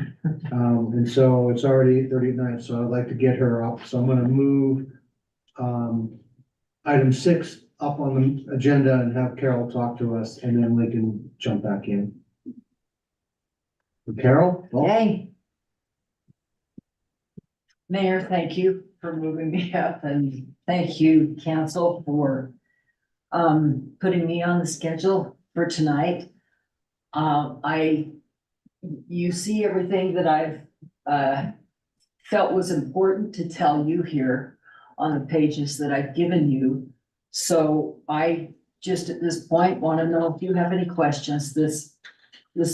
and so it's already 8:30 at night. So I'd like to get her up. So I'm going to move item 6 up on the agenda and have Carol talk to us, and then we can jump back in. Carol? Hey. Mayor, thank you for moving me up, and thank you, council, for putting me on the schedule for tonight. You see everything that I've, felt was important to tell you here on the pages that I've given you. So I just at this point want to know if you have any questions. This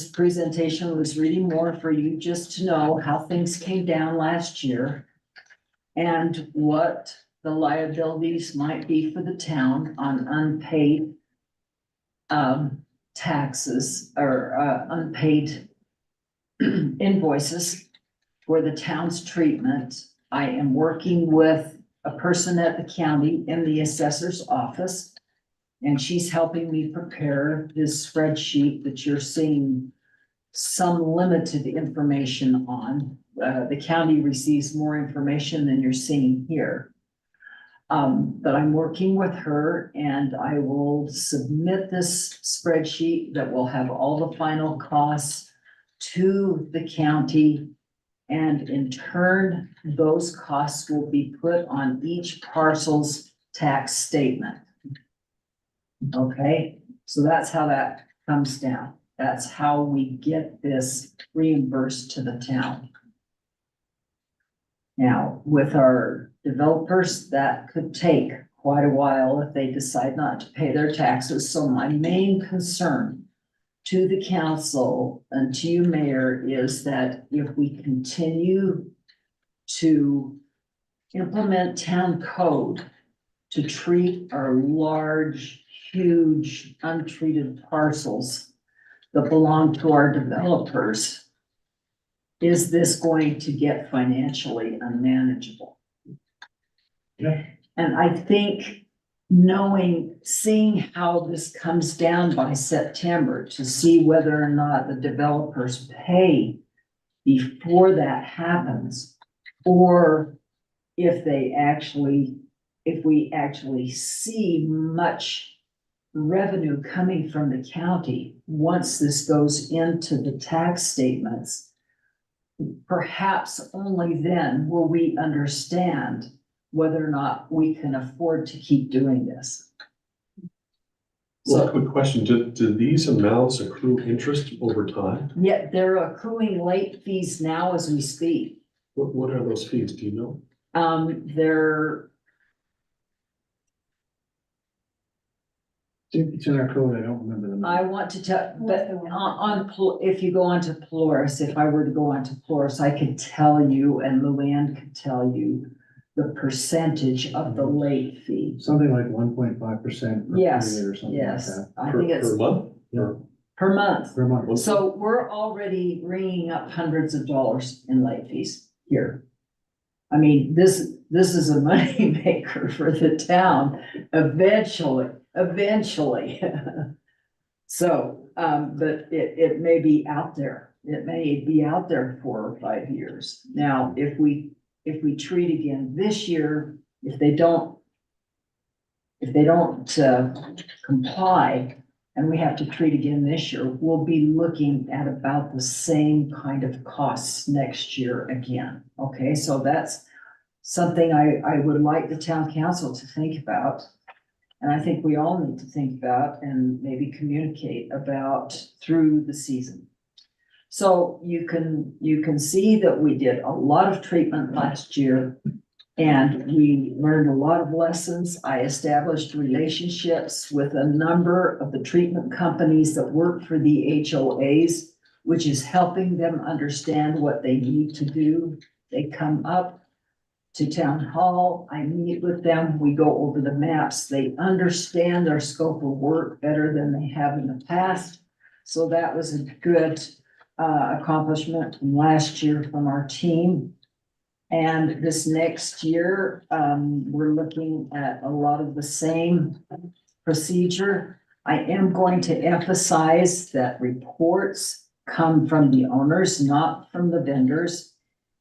presentation was really more for you just to know how things came down last year and what the liabilities might be for the town on unpaid taxes or unpaid invoices for the town's treatment. I am working with a person at the county in the assessor's office, and she's helping me prepare this spreadsheet that you're seeing some limited information on. The county receives more information than you're seeing here. But I'm working with her and I will submit this spreadsheet that will have all the final costs to the county. And in turn, those costs will be put on each parcel's tax statement. Okay, so that's how that comes down. That's how we get this reimbursed to the town. Now, with our developers, that could take quite a while if they decide not to pay their taxes. So my main concern to the council and to you, Mayor, is that if we continue to implement town code to treat our large, huge, untreated parcels that belong to our developers, is this going to get financially unmanageable? Yeah. And I think seeing how this comes down by September to see whether or not the developers pay before that happens, or if we actually see much revenue coming from the county once this goes into the tax statements, perhaps only then will we understand whether or not we can afford to keep doing this. Well, quick question, do these amounts accrue interest over time? Yet they're accruing late fees now as we speak. What are those fees, do you know? They're, It's in our code, I don't remember the. I want to tell, but if you go onto Polaris, if I were to go onto Polaris, I could tell you, and Luann could tell you the percentage of the late fee. Something like 1.5% per Yes, period or something like yes, that. I think it's Per month? Yeah. per month. Per month. So we're already ringing up hundreds of dollars in late fees here. I mean, this is a money maker for the town eventually. So, but it may be out there. It may be out there 4 or 5 years. Now, if we treat again this year, if they don't comply and we have to treat again this year, we'll be looking at about the same kind of costs next year again. Okay, so that's something I would like the town council to think about. And I think we all need to think about and maybe communicate about through the season. So you can see that we did a lot of treatment last year and we learned a lot of lessons. I established relationships with a number of the treatment companies that work for the HOAs, which is helping them understand what they need to do. They come up to town hall, I meet with them, we go over the maps, they understand their scope of work better than they have in the past. So that was a good accomplishment from last year from our team. And this next year, we're looking at a lot of the same procedure. I am going to emphasize that reports come from the owners, not from the vendors.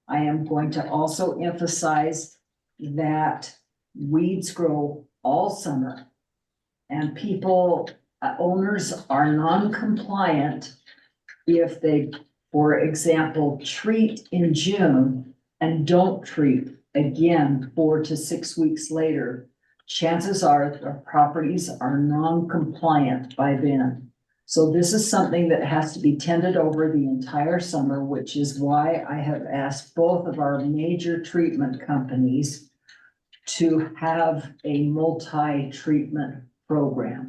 I am going to also emphasize that weeds grow all summer and owners are non-compliant if they, for example, treat in June and don't treat again 4 to 6 weeks later. Chances are their properties are non-compliant by then. So this is something that has to be tended over the entire summer, which is why I have asked both of our major treatment companies to have a multi-treatment program.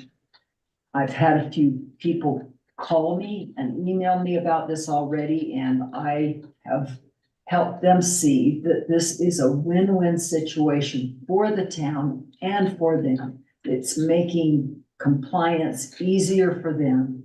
I've had a few people call me and email me about this already, and I have helped them see that this is a win-win situation for the town and for them. It's making compliance easier for them.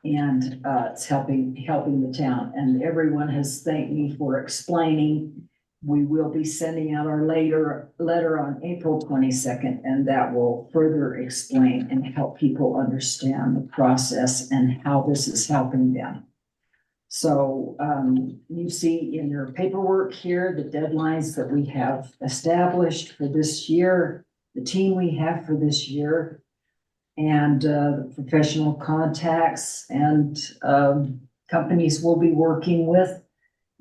And it's helping the town, and everyone has thanked me for explaining. We will be sending out our letter on April 22nd, and that will further explain and help people understand the process and how this is helping them. So you see in your paperwork here, the deadlines that we have established for this year, the team we have for this year, and the professional contacts and companies we'll be working with.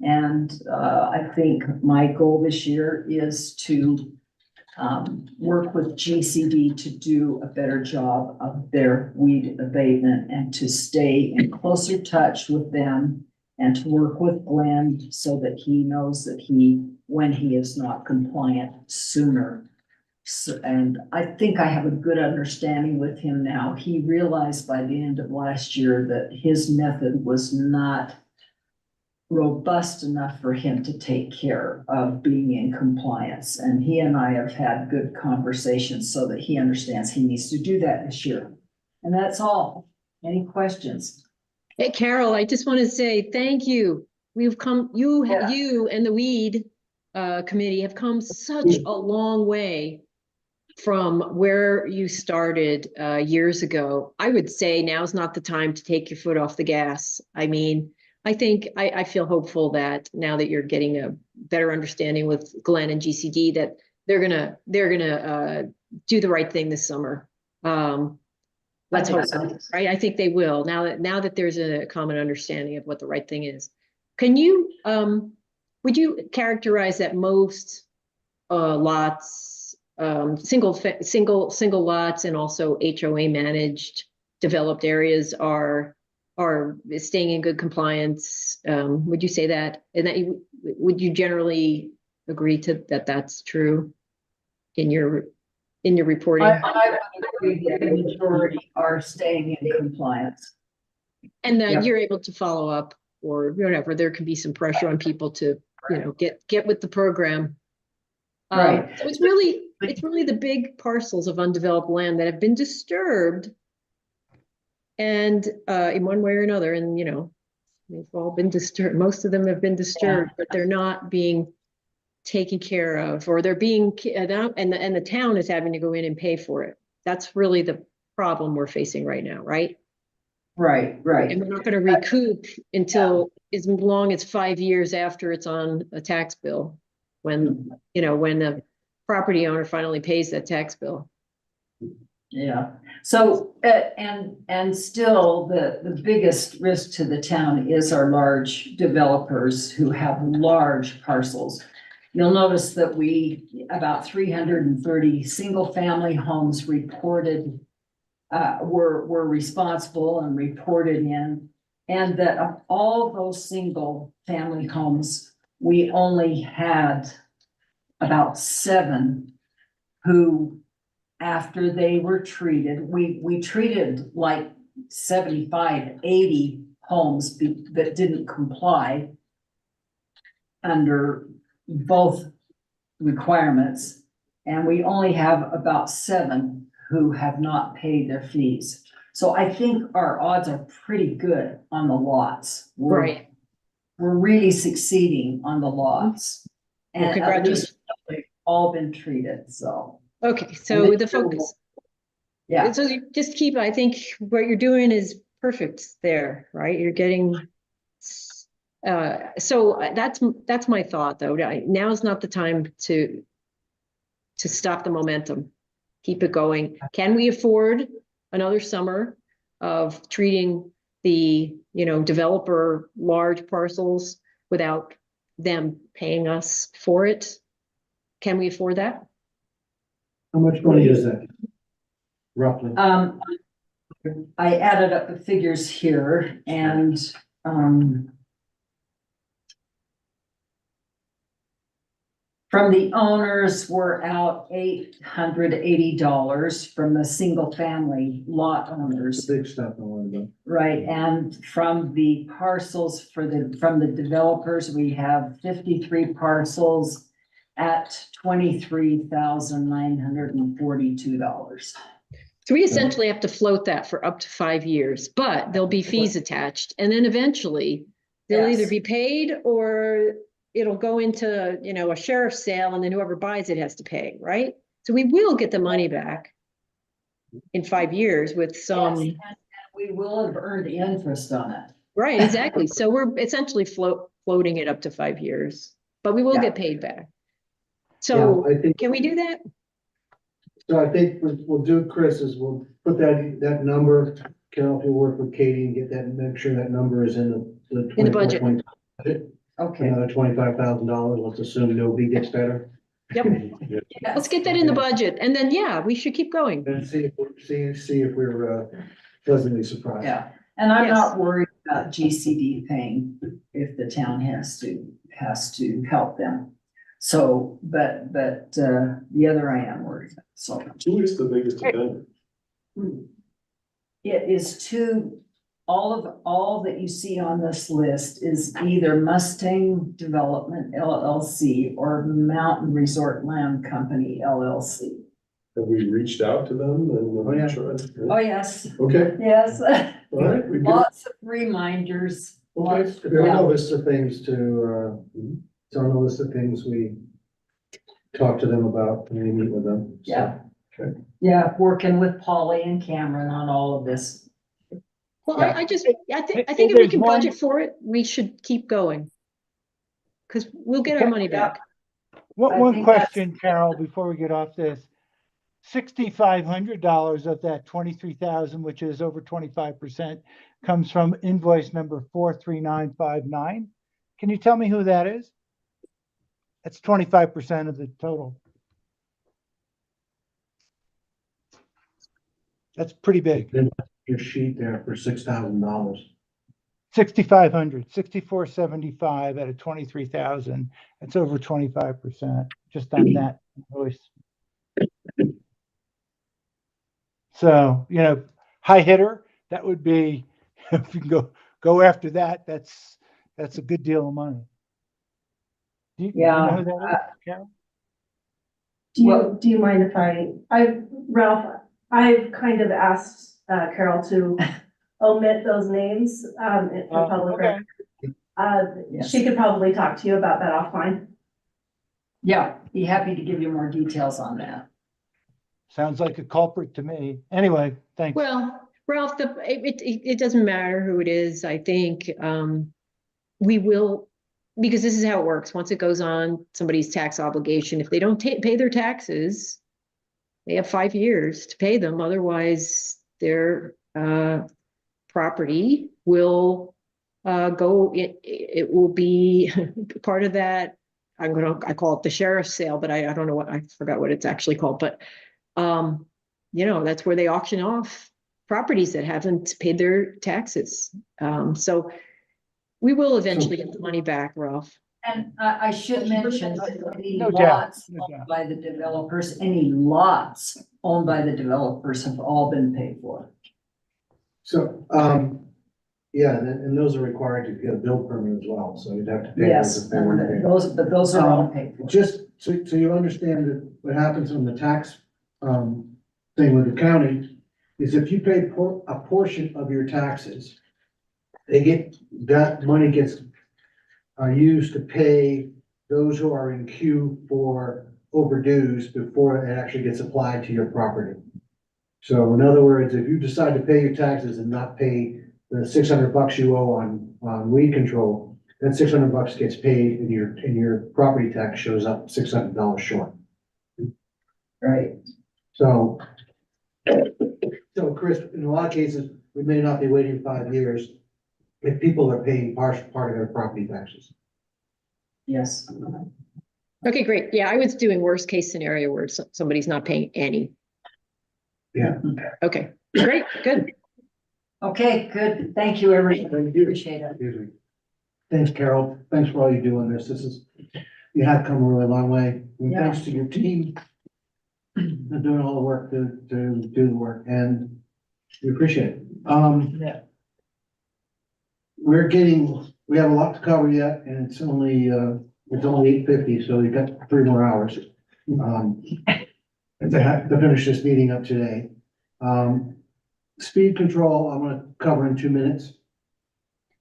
And I think my goal this year is to work with GCD to do a better job of their weed abatement and to stay in closer touch with them and to work with Glenn so that he knows that when he is not compliant, sooner. So, and I think I have a good understanding with him now. He realized by the end of last year that his method was not robust enough for him to take care of being in compliance. And he and I have had good conversations so that he understands he needs to do that this year. And that's all. Any questions? Hey, Carol, I just want to say thank you. We've come, you and the weed committee have come such a long way from where you started years ago. I would say now's not the time to take your foot off the gas. I mean, I think I feel hopeful that now that you're getting a better understanding with Glenn and GCD, that they're gonna do the right thing this summer. Let's hope so. Right? I think they will now that there's a common understanding of what the right thing is. Can you would you characterize that most lots, single lots and also HOA managed developed areas are staying in good compliance? Would you say that? And that would you generally agree to that? That's true in your reporting. I would agree that the majority are staying in compliance. And then you're able to follow up, or whatever. There can be some pressure on people to get with the program. Right. So it's really the big parcels of undeveloped land that have been disturbed, and in one way or another, and they've all been disturbed. Most of them have been disturbed, but they're not being taken care of, or they're being and the town is having to go in and pay for it. That's really the problem we're facing right now, right? Right. And we're not going to recoup until as long as 5 years after it's on a tax bill, when the property owner finally pays that tax bill. Yeah. So and still the biggest risk to the town is our large developers who have large parcels. You'll notice that about 330 single family homes reported were responsible and reported in, and that of all those single family homes, we only had about 7 who, after they were treated, we treated like 75, 80 homes that didn't comply under both requirements, and we only have about 7 who have not paid their fees. So I think our odds are pretty good on the lots. We're really succeeding on the lots. Well, congratulations. They've all been treated, so. Okay, so the focus. Yeah. So you just keep, I think what you're doing is perfect there, right? You're getting, so that's my thought though. Now is not the time to stop the momentum. Keep it going. Can we afford another summer of treating the, developer large parcels without them paying us for it? Can we afford that? How much money is that? Roughly. I added up the figures here and, from the owners, we're out $880 from the single family lot owners. Big stuff I wanted to. Right, and from the parcels from the developers, we have 53 parcels at $23,942. So we essentially have to float that for up to 5 years, but there'll be fees attached. And then eventually they'll either Yes. be paid or it'll go into, a sheriff's sale and then whoever buys it has to pay, right? So we will get the money back in 5 years with some, Yes, and we will have earned interest on it. right, exactly. So we're essentially floating it up to 5 years, but we will Yeah. get paid back. So I think, can we do that? so I think what we'll do, Chris, is we'll put that number, Carol, if you work with Katie and get that, make sure that number is in the. In the budget. 24, 20 Okay. Another $25,000, let's assume nobody gets better. Yep. Let's get that in the budget and then, yeah, we should keep going. And see if we're pleasantly surprised. Yeah, and I'm Yes. not worried about GCD paying if the town has to help them. So, but the other I am worried about, so. Who is the biggest offender? It is all that you see on this list is either Mustang Development LLC or Mountain Resort Land Company LLC. Have we reached out to them and? Oh, yeah. Oh, yes, Okay, yes, all right, we good. lots of reminders. Okay. Lots- It's on the list of things it's on the list of things we talk to them about when we meet with them. So, Yeah. Okay. Yeah, working with Polly and Cameron on all of this. Well, Yeah. I think if we There's can one- budget for it, we should keep going. Cause we'll get our money back. I One think that's- question, Carol, before we get off this. $6,500 of that 23,000, which is over 25%, comes from invoice number 43959. Can you tell me who that is? That's 25% of the total. That's pretty big. Your sheet there for $6,000. 6,500, 6,475 out of 23,000. That's over 25% just on that invoice. So, high hitter, that would be, if you can go after that, that's a good deal of money. Do you Yeah, know who that is, Carol? Well- Do you mind if Ralph, I've kind of asked Carol to omit those names for public Okay. record. Yes. She could probably talk to you about that offline. Yeah, be happy to give you more details on that. Sounds like a culprit to me. Anyway, thanks. Well, Ralph, it doesn't matter who it is. I think we will, because this is how it works. Once it goes on somebody's tax obligation, if they don't pay their taxes, they have 5 years to pay them. Otherwise, their property will go. It will be part of that. I call it the sheriff's sale, but I don't know I forgot what it's actually called, but that's where they auction off properties that haven't paid their taxes. So we will eventually get the money back, Ralph. And I should mention, any No doubt, lots no owned doubt. by the developers, any lots owned by the developers have all been paid for. So, yeah, and those are required to get a build permit as well, so you'd have to pay. Yes, those if they weren't paid. but those are all paid for. Just so you understand that what happens on the tax, thing with the county is if you pay a portion of your taxes, that money gets used to pay those who are in queue for overdues before it actually gets applied to your property. So in other words, if you decide to pay your taxes and not pay the $600 you owe on weed control, that $600 gets paid and your property tax shows up $600 short. Right. So Chris, in a lot of cases, we may not be waiting 5 years if people are paying part of their property taxes. Yes. Okay, great. Yeah, I was doing worst case scenario where somebody's not paying any. Yeah. Okay, great, good. Okay, good. Thank you, everyone. Thank you. Appreciate it. Excuse me. Thanks, Carol. Thanks for all you do on this. You have come a really long way. And Yeah. thanks to your team for doing all the work to do the work, and we appreciate it. Yeah. We have a lot to cover yet, and it's only 8:50, so we've got 3 more hours. To finish this meeting up today. Speed control, I'm gonna cover in 2 minutes.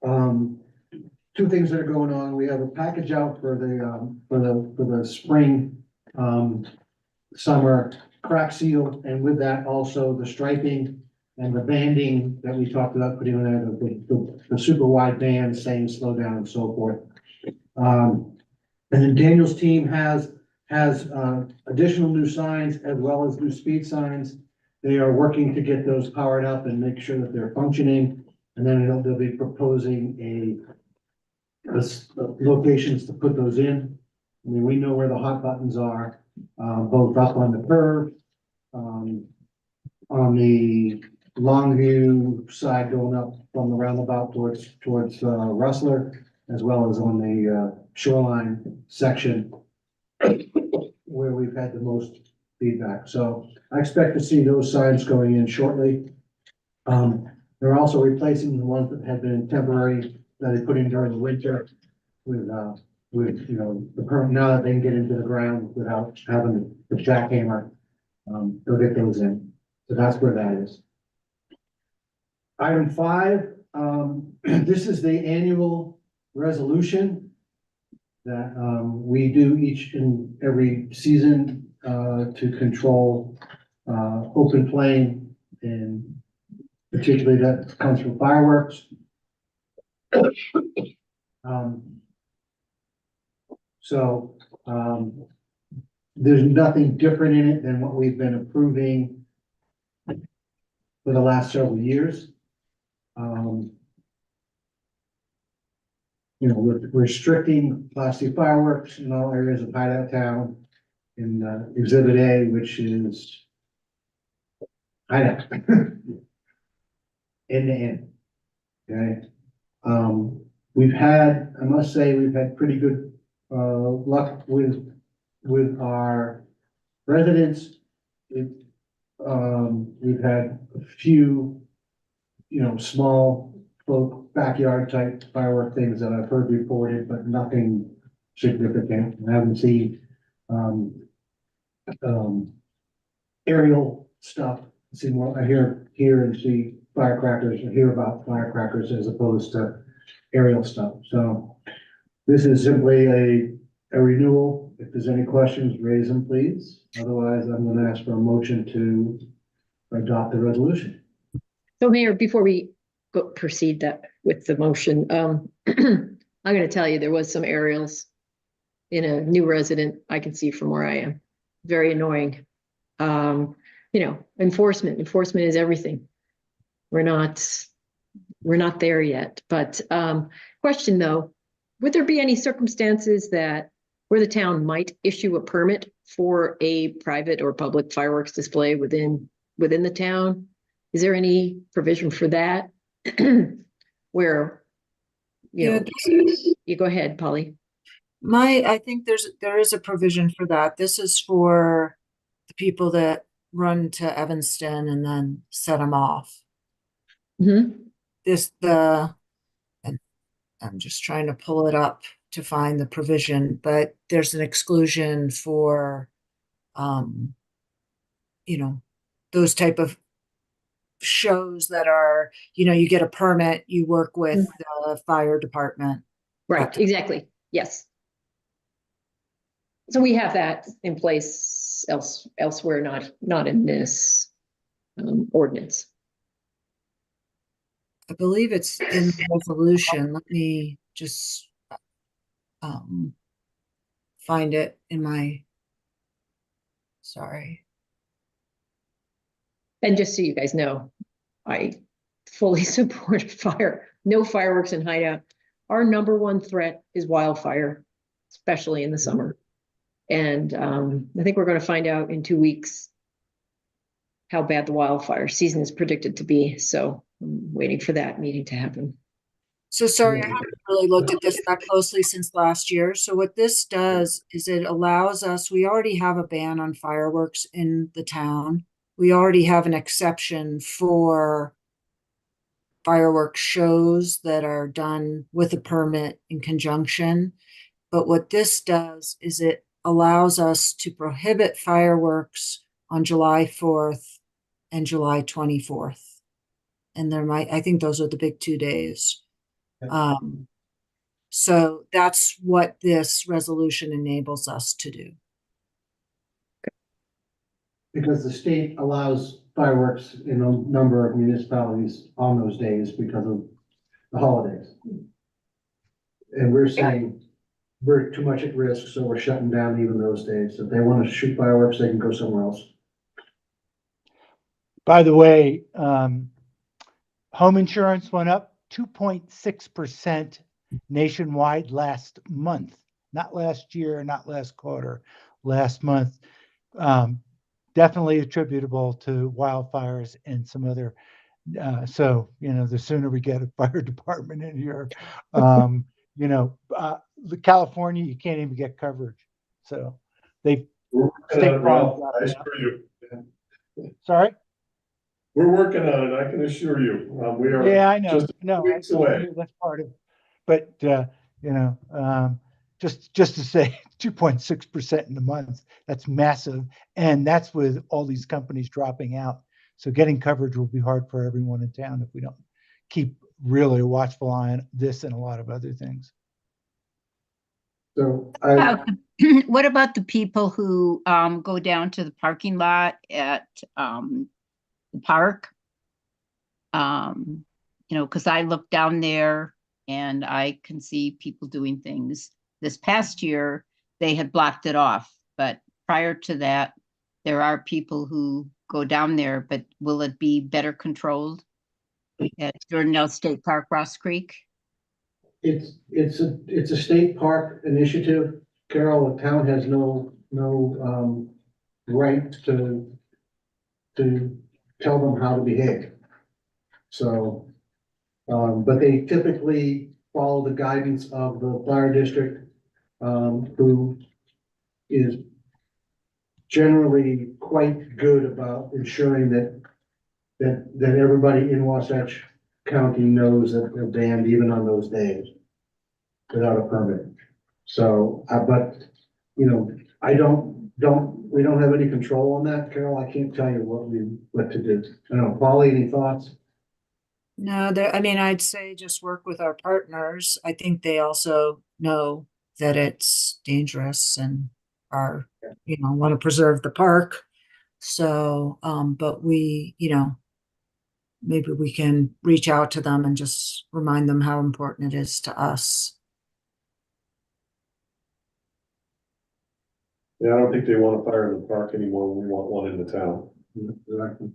2 things that are going on. We have a package out for the spring, summer crack seal, and with that also the striping and the banding that we talked about putting in there, the super wide band saying slow down and so forth. And then Daniel's team has additional new signs as well as new speed signs. They are working to get those powered up and make sure that they're functioning. And then they'll be proposing locations to put those in. I mean, we know where the hot buttons are, both up on the curve, on the Longview side going up from the roundabout towards Rustler, as well as on the shoreline section where we've had the most feedback. So I expect to see those signs going in shortly. They're also replacing the ones that had been temporary that they put in during the winter with the permit. Now that they can get into the ground without having the jackhammer, they'll get those in. So that's where that is. Item 5, this is the annual resolution that we do each and every season to control open flame, and particularly that comes from fireworks. There's nothing different in it than what we've been approving for the last several years. We're restricting plastic fireworks in all areas of Hideout Town in Exhibit A, which is Hideout. End to end. Okay. I must say, we've had pretty good luck with our residents. We've had a few, small folk backyard type firework things that I've heard reported, but nothing significant. I haven't seen aerial stuff. See more, I hear and see firecrackers, and hear about firecrackers as opposed to aerial stuff. So this is simply a renewal. If there's any questions, raise them, please. Otherwise, I'm going to ask for a motion to adopt the resolution. So Mayor, before we proceed with the motion, I'm going to tell you there was some aerials in a new resident I can see from where I am. Very annoying. Enforcement is everything. We're not there yet. But question though, would there be any circumstances where the town might issue a permit for a private or public fireworks display within the town? Is there any provision for that? Where, you go ahead, Polly. I think there is a provision for that. This is for the people that run to Evanston and then set them off. Mm-hmm. I'm just trying to pull it up to find the provision, but there's an exclusion for, those type of shows that are, you get a permit, you work with the fire department. Right, exactly. Yes. So we have that in place elsewhere, not in this ordinance. I believe it's in the resolution. Let me just find it in my, sorry. And just so you guys know, I fully support no fireworks in Hideout. Our number one threat is wildfire, especially in the summer. And I think we're going to find out in 2 weeks how bad the wildfire season is predicted to be. So I'm waiting for that meeting to happen. So sorry, I haven't really looked at this that closely since last year. So what this does is it allows us, we already have a ban on fireworks in the town. We already have an exception for fireworks shows that are done with a permit in conjunction. But what this does is it allows us to prohibit fireworks on July 4th and July 24th. And I think those are the big 2 days. So that's what this resolution enables us to do. Because the state allows fireworks in a number of municipalities on those days because of the holidays. And we're saying we're too much at risk, so we're shutting down even those days. If they want to shoot fireworks, they can go somewhere else. By the way, home insurance went up 2.6% nationwide last month, not last year, not last quarter, last month. Definitely attributable to wildfires and some other. So, the sooner we get a fire department in here, the California, you can't even get coverage. So they. Ralph, I assure you. Sorry? We're working on it, I can assure you. We are. Yeah, I know. Just weeks away. That's part of, but, just to say 2.6% in a month, that's massive. And that's with all these companies dropping out. So getting coverage will be hard for everyone in town if we don't keep really a watchful eye on this and a lot of other things. So what about the people who go down to the parking lot at the park? Because I look down there and I can see people doing things. This past year, they had blocked it off, but prior to that, there are people who go down there, but will it be better controlled at Jordanelle State Park, Ross Creek? it's a state park initiative. Carol, the town has no right to tell them how to behave. So, but they typically follow the guidance of the fire district, who is generally quite good about ensuring that everybody in Wasatch County knows that they're banned even on those days without a permit. So, but, we don't have any control on that, Carol. I can't tell you what to do. I don't know, Polly, any thoughts? No, I'd say just work with our partners. I think they also know that it's dangerous and want to preserve the park. So, but we, maybe we can reach out to them and just remind them how important it is to us. Yeah, I don't think they want a fire in the park anymore. We want one in the town. Exactly.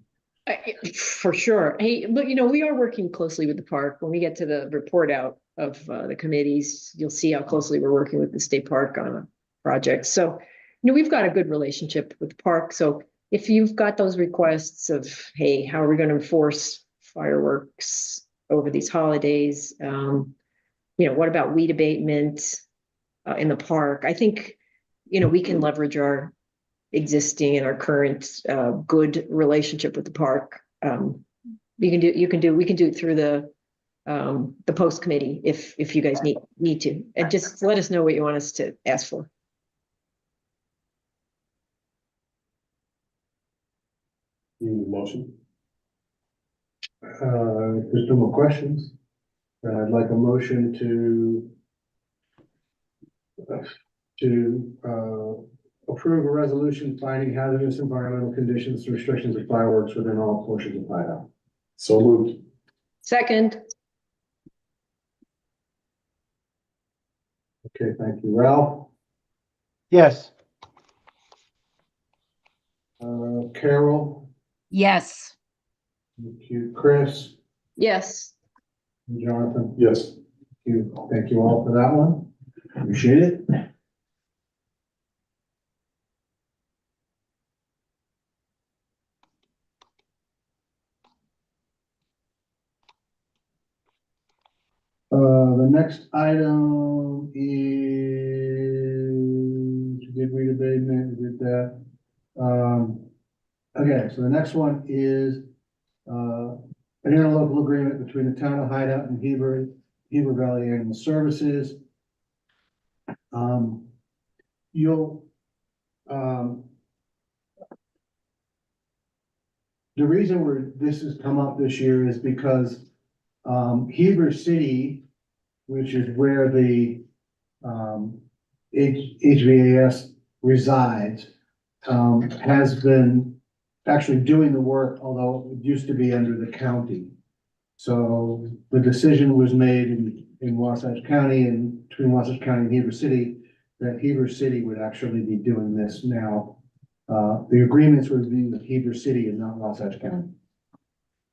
For sure. Hey, but we are working closely with the park. When we get to the report out of the committees, you'll see how closely we're working with the state park on a project. So, we've got a good relationship with the park. So if you've got those requests of, hey, how are we going to enforce fireworks over these holidays? What about weed abatement in the park? I think, we can leverage our existing and our current good relationship with the park. We can do it through the post committee if you guys need to, and just let us know what you want us to ask for. You need a motion? If there's no more questions, I'd like a motion to approve a resolution finding hazardous environmental conditions and restrictions of fireworks within all portions of Hideout. So moved. Second. Okay, thank you. Ralph? Yes. Carol? Yes. Thank you. Chris? Yes. And Jonathan? Yes. Thank you all for that one. Appreciate it. The next item is, we did read abatement, we did that. Okay, so the next one is, an interlocal agreement between the town of Hideout and Heber Valley Animal Services. You'll, the reason this has come up this year is because, Heber City, which is where the, HVAS resides, has been actually doing the work, although it used to be under the county. So the decision was made in Wasatch County and between Wasatch County and Heber City, that Heber City would actually be doing this now. The agreements would be with Heber City and not Wasatch County.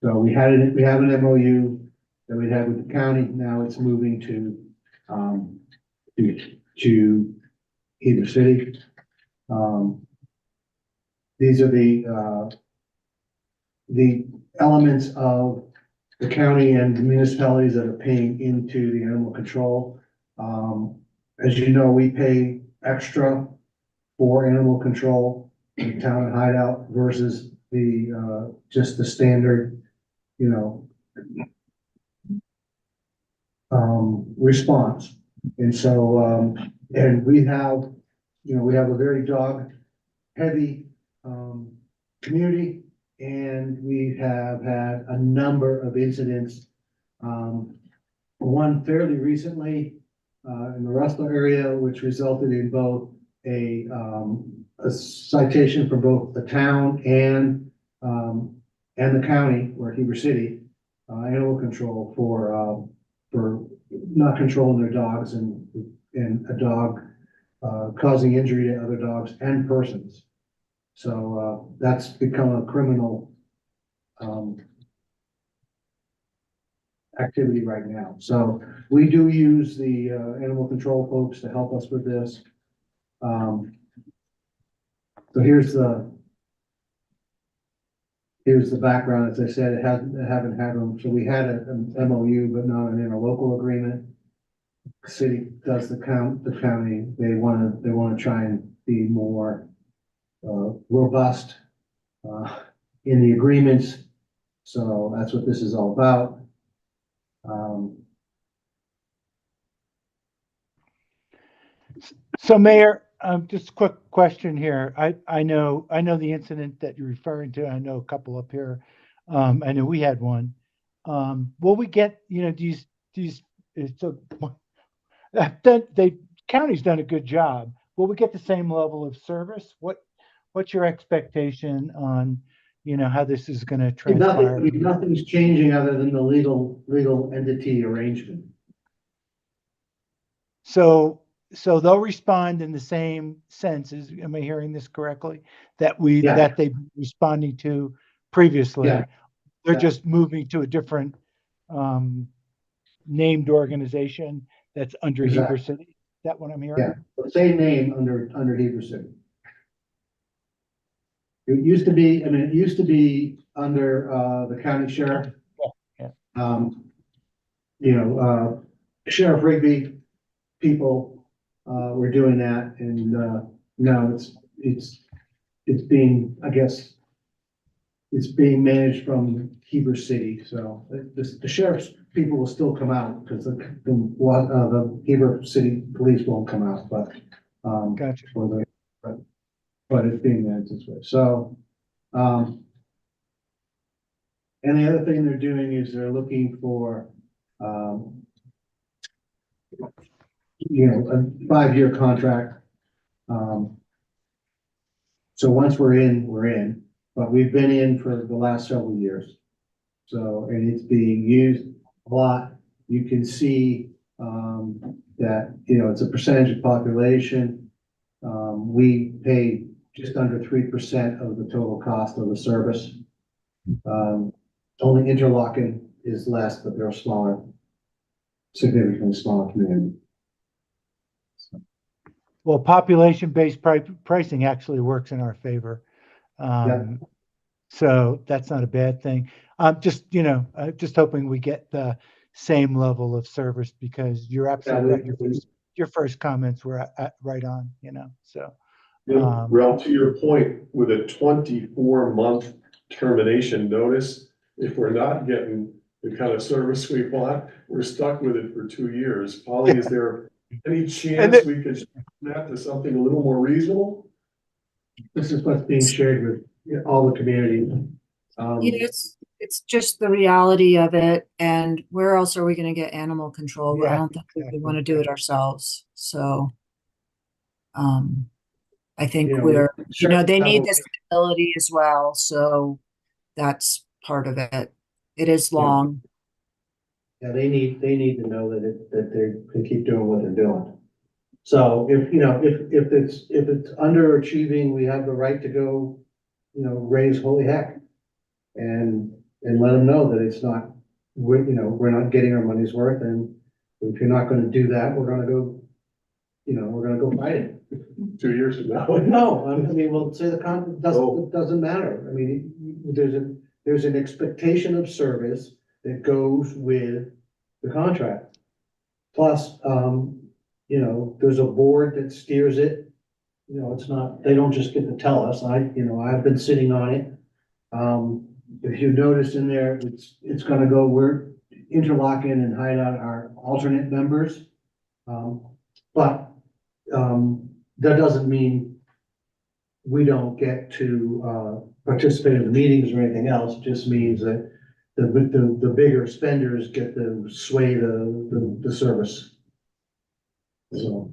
So we have an MOU that we had with the county. Now it's moving to Heber City. These are the elements of the county and the municipalities that are paying into the animal control. As you know, we pay extra for animal control in the town of Hideout versus the, just the standard, response. And so, and we have a very dog heavy, community, and we have had a number of incidents. One fairly recently, in the Russell area, which resulted in both a citation for both the town and the county, or Heber City, animal control for not controlling their dogs and a dog causing injury to other dogs and persons. So that's become a criminal activity right now. So we do use the animal control folks to help us with this. So here's the background. As I said, I haven't had them. So we had an MOU, but not an interlocal agreement. City does the county. They want to try and be more robust in the agreements. So that's what this is all about. So Mayor, just a quick question here. I know the incident that you're referring to. I know a couple up here. I know we had one. Will we get, these, so the county's done a good job. Will we get the same level of service? What's your expectation on, how this is going to transpire? Nothing's changing other than the legal entity arrangement. So they'll respond in the same sense. Am I hearing this correctly? That they've been responding to previously. Yeah. They're just moving to a different named organization that's under Heber City. Is that what I'm hearing? Yeah, the same name under Heber City. It used to be under the county sheriff. Yeah. Sheriff Rigby people were doing that, and now it's being, I guess, it's being managed from Heber City. So the sheriff's people will still come out because the Heber City police won't come out, but Gotcha. but it's being managed this way. So and the other thing they're doing is they're looking for a 5-year contract. So once we're in, but we've been in for the last several years. So, and it's being used a lot. You can see that, it's a percentage of population. We pay just under 3% of the total cost of the service. Only Interlochen is less, but they're smaller, significantly smaller community. Well, population-based pricing actually works in our favor. So that's not a bad thing. Just hoping we get same level of service, because you're absolutely right. we- Your first comments were right on, so. Ralph, to your point, with a 24-month termination notice, if we're not getting the kind of service we want, we're stuck with it for 2 years. Polly, is there any chance we could shift that to something a little more reasonable? This is what's being shared with all the communities. It's just the reality of it. And where else are we going to get animal control? I Yeah, don't think we want to do it ourselves. So, I think they need this stability as well. So that's part of it. It is long. Yeah, they need to know that they can keep doing what they're doing. So if it's underachieving, we have the right to go, raise holy heck. And let them know that it's not, we're not getting our money's worth, and if you're not gonna do that, we're gonna go fight it. 2 years from now. No, I mean, we'll say it doesn't matter. I mean, there's an expectation of service that goes with the contract. Plus, there's a board that steers it. It's not, they don't just get to tell us. I've been sitting on it. If you notice in there, it's gonna go, we're Interlochen and Hideout are alternate members. But that doesn't mean we don't get to participate in the meetings or anything else. It just means that the bigger spenders get to sway the service. So.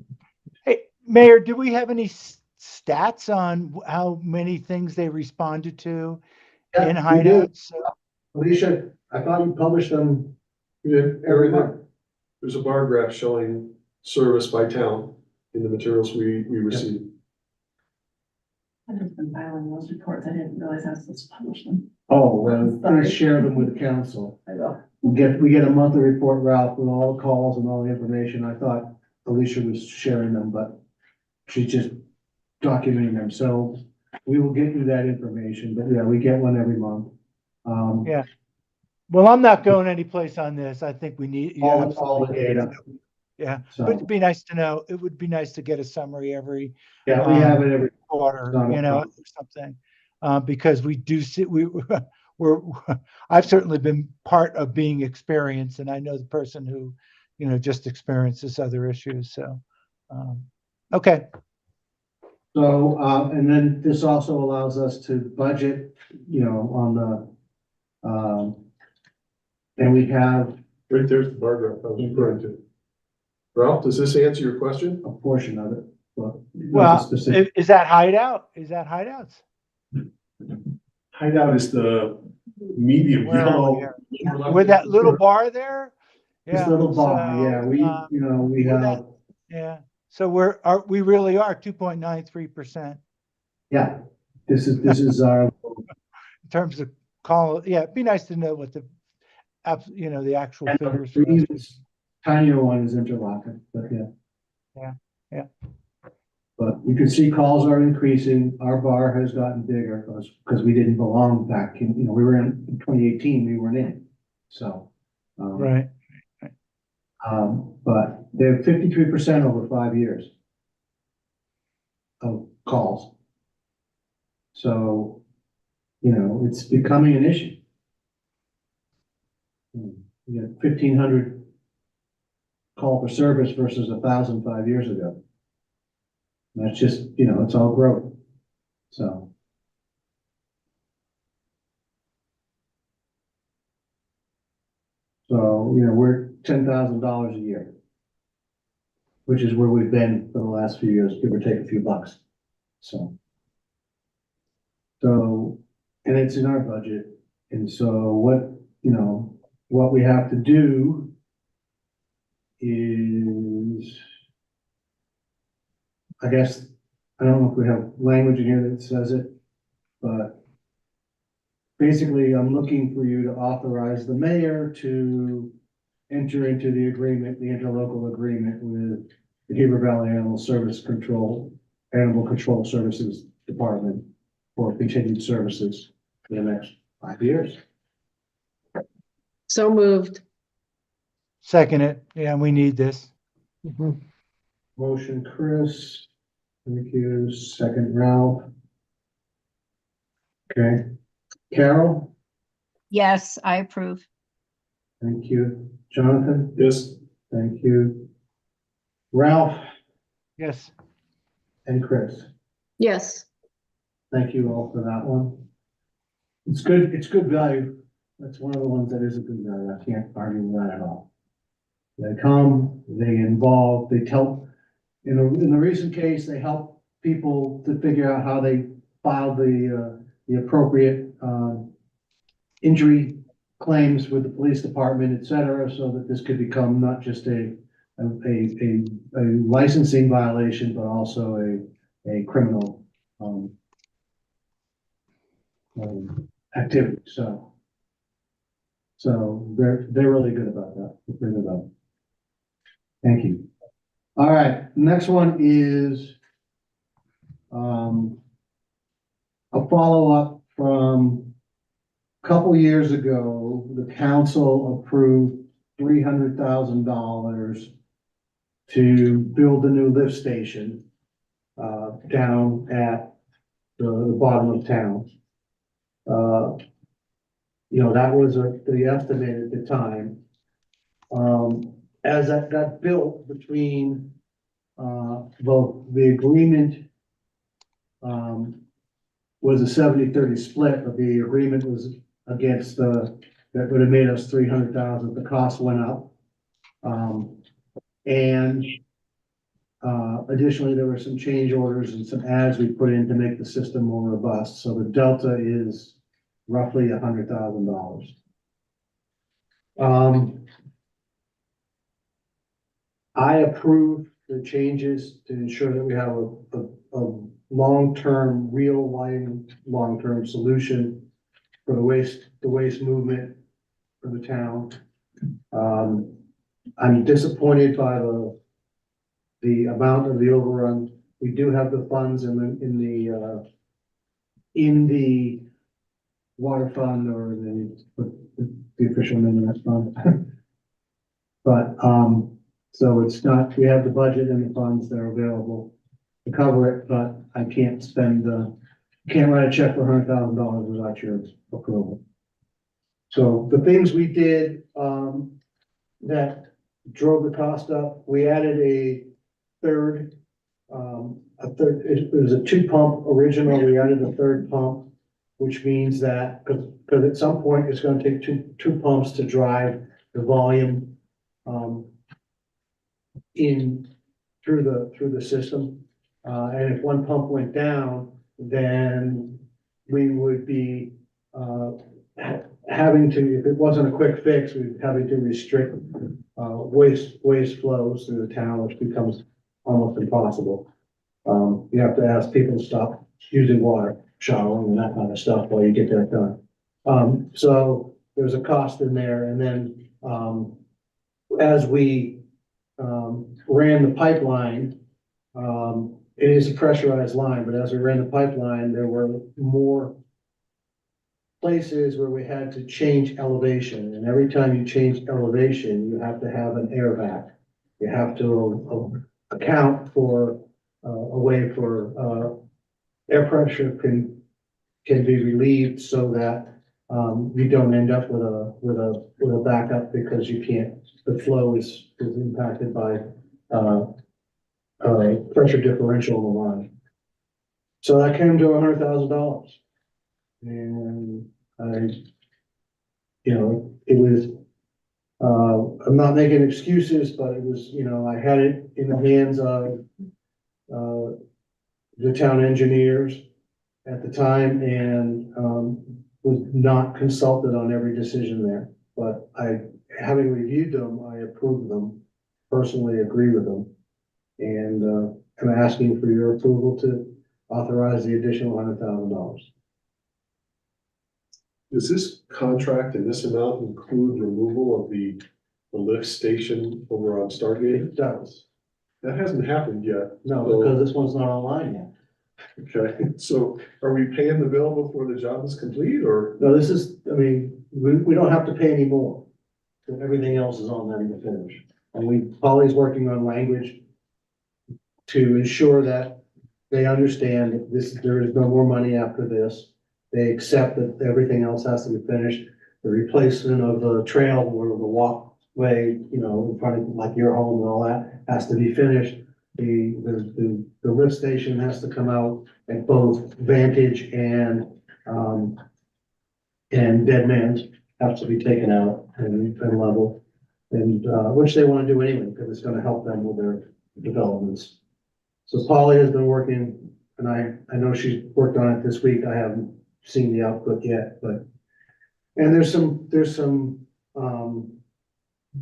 Hey, Mayor, do we have any stats on how many things they responded to in Hideouts? Alicia, I thought you published them every month. There's a bar graph showing service by town in the materials we receive. I've just been filing those reports. I didn't realize I was supposed to publish them. Oh, well, please share them with the council. I will. We get a monthly report, Ralph, with all the calls and all the information. I thought Alicia was sharing them, but she's just documenting them. So we will get you that information, but yeah, we get one every month. Yeah. Well, I'm not going anyplace on this. I think we need all the data. Yeah, So. but it'd be nice to know. It would be nice to get a summary every. Yeah, we have it every quarter, or something, because we do see we're I've certainly been part of being experienced, and I know the person who, just experiences other issues. So, okay. So, and then this also allows us to budget, on the, and we have. Right there's the bar graph I was referring to. Ralph, does this answer your question? A portion of it. Well, is that Hideout? Is that Hideouts? Hideout is the medium yellow. With that little bar there? This little bar, we have. Yeah, so we really are 2.93%. Yeah, this is our. In terms of it'd be nice to know what the actual figures. Tinier one is Interlochen, but yeah. But you can see calls are increasing. Our bar has gotten bigger because we didn't belong back in, we were in 2018, we weren't in. So. Right. But they're 53% over 5 years of calls. So, it's becoming an issue. You got 1,500 call for service versus 1,000 5 years ago. And that's just, it's all growth. So. We're $10,000 a year, which is where we've been for the last few years, give or take a few bucks. So, and it's in our budget. And so what we have to do is, I guess, I don't know if we have language in here that says it, but basically I'm looking for you to authorize the mayor to enter into the agreement, the interlocal agreement with the Heber Valley Animal Control Services Department for continued services for the next 5 years. So moved. Second it. Yeah, we need this. Motion, Chris. Thank you. Second, Ralph. Okay. Carol? Yes, I approve. Thank you. Jonathan? Yes. Thank you. Ralph Yes. and Chris? Yes. Thank you all for that one. It's good value. That's one of the ones that is a good value. I can't argue with that at all. They come, they involve, they tell, in the recent case, they help people to figure out how they file the appropriate, injury claims with the police department, et cetera, so that this could become not just a licensing violation, but also a criminal, activity, so they're really good about that. They're good about it. Thank you. All right, next one is a follow-up from a couple years ago. The council approved $300,000 to build a new lift station down at the bottom of town. That was the estimate at the time. As that got built between both the agreement was a 70-30 split, but the agreement was against that would have made us 300,000. The cost went up. And additionally, there were some change orders and some ads we put in to make the system more robust. So the delta is roughly $100,000. I approve the changes to ensure that we have a long-term, long-term solution for the waste movement for the town. I'm disappointed by the amount of the overrun. We do have the funds in the water fund, or the official name of that fund. But, so it's not, we have the budget and the funds that are available to cover it, but I can't can't write a check for $100,000 without your approval. So the things we did, that drove the cost up, we added it was a 2-pump original, we added a 3rd pump, which means that, because at some point it's gonna take two pumps to drive the volume, through the system. And if one pump went down, then we would be, having to, if it wasn't a quick fix, we'd be having to restrict, waste flows through the town, which becomes almost impossible. You have to ask people to stop using water, showering and that kind of stuff while you get that done. So there's a cost in there. And then, as we, ran the pipeline, it is a pressurized line, but as we ran the pipeline, there were more places where we had to change elevation. And every time you change elevation, you have to have an air vac. You have to account for a way for air pressure can be relieved so that you don't end up with a backup because you can't. The flow is impacted by pressure differential in the line. So that came to $100,000, and it was. I'm not making excuses, but it was, I had it in the hands of the town engineers at the time, and was not consulted on every decision there. But having reviewed them, I approved them, personally agree with them, and I'm asking for your approval to authorize the additional $100,000. Does this contract and this amount include removal of the lift station over on Stargate? It does. That hasn't happened yet. No, So- because this one's not online yet. Okay, so are we paying the bill before the job is complete, or? No, this is, we don't have to pay any more. So everything else is on them to finish. And Polly's working on language to ensure that they understand that there is no more money after this. They accept that everything else has to be finished. The replacement of the trail or the walkway, in front of like your home and all that has to be finished. The lift station has to come out at both Vantage and Dead Man's have to be taken out and level. And, which they want to do anyway, because it's gonna help them with their developments. So Polly has been working, and I know she's worked on it this week. I haven't seen the output yet, and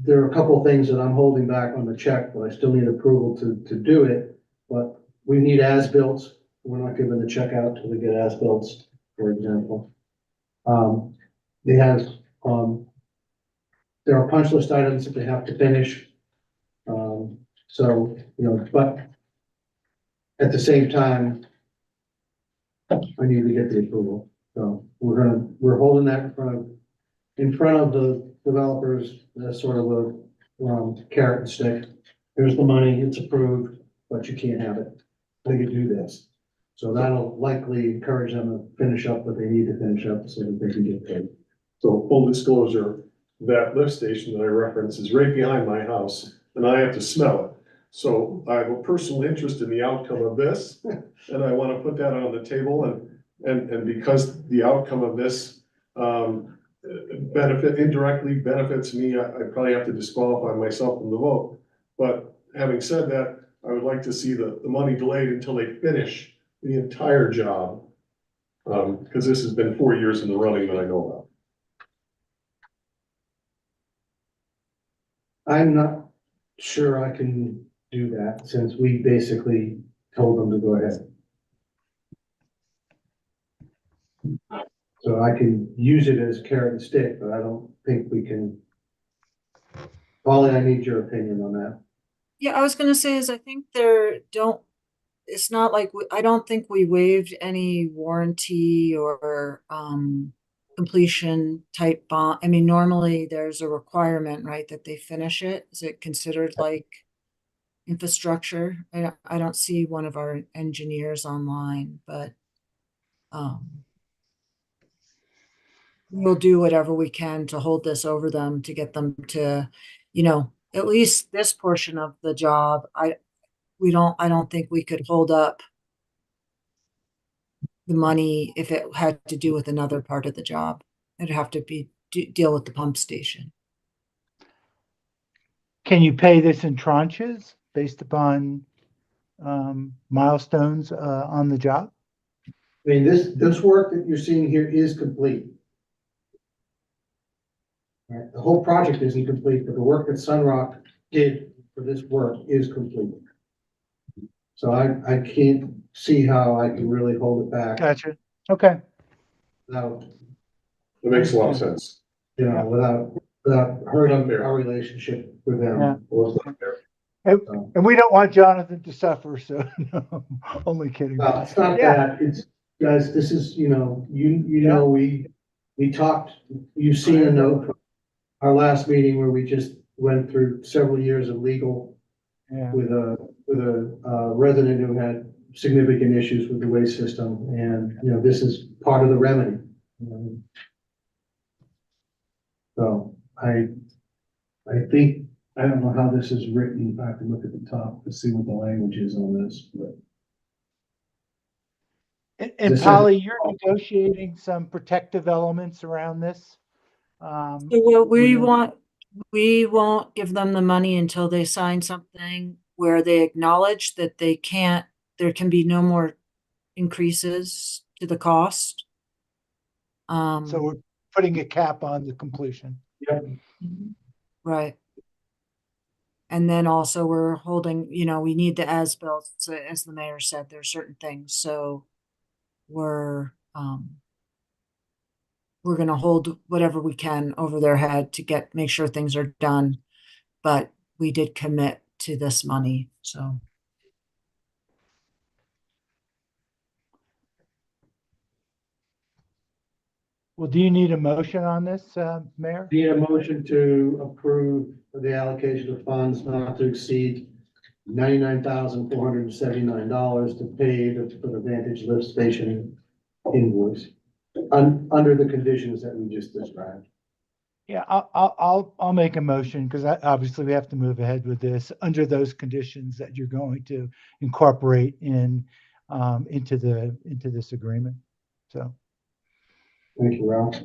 there are a couple of things that I'm holding back on the check, but I still need approval to do it. But we need as-bills. We're not giving the check out till we get as-bills, for example. They have, there are punch list items that they have to finish. But at the same time, I need to get the approval. So we're holding that in front of the developers, as sort of a carrot and stick. Here's the money, it's approved, but you can't have it. They can do this. So that'll likely encourage them to finish up what they need to finish up so that they can get paid. So full disclosure, that lift station that I referenced is right behind my house and I have to smell it. So I have a personal interest in the outcome of this and I want to put that on the table and because the outcome of this indirectly benefits me, I probably have to disqualify myself from the vote. But having said that, I would like to see the money delayed until they finish the entire job. Because this has been 4 years in the running that I know about. I'm not sure I can do that since we basically told them to go ahead. So I can use it as carrot and stick, but I don't think we can. Polly, I need your opinion on that. Yeah, I was gonna say I think it's not like, I don't think we waived any warranty or, completion type bond. I mean, normally there's a requirement, right, that they finish it. Is it considered like infrastructure? I don't see one of our engineers online, but, we'll do whatever we can to hold this over them to get them to, at least this portion of the job. I don't think we could hold up the money if it had to do with another part of the job. It'd have to deal with the pump station. Can you pay this in tranches based upon milestones on the job? I mean, this work that you're seeing here is complete. Right, the whole project isn't complete, but the work that Sunrock did for this work is complete. So I can't see how I can really hold it back. Gotcha. Okay. Without, It makes a lot of sense. without hurting our relationship with them. Yeah. Well, it's not fair. And we don't want Jonathan to suffer, so no, only kidding. Well, it's not that, it's, guys, this is, we talked, you've seen a note from our last meeting where we just went through several years of legal with a resident who had significant issues with the waste system, and, this is part of the remedy. So I think, I don't know how this is written, I have to look at the top to see what the language is on this, but. And Polly, you're negotiating some protective elements around this. So what we won't give them the money until they sign something where they acknowledge that there can be no more increases to the cost. So we're putting a cap on the completion. Yeah. Right. And then also we're holding, we need the as-built, as the mayor said, there are certain things, so we're going to hold whatever we can over their head to make sure things are done. But we did commit to this money, so. Well, do you need a motion on this, Mayor? Need a motion to approve the allocation of funds not to exceed $99,479 to pay for the Vantage Lift Station invoice, under the conditions that we just described. Yeah, I'll make a motion because obviously we have to move ahead with this under those conditions that you're going to incorporate into this agreement. So. Thank you, Ralph.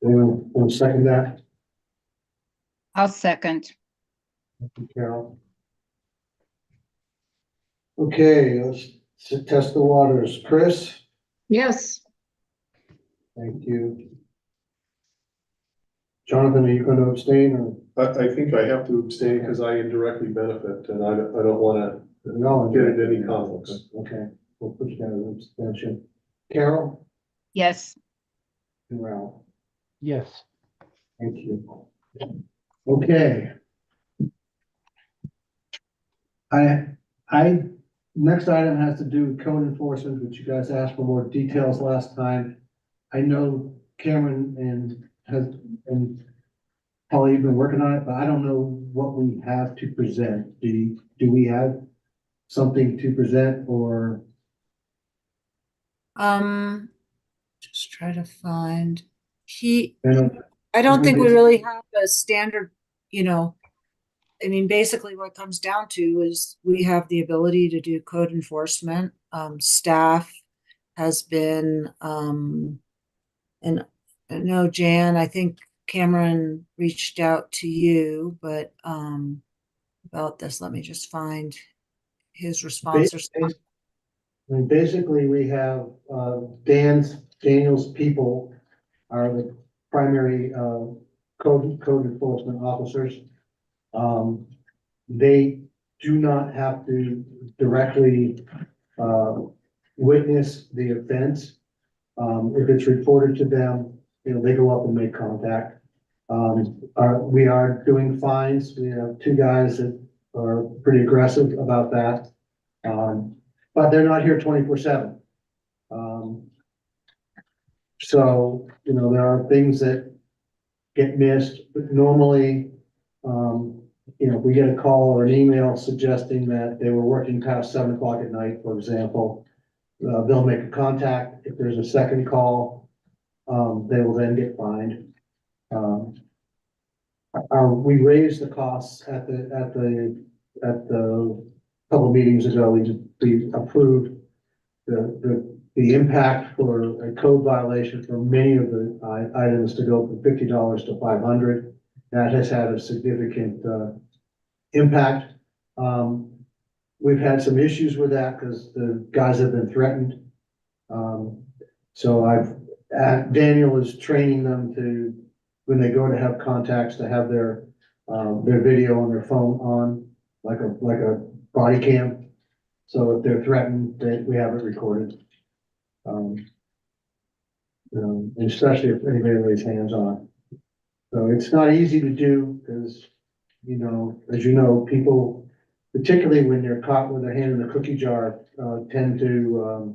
Anyone want to second that? I'll second. Thank you, Carol. Okay, let's test the waters. Chris? Yes. Thank you. Jonathan, are you going to abstain or? I think I have to abstain because I indirectly benefit and I don't want No, to get into any conflicts. Okay, we'll put you down as an abstention. Carol Yes. and Ralph, Yes. thank you. Okay. Next item has to do with code enforcement, which you guys asked for more details last time. I know Cameron and Holly, you've been working on it, but I don't know what we have to present. Do we have something to present or? Just try to find, I I don't think we really have a standard, I mean, basically what it comes down to is we have the ability to do code enforcement. Staff has been, and I know Jan, I think Cameron reached out to you, but about this, let me just find his response. Basically, we have Daniel's people are the primary code enforcement officers. They do not have to directly witness the offense. If it's reported to them, they go up and make contact. We are doing fines. We have two guys that are pretty aggressive about that. But they're not here 24/7. So, there are things that get missed, but normally, if we get a call or an email suggesting that they were working past 7 o'clock at night, for example, they'll make a contact. If there's a second call, they will then get fined. We raised the costs at the couple meetings ago. We approved the impact for a code violation for many of the items to go from $50 to $500. That has had a significant impact. We've had some issues with that because the guys have been threatened. So Daniel is training them to, when they go to have contacts, to have their video on their phone on, like a body cam. So if they're threatened, we have it recorded. And especially if anybody lays hands on it. So it's not easy to do because, as you know, people, particularly when they're caught with their hand in the cookie jar, tend to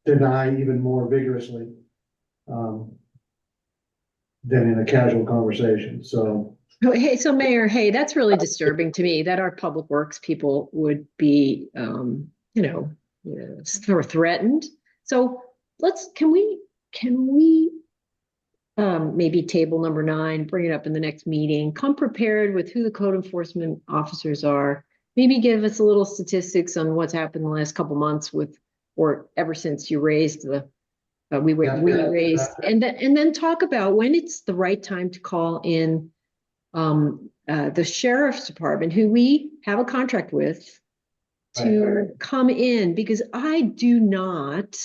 deny even more vigorously than in a casual conversation. So. Hey, so Mayor, hey, that's really disturbing to me that our public works people would be, sort of threatened. So can we maybe table number 9, bring it up in the next meeting, come prepared with who the code enforcement officers are, maybe give us a little statistics on what's happened the last couple months or ever since you raised we raised, and then talk about when it's the right time to call in the sheriff's department, who we have a contract with, to come in, because I do not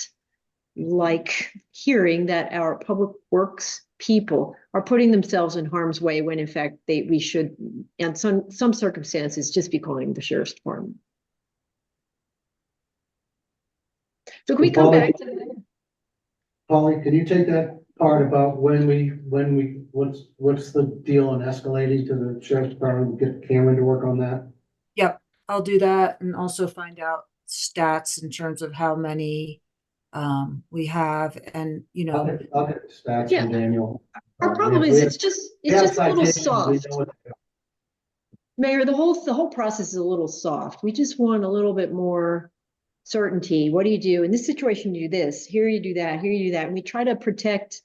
like hearing that our public works people are putting themselves in harm's way when in fact we should, in some circumstances, just be calling the sheriff's department. So can we come back to that? Polly, can you take that part about what's the deal on escalating to the sheriff's department, get Cameron to work on that? Yep, I'll do that and also find out stats in terms of how many we have, and, you know, I'll get the stats Yeah. from Daniel. Our problem is it's just a little soft. Mayor, the whole process is a little soft. We just want a little bit more certainty. What do you do? In this situation, you do this, here you do that, here you do that. And we try to protect,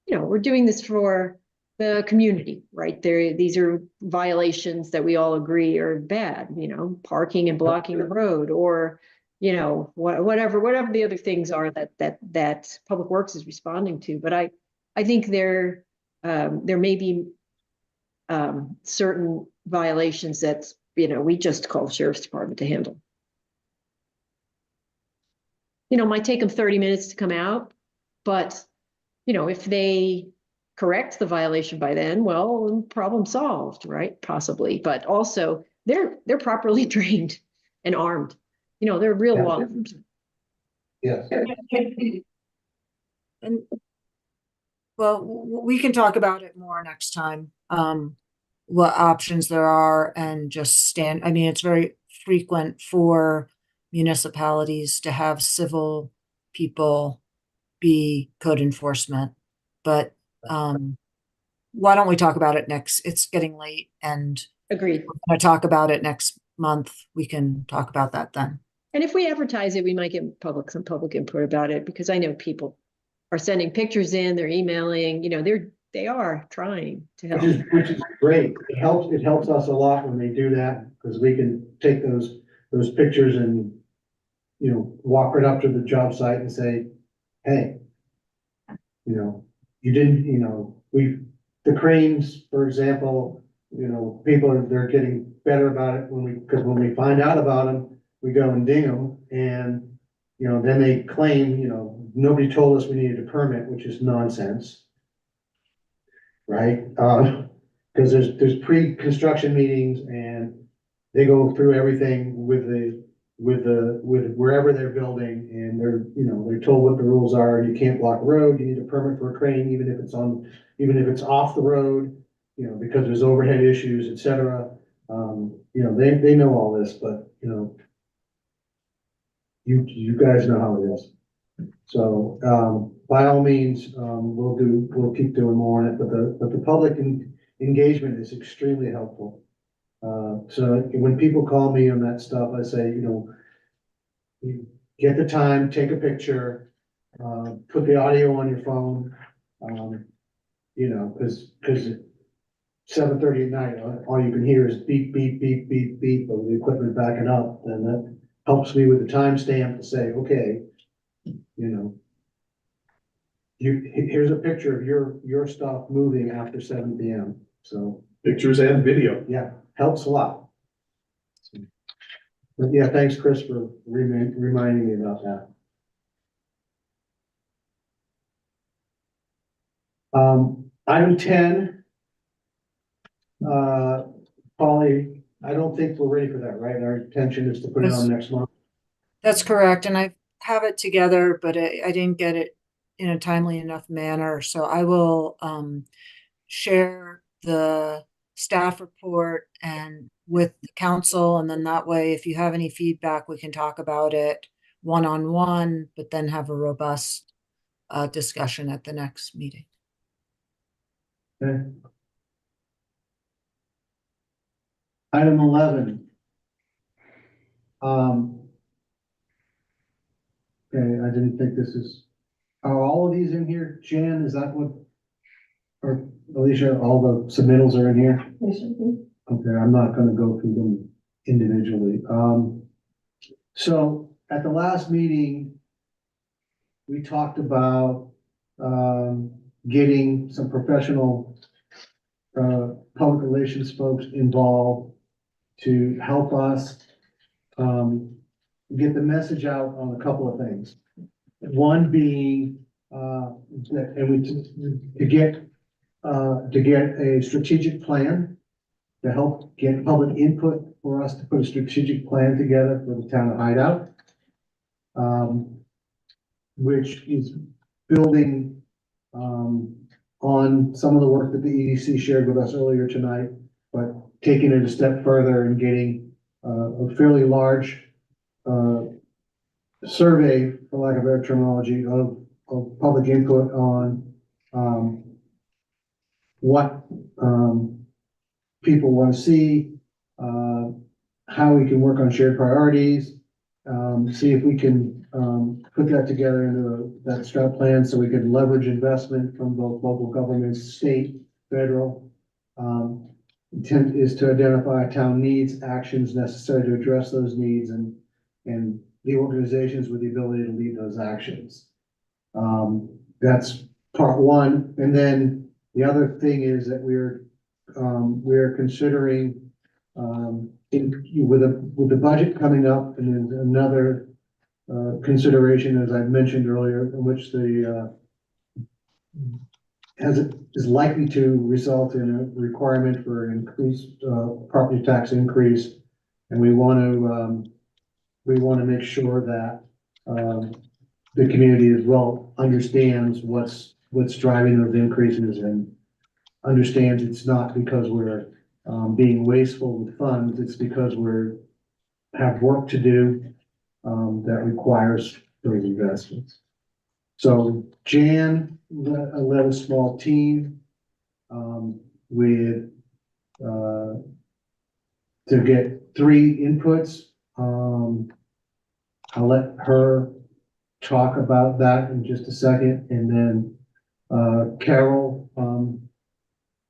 you know, we're doing this for the community, right? These are violations that we all agree are bad, you know, parking and blocking the road, or, you know, whatever the other things are that Public Works is responding to. But I think there may be certain violations that, you know, we just call the sheriff's department to handle. You know, might take them 30 minutes to come out, but, you know, if they correct the violation by then, well, problem solved, right? Possibly, but also they're properly trained and armed. You know, they're real law enforcement. Yes. and well, we can talk about it more next time. What options there are, and just I mean, it's very frequent for municipalities to have civil people be code enforcement, but why don't we talk about it next? It's getting late, and agreed. We're going to talk about it next month. We can talk about that then. And if we advertise it, we might get some public input about it, because I know people are sending pictures in, they're emailing, you know, they are trying to help. Which is great. It helps us a lot when they do that, because we can take those pictures and, you know, walk right up to the job site and say, hey, you know, you didn't, you know, the cranes, for example, you know, they're getting better about it because when we find out about them, we go and ding them, and, you know, then they claim, you know, nobody told us we needed a permit, which is nonsense. Right? Because there's pre-construction meetings, and they go through everything with wherever they're building, and they're told what the rules are, and you can't block a road, you need a permit for a crane, even if it's off the road, you know, because there's overhead issues, et cetera. You know, they know all this, but, you know, you guys know how it is. So, by all means, we'll keep doing more on it, but the public engagement is extremely helpful. So when people call me on that stuff, I say, you know, you get the time, take a picture, put the audio on your phone, you know, because at 7:30 at night, all you can hear is beep, beep, beep, beep, beep of the equipment backing up, and that helps me with the timestamp to say, okay, you know, here's a picture of your stuff moving after 7 p.m. So pictures and video. Yeah, helps a lot. But yeah, thanks, Chris, for reminding me about that. Item 10. Polly, I don't think we're ready for that, right? Our intention is to put it on next month. That's correct, and I have it together, but I didn't get it in a timely enough manner. So I will share the staff report and with the council, and then that way, if you have any feedback, we can talk about it one-on-one, but then have a robust discussion at the next meeting. Okay. Item 11. Okay, I didn't think are all of these in here? Jan, is that what, or Alicia, all the submittals are in here? They should be. Okay, I'm not gonna go through them individually. So at the last meeting, we talked about, getting some professional, public relations folks involved to help us, get the message out on a couple of things. One being, to get a strategic plan to help get public input for us to put a strategic plan together for the town of Hideout. Which is building, on some of the work that the EDC shared with us earlier tonight, but taking it a step further and getting, a fairly large, survey, for lack of better terminology, of public input on, what, people want to see, how we can work on shared priorities, see if we can, put that together into that strat plan so we can leverage investment from both local governments, state, federal. Intent is to identify town needs, actions necessary to address those needs, and the organizations with the ability to lead those actions. That's part one. And then the other thing is that we're considering, with the budget coming up, and then another consideration, as I mentioned earlier, in which is likely to result in a requirement for an increased property tax increase, and we want to make sure that the community as well understands what's driving those increases, and understands it's not because we're being wasteful with funds, it's because have work to do that requires those investments. So Jan led a small team with to get 3 inputs. I'll let her talk about that in just a second, and then Carol,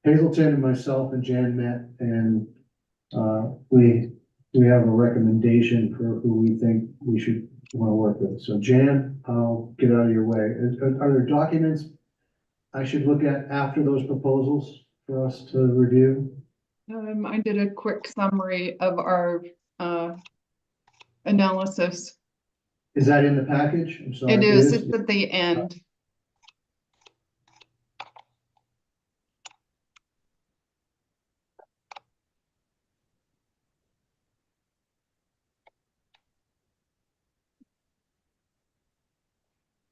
Hazelton, and myself and Jan met, and we have a recommendation for who we think we should want to work with. So Jan, I'll get out of your way. Are there documents I should look at after those proposals for us to review? I did a quick summary of our analysis. Is that in the package? I'm sorry. It is, it's at the end.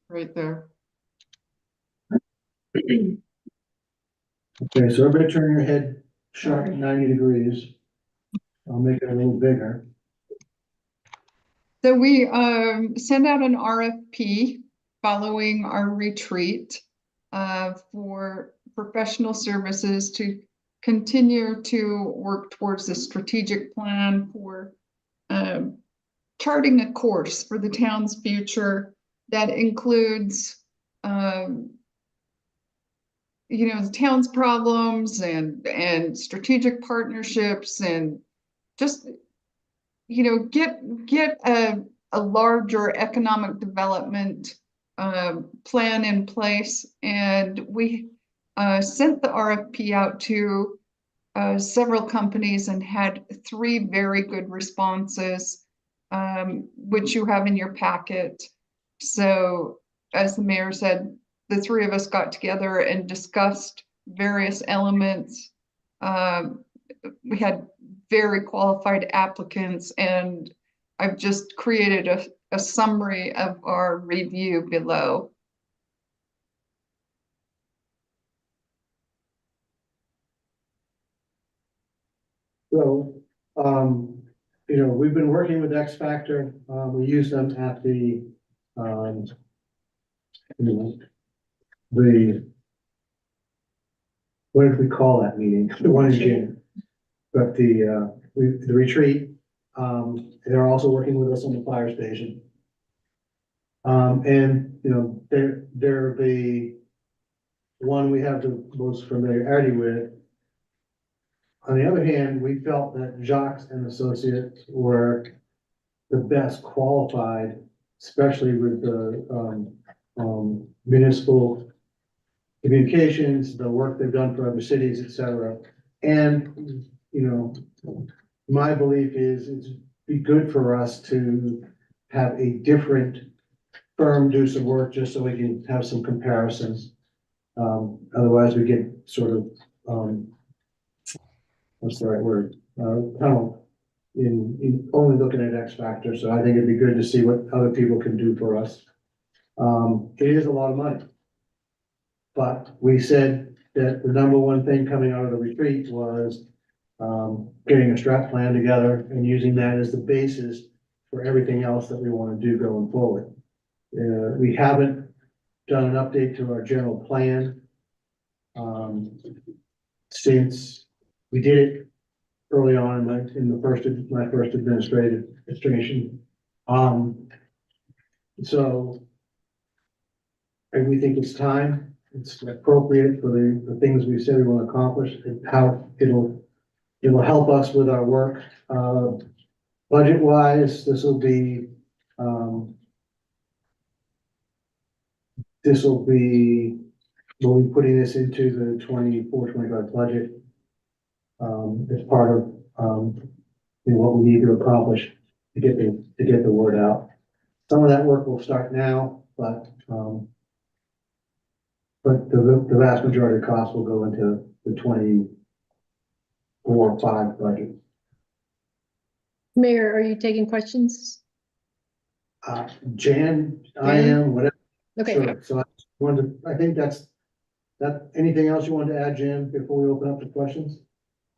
Right there. Okay, so everybody turn your head sharp 90 degrees. I'll make it a little bigger. So we sent out an RFP following our retreat for professional services to continue to work towards a strategic plan for charting a course for the town's future that includes the town's problems and strategic partnerships, and just get a larger economic development plan in place. And we sent the RFP out to several companies and had 3 very good responses, which you have in your packet. So as the mayor said, the 3 of us got together and discussed various elements. We had very qualified applicants, and I've just created a summary of our review below. So, we've been working with X Factor. We use them at the what did we call that meeting? The one in June. But the retreat, they're also working with us on the fire station. And they're the one we have the most familiarity with. On the other hand, we felt that Jacques and Associates were the best qualified, especially with the municipal communications, the work they've done for other cities, et cetera. And, my belief is it'd be good for us to have a different firm do some work just so we can have some comparisons. Otherwise we get sort of, what's the right word? Tunnel in only looking at X Factor. So I think it'd be good to see what other people can do for us. It is a lot of money. But we said that the number one thing coming out of the retreat was getting a strat plan together and using that as the basis for everything else that we want to do going forward. We haven't done an update to our general plan since we did it early on in my first administration. So and we think it's time, it's appropriate for the things we said we want to accomplish, and how it'll help us with our work. Budget wise, we'll be putting this into the 24-25 budget as part of what we need to accomplish to get the word out. Some of that work will start now, but the vast majority of costs will go into the 24-25 budget. Mayor, are you taking questions? Jan, I am, whatever. Okay. Sure. So I think that's anything else you wanted to add, Jan, before we open up to questions?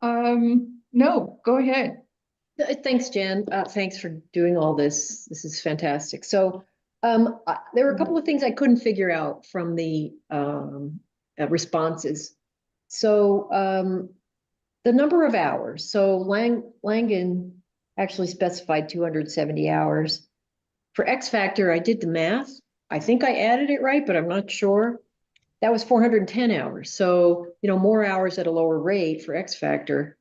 No, go ahead. Thanks, Jan. Thanks for doing all this. This is fantastic. So there were a couple of things I couldn't figure out from the responses. So the number of hours. So Langen actually specified 270 hours. For X Factor, I did the math. I think I added it right, but I'm not sure. That was 410 hours. So, more hours at a lower rate for X Factor.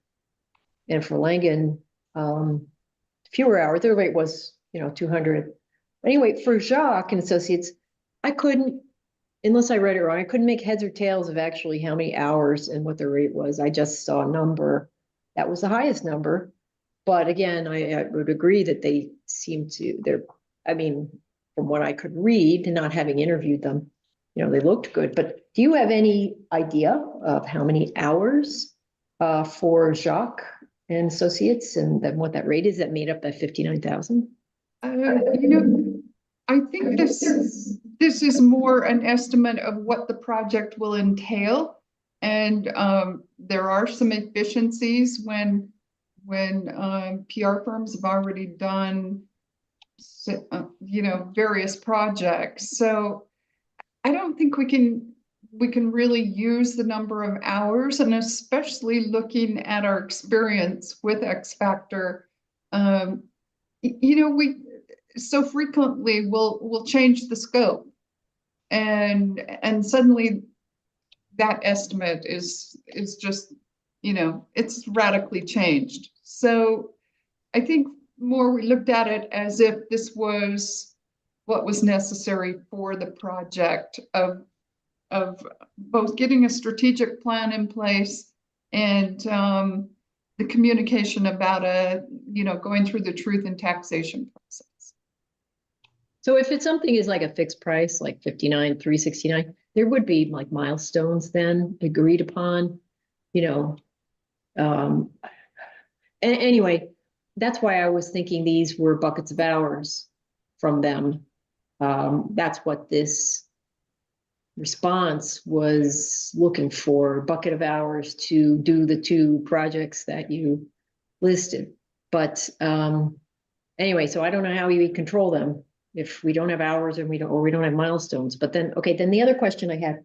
And for Langen, fewer hours. Their rate was, 200. Anyway, for Jacques and Associates, I couldn't, unless I read it wrong, I couldn't make heads or tails of actually how many hours and what the rate was. I just saw a number. That was the highest number. But again, I would agree that they seem to, from what I could read and not having interviewed them, they looked good. But do you have any idea of how many hours for Jacques and Associates and then what that rate is that made up that 59,000? I think this is more an estimate of what the project will entail. And there are some efficiencies when PR firms have already done, various projects. So I don't think we can really use the number of hours, and especially looking at our experience with X Factor, we so frequently we'll change the scope, and suddenly that estimate is just, it's radically changed. So I think more we looked at it as if this was what was necessary for the project of both getting a strategic plan in place and the communication about going through the truth and taxation process. So if it's something is like a fixed price, like 59,369, there would be like milestones then agreed upon, anyway, that's why I was thinking these were buckets of hours from them. That's what this response was looking for, a bucket of hours to do the two projects that you listed. But anyway, so I don't know how we control them if we don't have hours and we don't have milestones. But then, okay, then the other question I had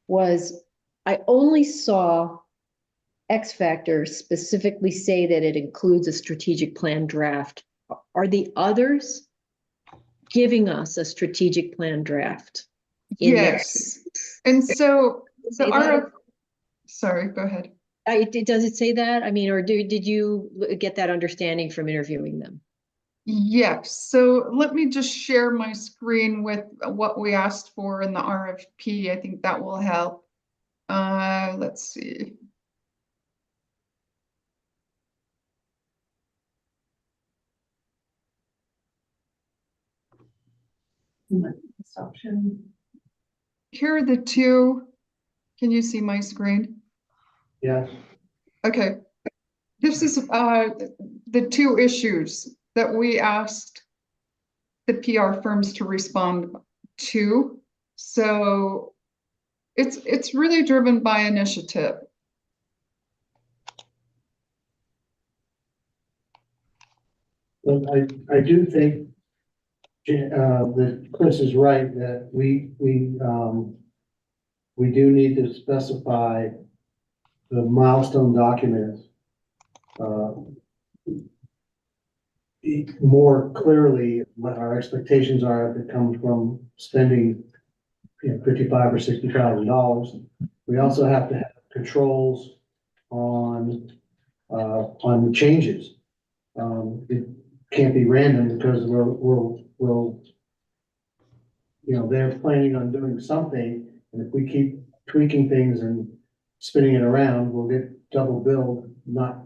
was, I only saw X Factor specifically say that it includes a strategic plan draft. Are the others giving us a strategic plan draft? Yes. And so the RF, sorry, go ahead. Does it say that? I mean, or did you get that understanding from interviewing them? Yes. So let me just share my screen with what we asked for in the RFP. I think that will help. Let's see. This option. Here are the two. Can you see my screen? Yes. Okay. This is the two issues that we asked the PR firms to respond to. So it's really driven by initiative. But I do think that Chris is right, that we do need to specify the milestone documents more clearly what our expectations are if it comes from spending, $55,000 or $60,000. We also have to have controls on the changes. It can't be random because we'll, they're planning on doing something, and if we keep tweaking things and spinning it around, we'll get double billed, not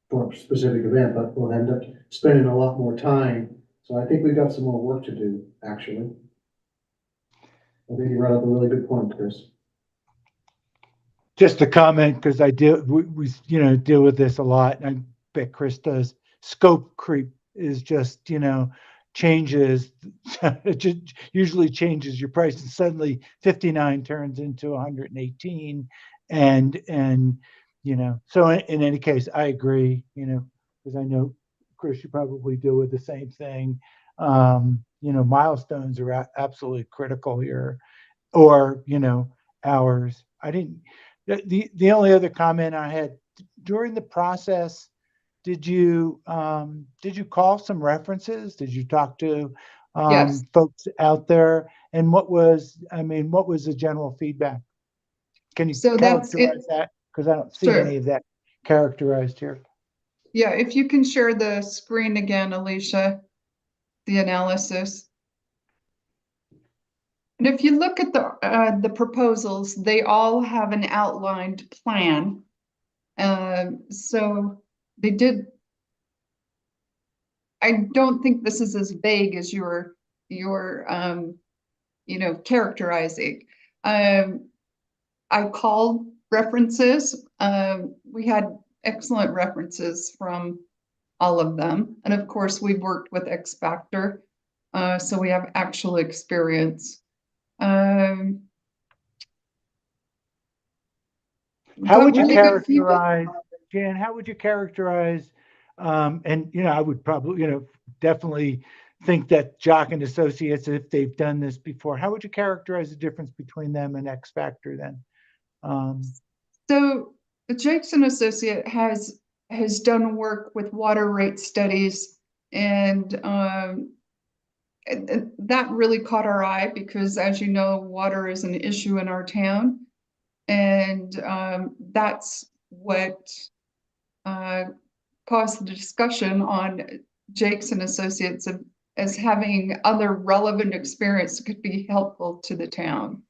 for a specific event, but we'll end up spending a lot more time. So I think we've got some more work to do, actually. I think you brought up a really good point, Chris. Just a comment, because I deal, we deal with this a lot, and I bet Chris does. Scope creep is just, changes, it just usually changes your price, and suddenly 59 turns into 118. So in any case, I agree, because I know, Chris, you probably deal with the same thing. Milestones are absolutely critical here, or, hours. The only other comment I had during the process, did you call some references? Did you talk to Yes. folks out there? And what was the general feedback? Can you So that's characterize that? Because I don't see Sure. any of that characterized here. Yeah, if you can share the screen again, Alicia, the analysis. And if you look at the proposals, they all have an outlined plan. So they did. I don't think this is as vague as you're characterizing. I called references. We had excellent references from all of them. And of course, we've worked with X Factor, so we have actual experience. How would you characterize, Jan, how would you characterize, and, I would probably, definitely think that Jock and Associates, if they've done this before, how would you characterize the difference between them and X Factor then? So Jakes and Associate has done work with water rate studies, and that really caught our eye because, as you know, water is an issue in our town, and that's what caused the discussion on Jakes and Associates as having other relevant experience that could be helpful to the town.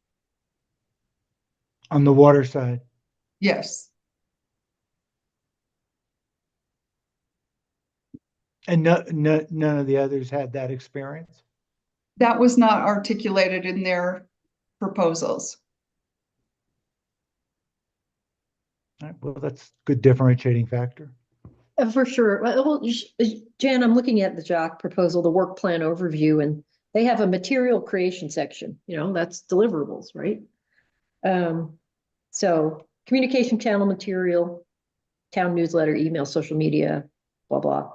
On the water side? Yes. And none of the others had that experience? That was not articulated in their proposals. All right, well, that's a good differentiating factor. For sure. Well, Jan, I'm looking at the Jock proposal, the work plan overview, and they have a material creation section, that's deliverables, right? So communication channel material, town newsletter, email, social media, blah, blah,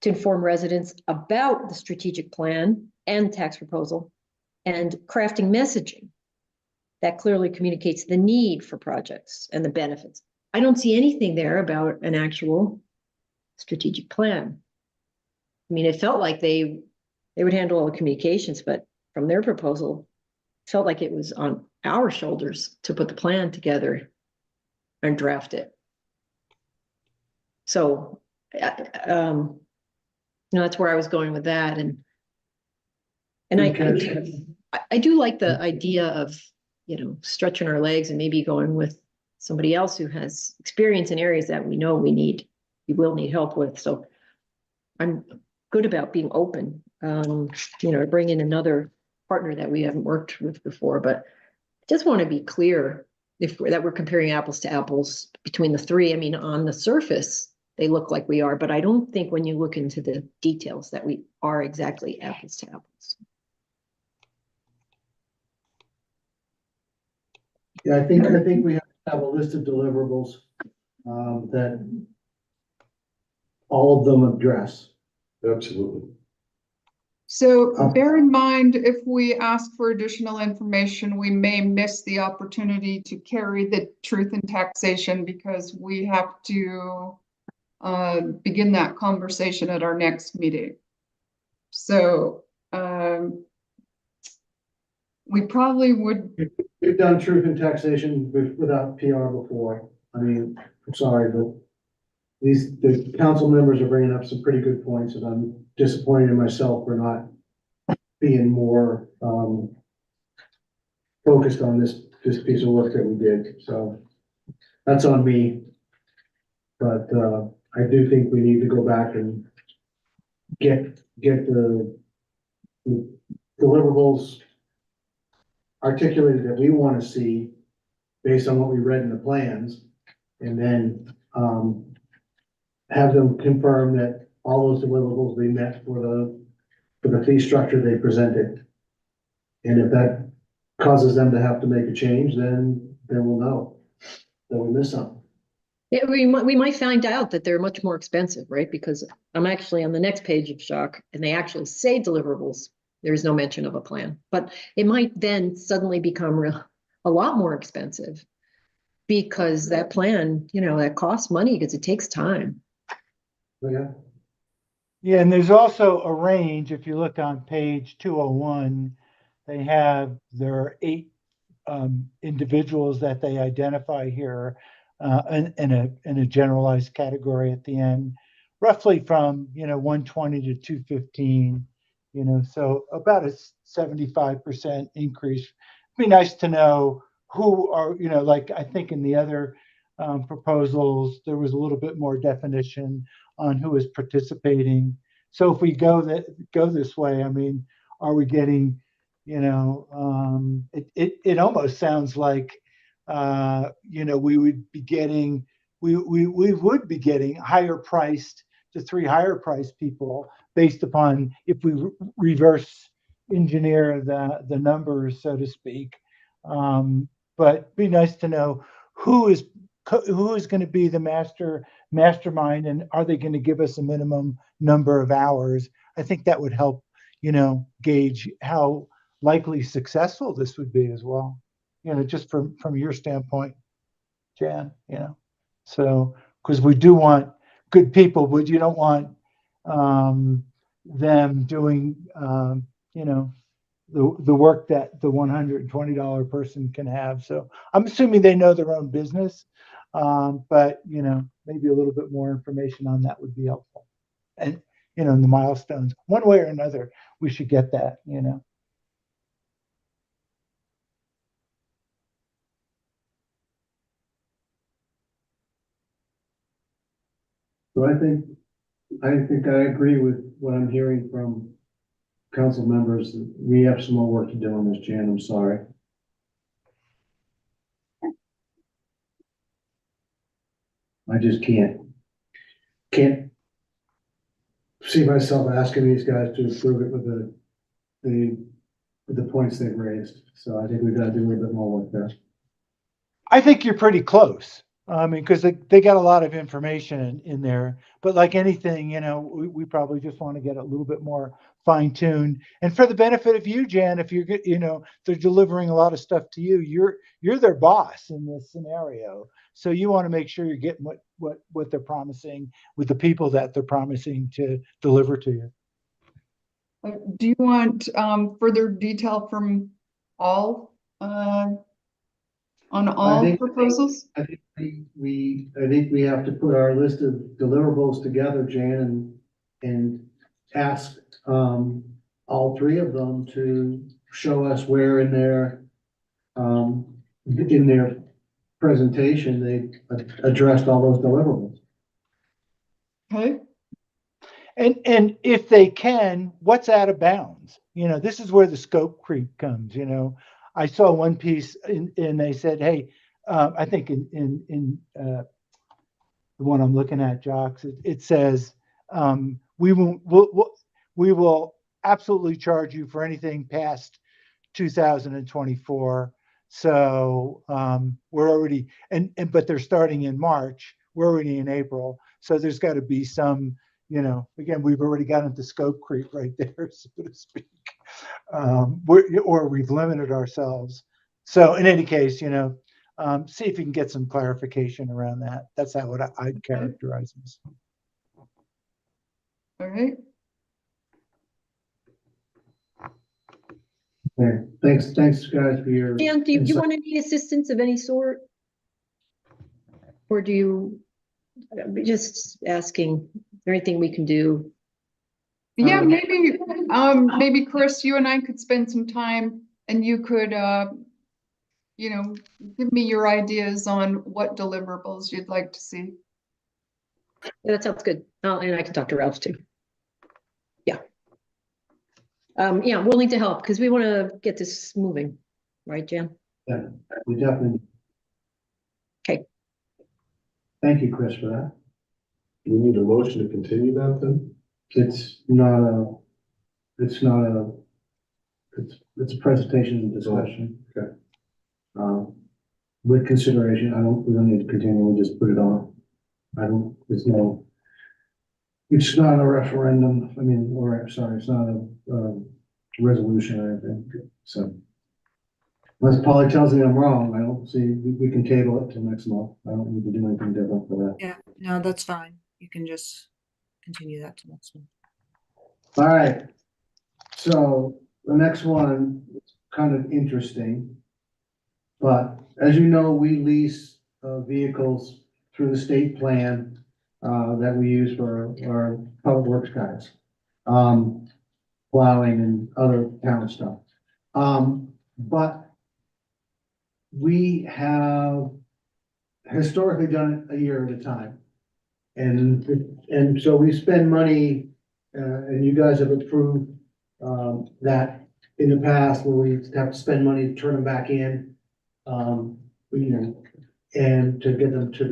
to inform residents about the strategic plan and tax proposal, and crafting messaging that clearly communicates the need for projects and the benefits. I don't see anything there about an actual strategic plan. I mean, it felt like they would handle all the communications, but from their proposal, it felt like it was on our shoulders to put the plan together and draft it. So, that's where I was going with that. And I do like the idea of, stretching our legs and maybe going with somebody else who has experience in areas that we know we will need help with. So I'm good about being open, to bring in another partner that we haven't worked with before, but I just want to be clear that we're comparing apples to apples between the three. I mean, on the surface, they look like we are, but I don't think when you look into the details that we are exactly apples to apples. Yeah, I think we have a list of deliverables that all of them address. Absolutely. So bear in mind, if we ask for additional information, we may miss the opportunity to carry the truth in taxation because we have to begin that conversation at our next meeting. So we probably would. We've done truth in taxation without PR before. I mean, I'm sorry, but the council members are bringing up some pretty good points, and I'm disappointed in myself for not being more focused on this piece of work that we did. So that's on me. But I do think we need to go back and get the deliverables articulated that we want to see based on what we read in the plans, and then have them confirm that all those deliverables be met for the fee structure they presented. And if that causes them to have to make a change, then we'll know that we missed something. Yeah, we might find out that they're much more expensive, right? Because I'm actually on the next page of Shock, and they actually say deliverables. There is no mention of a plan, but it might then suddenly become a lot more expensive because that plan, that costs money because it takes time. Yeah. Yeah, and there's also a range. If you look on page 201, they have their 8 individuals that they identify here in a generalized category at the end, roughly from 120 to 215. So about a 75% increase. It'd be nice to know who are, like I think in the other proposals, there was a little bit more definition on who is participating. So if we go this way, I mean, are we getting, it almost sounds like, we would be getting, we would be getting higher priced to 3 higher priced people based upon if we reverse engineer the numbers, so to speak. But it'd be nice to know who is going to be the mastermind, and are they going to give us a minimum number of hours? I think that would help, gauge how likely successful this would be as well. Just from your standpoint, Jan. So because we do want good people, but you don't want them doing the work that the $120 person can have. So I'm assuming they know their own business, but maybe a little bit more information on that would be helpful. And the milestones, one way or another, we should get that. So I think I agree with what I'm hearing from council members. We have some more work to do on this, Jan. I'm sorry. I just can't see myself asking these guys to approve it with the points they've raised. So I think we've got to do a little bit more work there. I think you're pretty close. I mean, because they got a lot of information in there, but like anything, we probably just want to get a little bit more fine tuned. And for the benefit of you, Jan, if they're delivering a lot of stuff to you, you're their boss in this scenario. So you want to make sure you're getting what they're promising with the people that they're promising to deliver to you. Do you want further detail from all on all proposals? I think we have to put our list of deliverables together, Jan, and ask all 3 of them to show us where in their presentation they addressed all those deliverables. Okay. And if they can, what's out of bounds? This is where the scope creep comes. I saw one piece and they said, hey, I think in the one I'm looking at, Jocks, it says, we will absolutely charge you for anything past 2024. So we're already, but they're starting in March. We're already in April. So there's got to be some, you know, again, we've already got into scope creep right there, so to speak. Or we've limited ourselves. So in any case, you know, see if you can get some clarification around that. That's how I'd characterize this. All right. Okay, thanks guys for your. Dan, do you insight. want any assistance of any sort? Or do you, just asking, is there anything we can do? Yeah, maybe Chris, you and I could spend some time and you could, you know, give me your ideas on what deliverables you'd like to see. Yeah, that sounds good. And I can talk to Ralph too. Yeah. Yeah, willing to help because we want to get this moving, right, Jan? Yeah, we definitely. Okay. Thank you, Chris, for that. Do we need a motion to continue that then? It's a presentation and discussion. Okay. With consideration, we don't need to continue, we'll just put it on. It's not a referendum, it's not a resolution or anything, so. Unless Polly tells me I'm wrong, I don't see, we can table it till next month. I don't need to do anything different for that. Yeah, no, that's fine. You can just continue that to next one. All right, so the next one is kind of interesting. But as you know, we lease vehicles through the state plan that we use for our public works guys. Plowing and other town stuff. But we have historically done it a year at a time. And so we spend money, and you guys have approved that in the past where we have to spend money to turn them back in. You know, and to get them to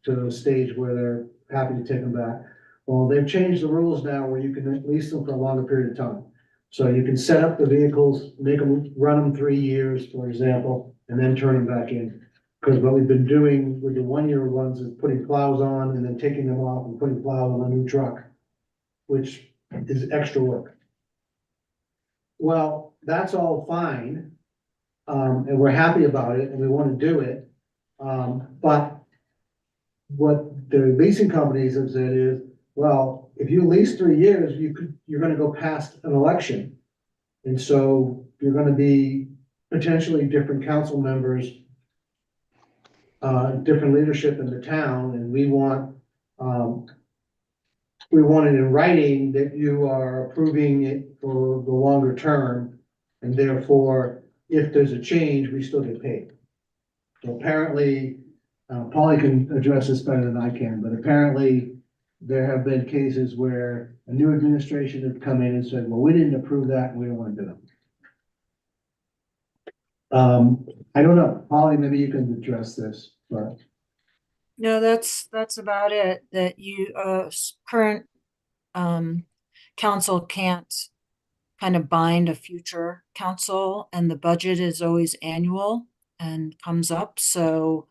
the stage where they're happy to take them back. Well, they've changed the rules now where you can lease them for a longer period of time. So you can set up the vehicles, run them 3 years, for example, and then turn them back in. Because what we've been doing with the 1-year ones is putting plows on and then taking them off and putting plows on a new truck, which is extra work. Well, that's all fine. And we're happy about it and we want to do it. But what the leasing companies have said is, well, if you lease 3 years, you're gonna go past an election. And so you're gonna be potentially different council members, different leadership in the town, and we want it in writing that you are approving it for the longer term. And therefore, if there's a change, we still get paid. So apparently, Polly can address this better than I can, but apparently there have been cases where a new administration have come in and said, well, we didn't approve that and we don't want to do them. I don't know, Polly, maybe you can address this, but. No, that's about it, that you, current, council can't kind of bind a future council, and the budget is always annual and comes up, so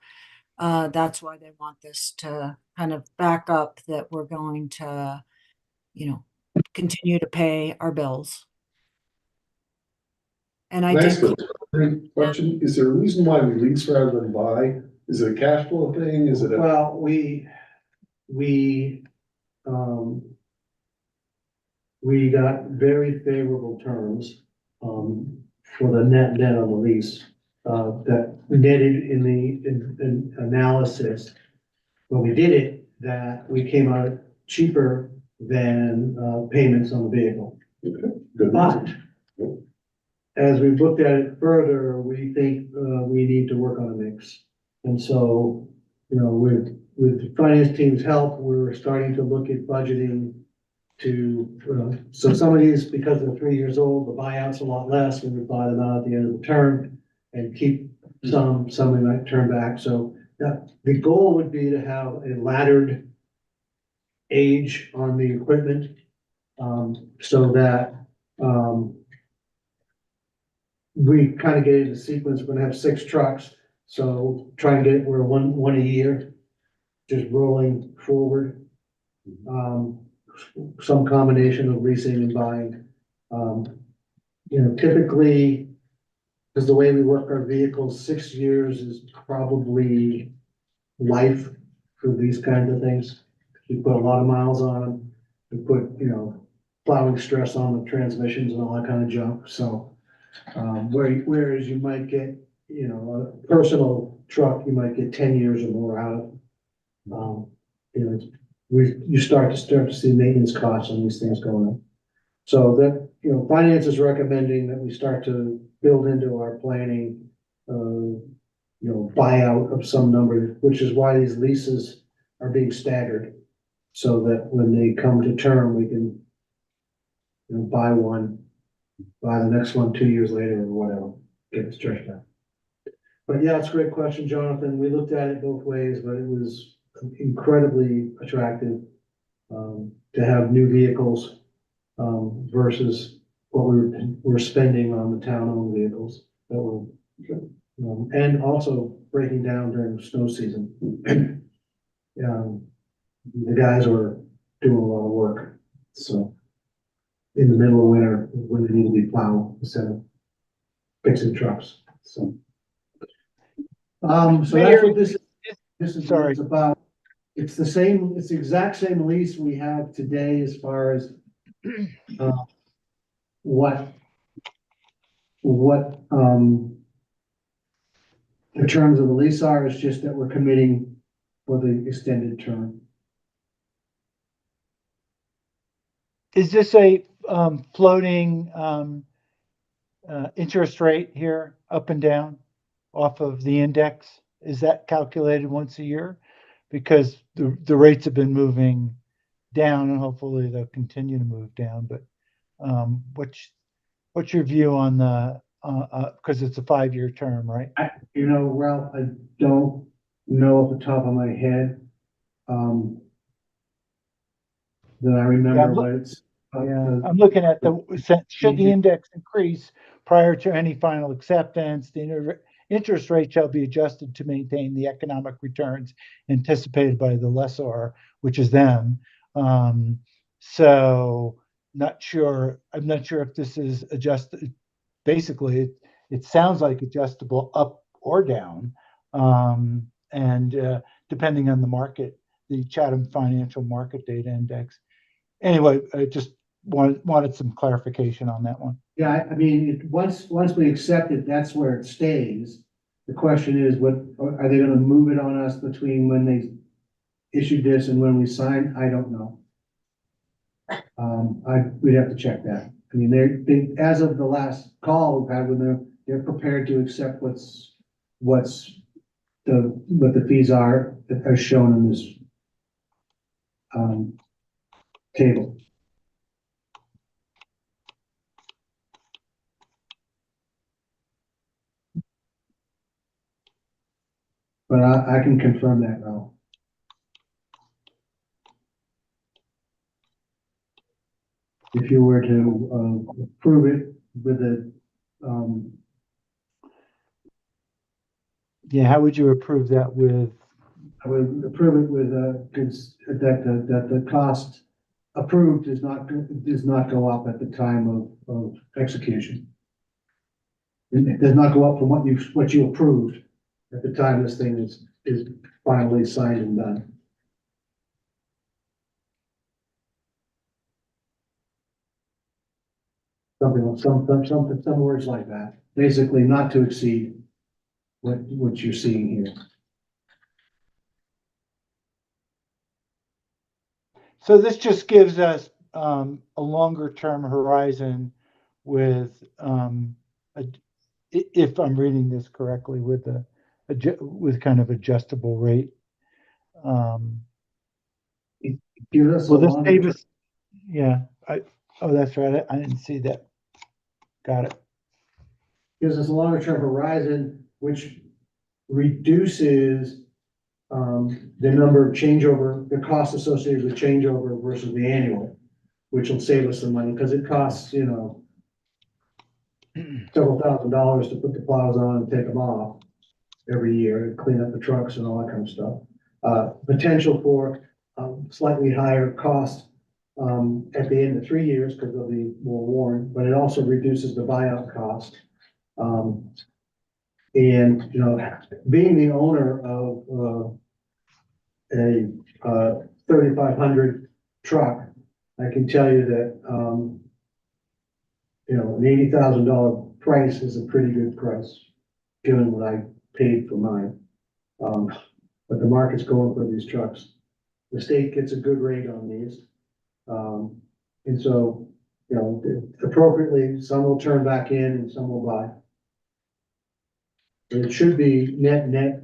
that's why they want this to kind of back up that we're going to, you know, continue to pay our bills. And I Next did. question, is there a reason why we lease rather than buy? Is it a cash flow thing? Is it a? Well, we got very favorable terms, for the net on the lease, that netted in the analysis. When we did it, that we came out cheaper than, payments on the vehicle. But as we've looked at it further, we think, we need to work on a mix. And so, you know, with the finance team's help, we're starting to look at budgeting to, so some of these, because they're 3 years old, the buyout's a lot less, we would buy them out at the end of the term and keep some we might turn back. So the goal would be to have a laddered age on the equipment, so that, we kind of get into sequence. We're gonna have 6 trucks, so try and get it, we're one a year, just rolling forward. some combination of leasing and buying. Typically, because the way we work our vehicles, 6 years is probably life for these kinds of things. We put a lot of miles on them. We put, plowing stress on the transmissions and all that kind of junk. So, whereas you might get, a personal truck, you might get 10 years or more out of. You start to see maintenance costs on these things going up. So that, finance is recommending that we start to build into our planning, buyout of some number, which is why these leases are being staggered. So that when they come to term, we can, buy the next one 2 years later or whatever, get it stretched out. But yeah, it's a great question, Jonathan. We looked at it both ways, but it was incredibly attractive to have new vehicles versus what we're spending on the town-owned vehicles that were, and also breaking down during snow season. The guys were doing a lot of work, so in the middle of winter when they need to be plowed instead of fixing trucks. So that's what this is Sorry. about. It's the exact same lease we have today as far as what the terms of the lease are. It's just that we're committing for the extended term. Is this a floating interest rate here, up and down, off of the index? Is that calculated once a year? Because the rates have been moving down, and hopefully they'll continue to move down. But what's your view on the because it's a 5-year term, right? Ralph, I don't know off the top of my head. That I remember what it's. I'm looking at should the index increase prior to any final acceptance, the interest rate shall be adjusted to maintain the economic returns anticipated by the lessor, which is them. So I'm not sure if this is adjusted. Basically, it sounds like adjustable up or down, and depending on the market, the Chatham Financial Market Data Index. Anyway, I just wanted some clarification on that one. Yeah, I mean, once we accept it, that's where it stays. The question is, what are they gonna move it on us between when they issued this and when we signed? I don't know. We'd have to check that. I mean, they as of the last call we've had with them, they're prepared to accept what the fees are as shown in this table. But I can confirm that now. If you were to approve it with a yeah, how would you approve that with? I would approve it with that the cost approved does not go up at the time of execution. It does not go up from what you approved at the time this thing is finally signed and done. Some words like that. Basically, not to exceed what you're seeing here. So this just gives us a longer term horizon with, if I'm reading this correctly, with kind of adjustable rate. It gives us Will this save us? Yeah, oh, that's right. I didn't see that. Got it. Gives us a longer term horizon, which reduces the number of changeover, the cost associated with changeover versus the annual, which will save us some money because it costs, several $1,000s to put the plows on and take them off every year and clean up the trucks and all that kind of stuff. Potential for slightly higher cost at the end of 3 years because they'll be more worn, but it also reduces the buyout cost. And, you know, being the owner of, a 3,500 truck, I can tell you that, you know, an $80,000 price is a pretty good price, given what I paid for mine. But the market's going for these trucks. The state gets a good rate on these. And so, you know, appropriately, some will turn back in and some will buy. But it should be net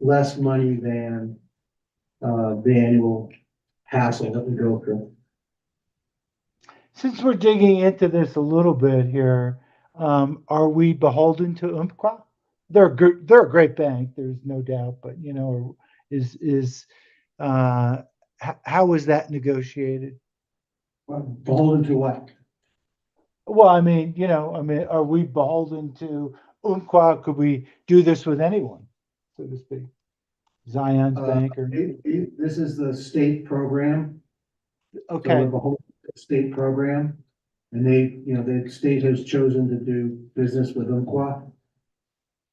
less money than the annual hassle that we go through. Since we're digging into this a little bit here, are we beholden to Umpqua? They're a great bank, there's no doubt, but you know, how was that negotiated? Beholden to what? Well, I mean, you know, are we beholden to Umpqua? Could we do this with anyone, so to speak? Zion's Bank or? This is the state program. So Okay. we're beholden to the state program. And they, you know, the state has chosen to do business with Umpqua.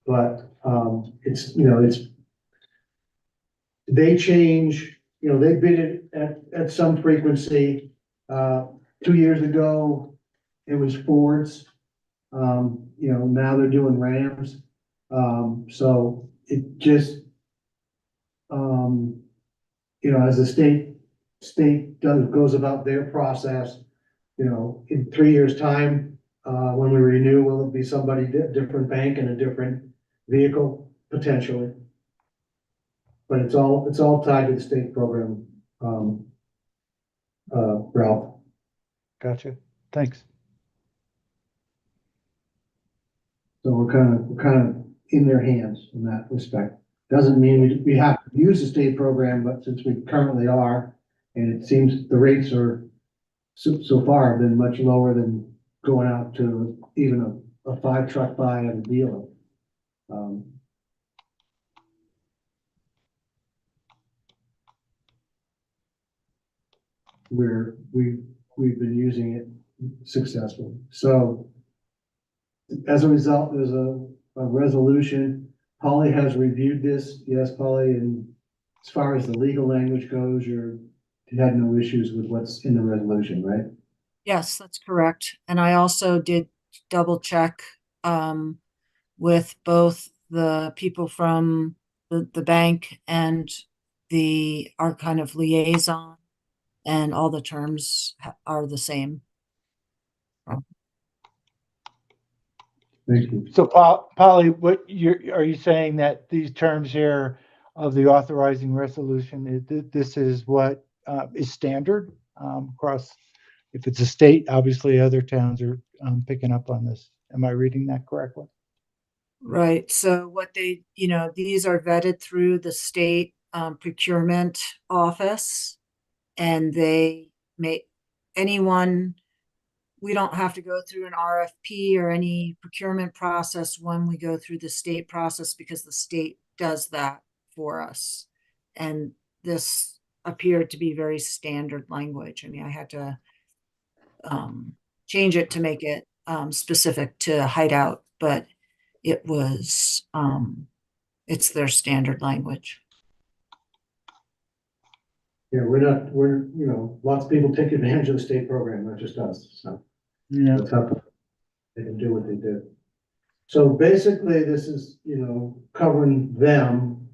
But, it's, you know, they change, you know, they bid it at some frequency. 2 years ago, it was Fords. You know, now they're doing Rams. So it just, you know, as the state goes about their process, you know, in 3 years' time, when we renew, will it be somebody different bank and a different vehicle potentially? But it's all tied to the state program, Ralph. Gotcha. Thanks. So we're kind of in their hands in that respect. Doesn't mean we have to use the state program, but since we currently are, and it seems the rates are so far have been much lower than going out to even a 5-truck buy at a dealer. We've been using it successfully. So as a result, there's a resolution. Polly has reviewed this. Yes, Polly, and as far as the legal language goes, you had no issues with what's in the resolution, right? Yes, that's correct. And I also did double check with both the people from the bank and our kind of liaison, and all the terms are the same. Thank you. So Polly, are you saying that these terms here of the authorizing resolution, this is what is standard across, if it's a state, obviously other towns are picking up on this. Am I reading that correctly? Right. So what you know, these are vetted through the state procurement office, and they make anyone, we don't have to go through an RFP or any procurement process when we go through the state process, because the state does that for us. And this appeared to be very standard language. I mean, I had to change it to make it specific to Hideout, but it was, it's their standard language. Yeah, you know, lots of people take advantage of the state program, not just us, so. Yeah. That's how they can do what they do. So basically, this is, you know, covering them,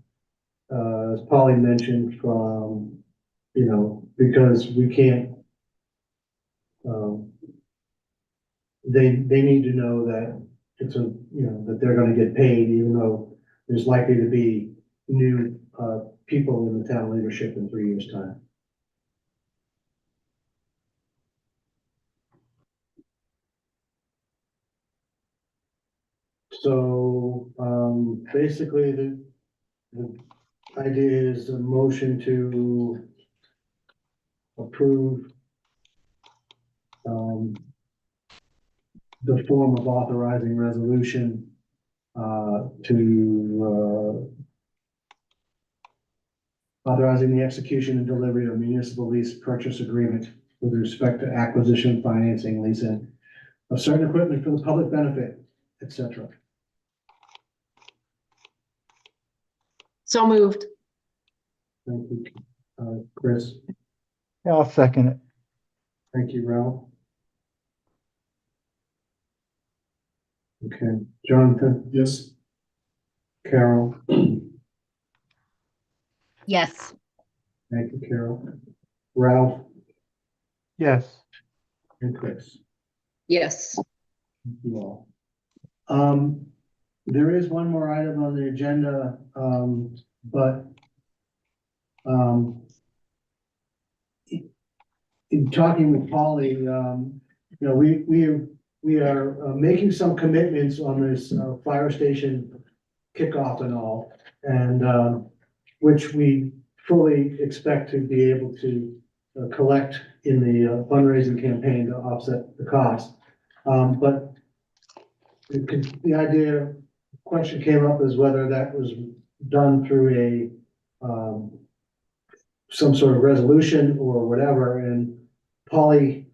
as Polly mentioned, from, you know, because we can't, they need to know that it's you know, that they're gonna get paid, even though there's likely to be new, people in the town leadership in 3 years' time. So, basically, the idea is a motion to approve the form of authorizing resolution to authorizing the execution and delivery of municipal lease purchase agreement with respect to acquisition, financing, leasing of certain equipment for the public benefit, et cetera. So moved. Thank you, Chris. Yeah, I'll second it. Thank you, Ralph. Okay, Jonathan, Yes. Carol, Yes. thank you, Carol. Ralph Yes. and Chris. Yes. Thank you all. There is one more item on the agenda, but in talking with Polly, you know, we are making some commitments on this fire station kickoff and all, and which we fully expect to be able to collect in the fundraising campaign to offset the cost. But the idea, question came up is whether that was done through some sort of resolution or whatever, and Polly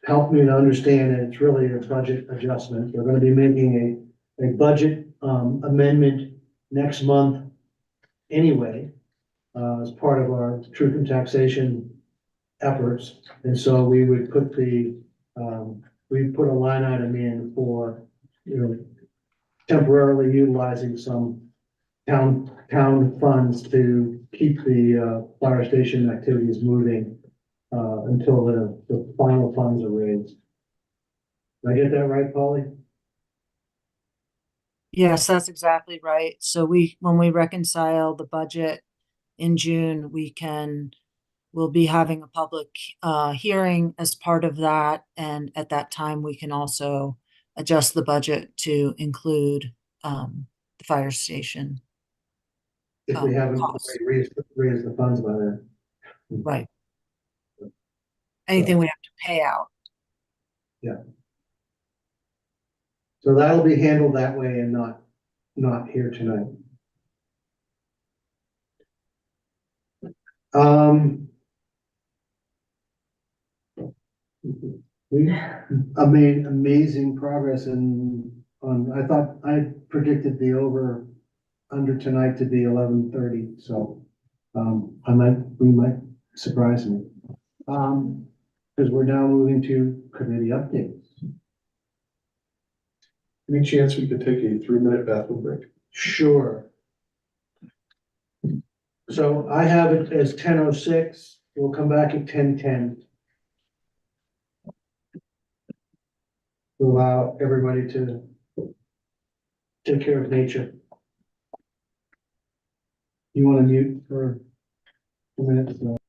helped me to understand that it's really a budget adjustment. We're gonna be making a budget amendment next month anyway, as part of our truth and taxation efforts. And so we would put we put a line item in for, you know, temporarily utilizing some town funds to keep the fire station activities moving until the final funds are raised. Did I get that right, Polly? Yes, that's exactly right. So when we reconcile the budget in June, we'll be having a public hearing as part of that. And at that time, we can also adjust the budget to include the fire station. If we haven't Costs. raised the funds by then. Right. Anything we have to pay out. Yeah. So that'll be handled that way and not here tonight. We made amazing progress I thought I predicted the under tonight to be 11:30, so we might surprise me. Because we're now moving to committee updates. Any chance we could take a 3-minute bathroom break? Sure. So I have it as 10:06. We'll come back at 10:10. To allow everybody to take care of nature. You want to mute for a minute?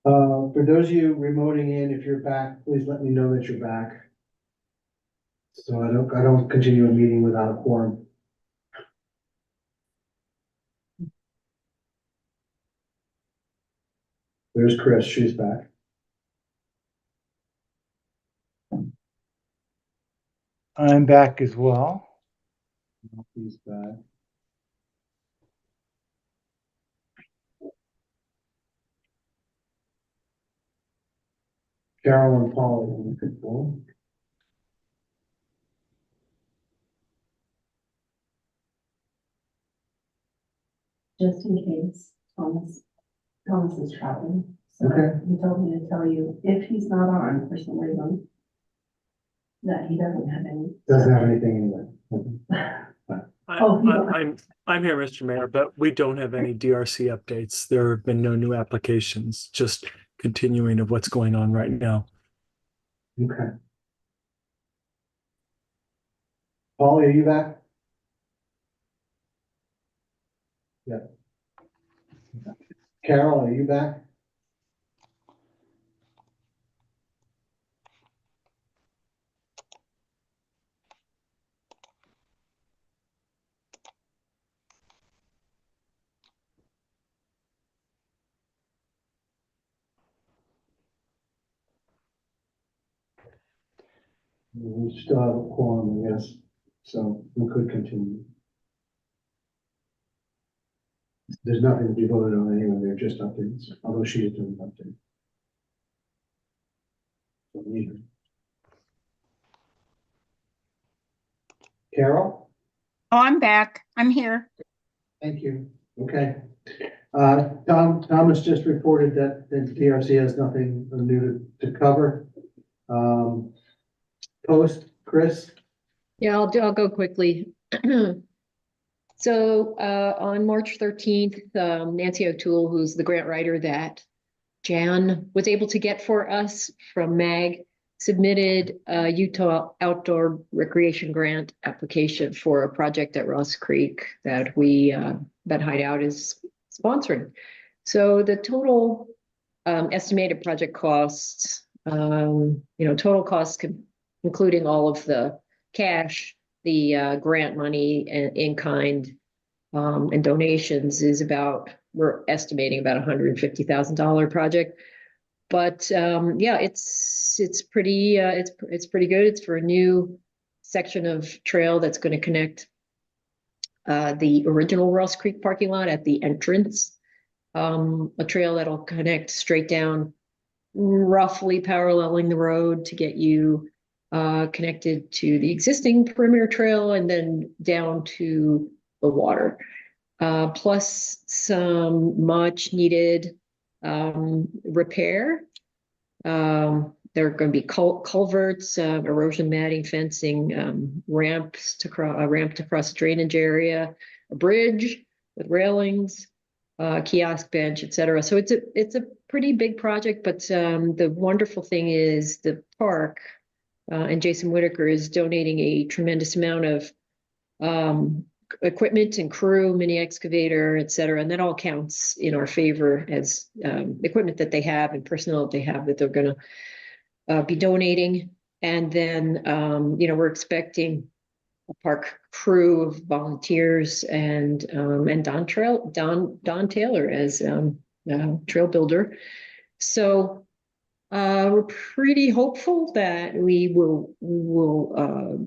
For those of you remoting in, if you're back, please let me know that you're back. So I don't continue a meeting without a quorum. There's Chris, she's back. I'm back as well. He's back. Carol and Paul. Just in case Thomas is traveling. So Okay. he told me to tell you, if he's not on for some reason, that he doesn't have any. Doesn't have anything anyway. I'm here, Mr. Mayor, but we don't have any DRC updates. There have been no new applications, just continuing of what's going on right now. Okay. Paul, are you back? Yeah. Carol, are you back? We still have a quorum, I guess, so we could continue. There's nothing to be voted on anyway, they're just updates, although she is doing an update. So neither. Carol? Oh, I'm back. I'm here. Thank you. Okay. Thomas just reported that the DRC has nothing new to cover. Post, Chris? Yeah, I'll go quickly. So on March 13th, Nancy O'Toole, who's the grant writer that Jan was able to get for us from MAG, submitted a Utah Outdoor Recreation Grant application for a project at Ross Creek that that Hideout is sponsoring. So the total estimated project costs, total costs including all of the cash, the grant money in kind, and donations is we're estimating about $150,000 project. But yeah, it's pretty good. It's for a new section of trail that's going to connect the original Ross Creek parking lot at the entrance. A trail that'll connect straight down, roughly paralleling the road to get you connected to the existing perimeter trail and then down to the water. Plus some much needed repair. There are going to be culverts, erosion matting, fencing, ramps to a ramp to cross the drainage area, a bridge with railings, kiosk bench, etc. So it's a pretty big project, but the wonderful thing is the park and Jason Whitaker is donating a tremendous amount of equipment and crew, mini excavator, etc. And that all counts in our favor as equipment that they have and personnel that they have that they're going to be donating. And then, we're expecting a park crew of volunteers and Don Taylor as trail builder. So we're pretty hopeful that we will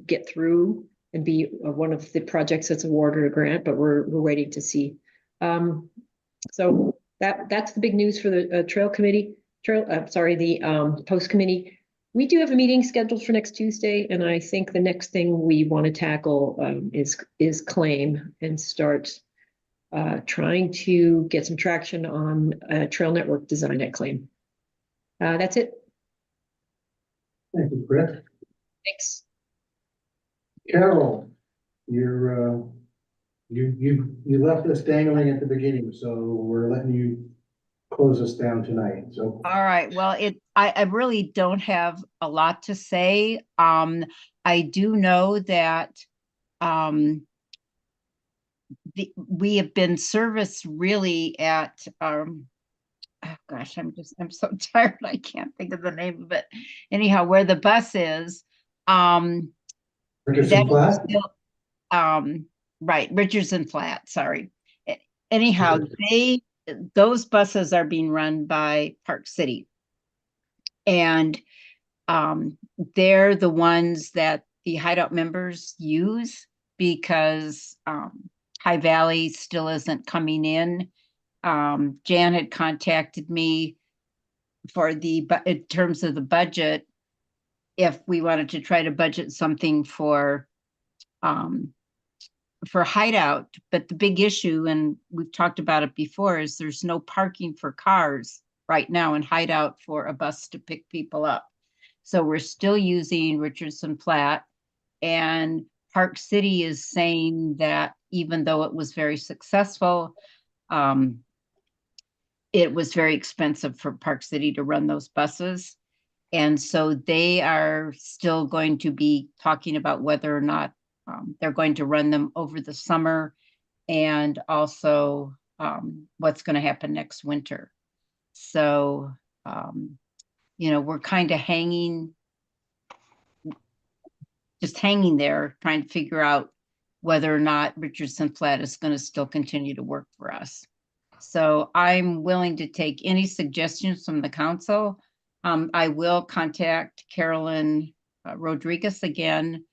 get through and be one of the projects that's awarded a grant, but we're waiting to see. So that's the big news for the the post committee. We do have a meeting scheduled for next Tuesday, and I think the next thing we want to tackle is claim and start trying to get some traction on trail network design at claim. That's it. Thank you, Chris. Thanks. Carol, you left us dangling at the beginning, so we're letting you close us down tonight. So All right. Well, I really don't have a lot to say. I do know that we have been serviced really at oh gosh, I'm so tired. I can't think of the name of it. Anyhow, where the bus is, that Richardson is Flat? still, right, Richardson Flat, sorry. Anyhow, those buses are being run by Park City. And they're the ones that the Hideout members use because High Valley still isn't coming in. Jan had contacted me for in terms of the budget, if we wanted to try to budget something for Hideout. But the big issue, and we've talked about it before, is there's no parking for cars right now in Hideout for a bus to pick people up. So we're still using Richardson Flat, and Park City is saying that even though it was very successful, it was very expensive for Park City to run those buses. And so they are still going to be talking about whether or not they're going to run them over the summer, and also what's going to happen next winter. So, we're kind of just hanging there, trying to figure out whether or not Richardson Flat is going to still continue to work for us. So I'm willing to take any suggestions from the council. I will contact Carolyn Rodriguez again.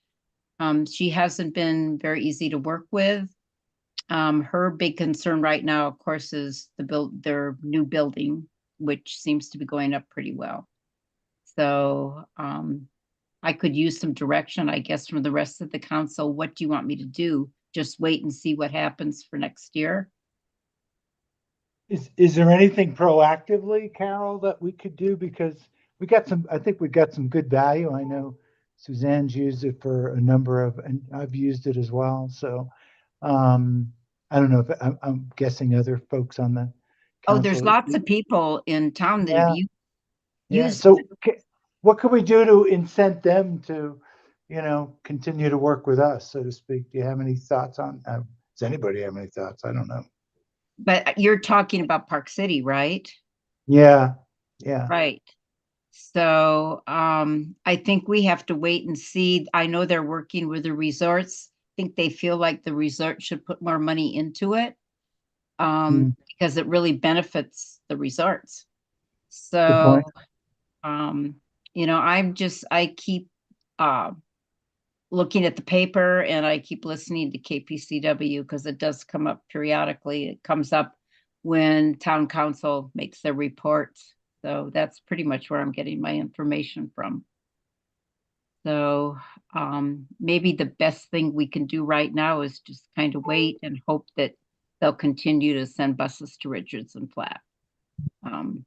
She hasn't been very easy to work with. Her big concern right now, of course, is their new building, which seems to be going up pretty well. So I could use some direction, I guess, from the rest of the council. What do you want me to do? Just wait and see what happens for next year? Is there anything proactively, Carol, that we could do? Because I think we got some good value. I know Suzanne's used it for a number of, and I've used it as well. So I don't know if I'm guessing other folks on the council. Oh, there's lots of people in town that have used So what can we do to incent them to, continue to work with us, so to speak? Do you have any thoughts on, does anybody have any thoughts? I don't know. But you're talking about Park City, right? Yeah. Right. So I think we have to wait and see. I know they're working with the resorts. I think they feel like the resort should put more money into it because it really benefits the resorts. So, I keep looking at the paper, and I keep listening to KPCW because it does come up periodically. It comes up when town council makes their reports. So that's pretty much where I'm getting my information from. So maybe the best thing we can do right now is just kind of wait and hope that they'll continue to send buses to Richardson Flat. And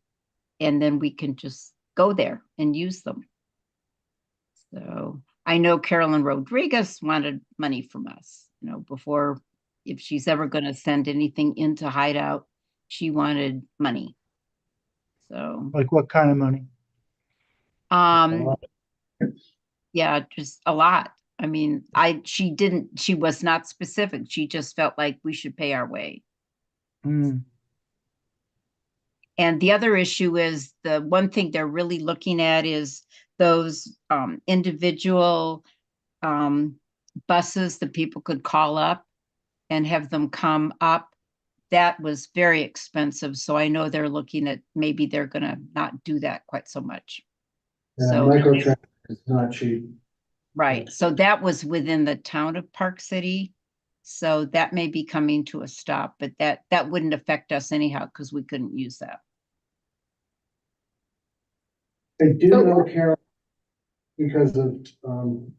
then we can just go there and use them. So I know Carolyn Rodriguez wanted money from us, before, if she's ever going to send anything into Hideout, she wanted money. So like what kind of money? Yeah, just a lot. I mean, she was not specific. She just felt like we should pay our way. And the other issue is, the one thing they're really looking at is those individual buses that people could call up and have them come up. That was very expensive. So I know they're looking at, maybe they're going to not do that quite so much. So microtransit is not cheap. Right. So that was within the town of Park City. So that may be coming to a stop, but that wouldn't affect us anyhow because we couldn't use that. I do know, Carol, because of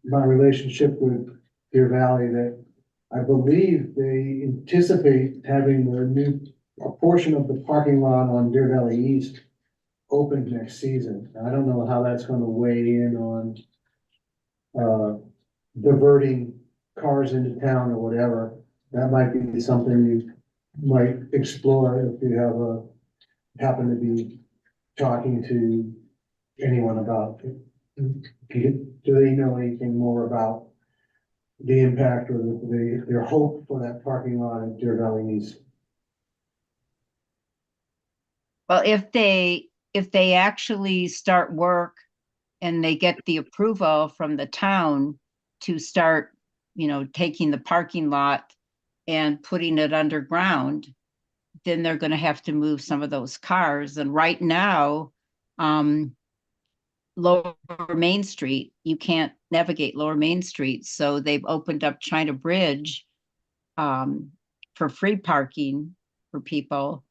my relationship with Deer Valley, that I believe they anticipate having a portion of the parking lot on Deer Valley East open next season. I don't know how that's going to weigh in on diverting cars into town or whatever. That might be something you might explore if you happen to be talking to anyone about it. Do they know anything more about the impact or their hope for that parking lot at Deer Valley East? Well, if they actually start work and they get the approval from the town to start, taking the parking lot and putting it underground, then they're going to have to move some of those cars. And right now, Lower Main Street, you can't navigate Lower Main Street. So they've opened up China Bridge for free parking for people.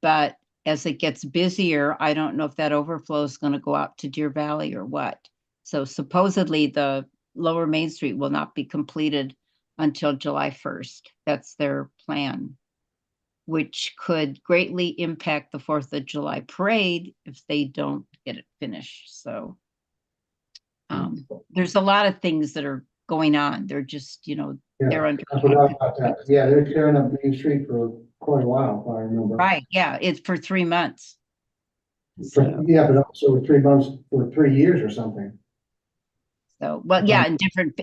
But as it gets busier, I don't know if that overflow is going to go out to Deer Valley or what. So supposedly the Lower Main Street will not be completed until July 1st. That's their plan, which could greatly impact the 4th of July parade if they don't get it finished. So there's a lot of things that are going on. They're just, they're under. I forgot about that. Yeah, they're tearing up Main Street for quite a while, if I remember. Right, yeah, it's for 3 months. Yeah, but also 3 months or 3 years or something. So, well, yeah,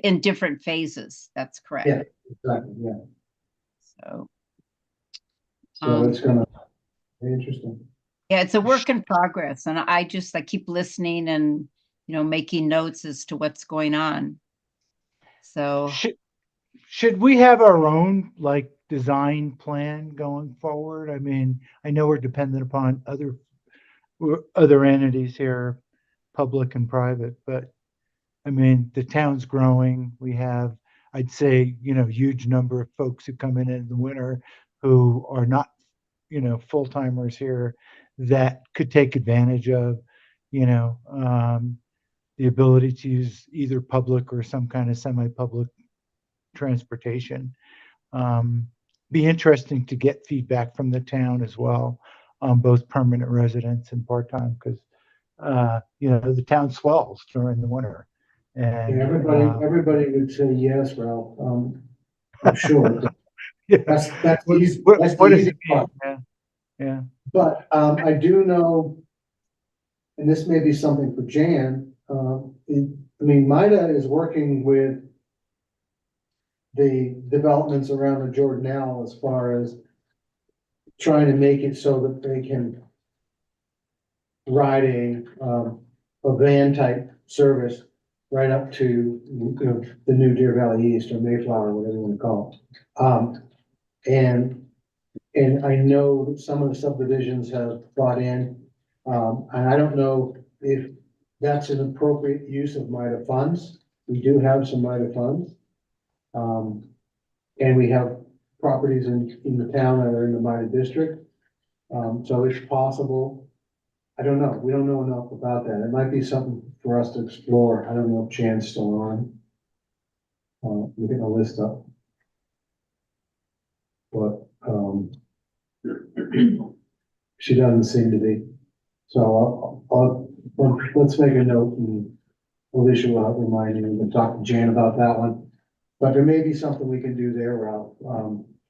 in different phases. That's correct. Yeah, exactly, yeah. So it's gonna be interesting. Yeah, it's a work in progress, and I keep listening and, making notes as to what's going on. So should we have our own design plan going forward? I mean, I know we're dependent upon other entities here, public and private, but I mean, the town's growing. We have, I'd say, huge number of folks who come in the winter who are not, full timers here that could take advantage of, the ability to use either public or some kind of semi-public transportation. Be interesting to get feedback from the town as well on both permanent residents and part-time, because the town swells during the winter. And yeah, everybody would say yes, Ralph. I'm sure. Yeah. That's What the does easy it mean? part. Yeah. But I do know, and this may be something for Jan. MIDA is working with the developments around the Jordanelle as far as trying to make it so that they can ride a van type service right up to the new Deer Valley East or Mayflower, whatever you want to call it. And I know that some of the subdivisions have brought in, and I don't know if that's an appropriate use of MIDA funds. We do have some MIDA funds. And we have properties in the town that are in the MIDA district. So it's possible. I don't know. We don't know enough about that. It might be something for us to explore. I don't know if Jan's still on. We're getting a list up. But she doesn't seem to be. So let's make a note, and Alicia will help remind you. We can talk to Jan about that one. But there may be something we can do there, Ralph,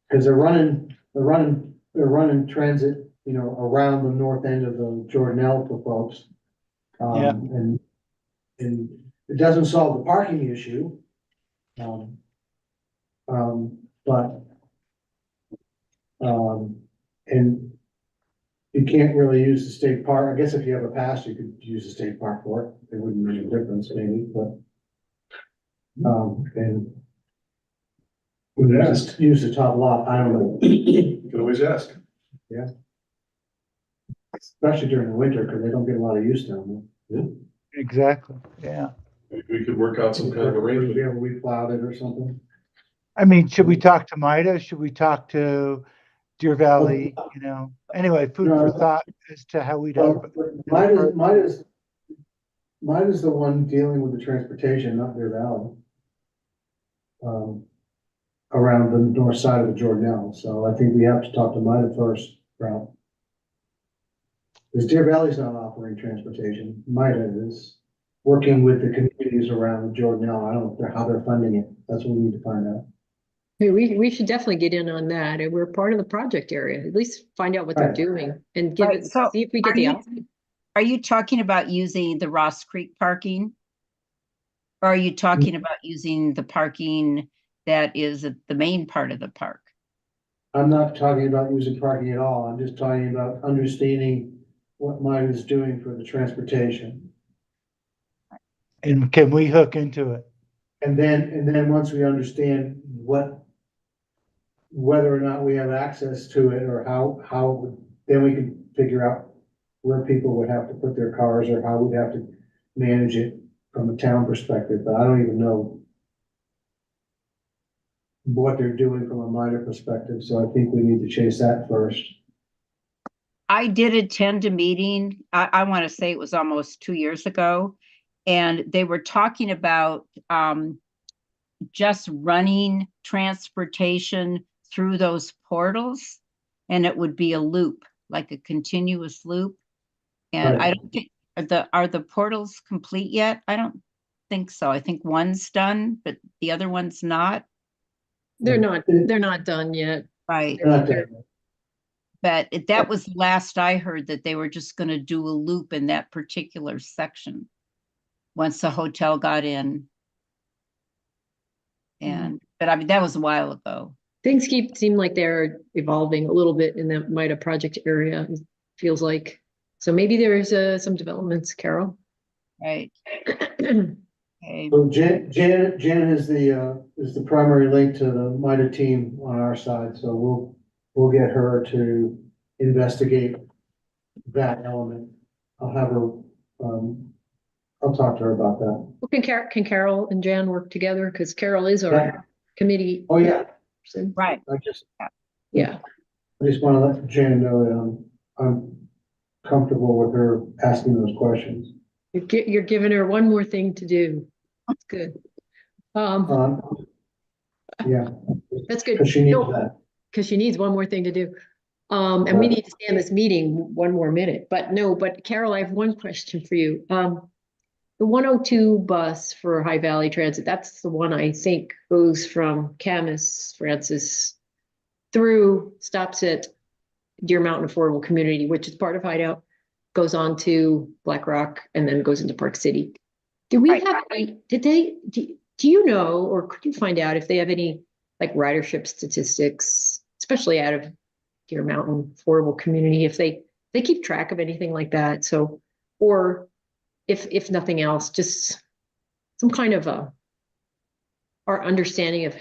because they're running transit, around the north end of the Jordanelle for folks. Yeah. And it doesn't solve the parking issue. And you can't really use the state park. I guess if you have a pass, you could use the state park for it. It wouldn't make a difference maybe, but and we just use the top lot. I don't know. You can always ask. Yeah. Especially during the winter, because they don't get a lot of use down there. Exactly. Yeah. Maybe we could work out some kind of arrangement. Yeah, we plowed it or something. I mean, should we talk to MIDA? Should we talk to Deer Valley? Anyway, food for thought as to how we'd have. MIDA's the one dealing with the transportation, not Deer Valley. Around the north side of the Jordanelle. So I think we have to talk to MIDA first, Ralph. Because Deer Valley's not offering transportation. MIDA is working with the communities around the Jordanelle. I don't know how they're funding it. That's what we need to find out. Hey, we should definitely get in on that, and we're part of the project area. At least find out what they're doing and see if we get the option. Are you talking about using the Ross Creek parking? Or are you talking about using the parking that is at the main part of the park? I'm not talking about using parking at all. I'm just talking about understanding what MIDA is doing for the transportation. And can we hook into it? And then once we understand whether or not we have access to it or how, then we can figure out where people would have to put their cars or how we'd have to manage it from a town perspective, but I don't even know what they're doing from a minor perspective, so I think we need to chase that first. I did attend a meeting, I want to say it was almost 2 years ago, and they were talking about just running transportation through those portals, and it would be a loop, like a continuous loop. And I Right. don't think, are the portals complete yet? I don't think so. I think one's done, but the other one's not. They're not done yet. Right. Not that- But that was the last I heard, that they were just going to do a loop in that particular section once the hotel got in. And, but I mean, that was a while ago. Things seem like they're evolving a little bit in that MIDA project area, it feels like. So maybe there's some developments, Carol. Right. Okay. So Jan is the primary link to the MIDA team on our side, so we'll get her to investigate that element. I'll have her, I'll talk to her about that. Well, can Carol and Jan work together? Because Carol is our Yeah. committee. Oh, yeah. person. Right. I just Yeah. want to let Jan know that I'm comfortable with her asking those questions. You're giving her one more thing to do. That's good. Yeah. That's good. Because she needs No, that. because she needs one more thing to do. And we need to stay in this meeting one more minute, but Carol, I have one question for you. The 102 bus for High Valley Transit, that's the one I think goes from Camas, Francis, through, stops at Deer Mountain Affordable Community, which is part of Hideout, goes on to Black Rock, and then goes into Park City. Do we have, do you know, or could you find out if they have any like ridership statistics, especially out of Deer Mountain Affordable Community, if they keep track of anything like that? So, or if nothing else, just some kind of our understanding of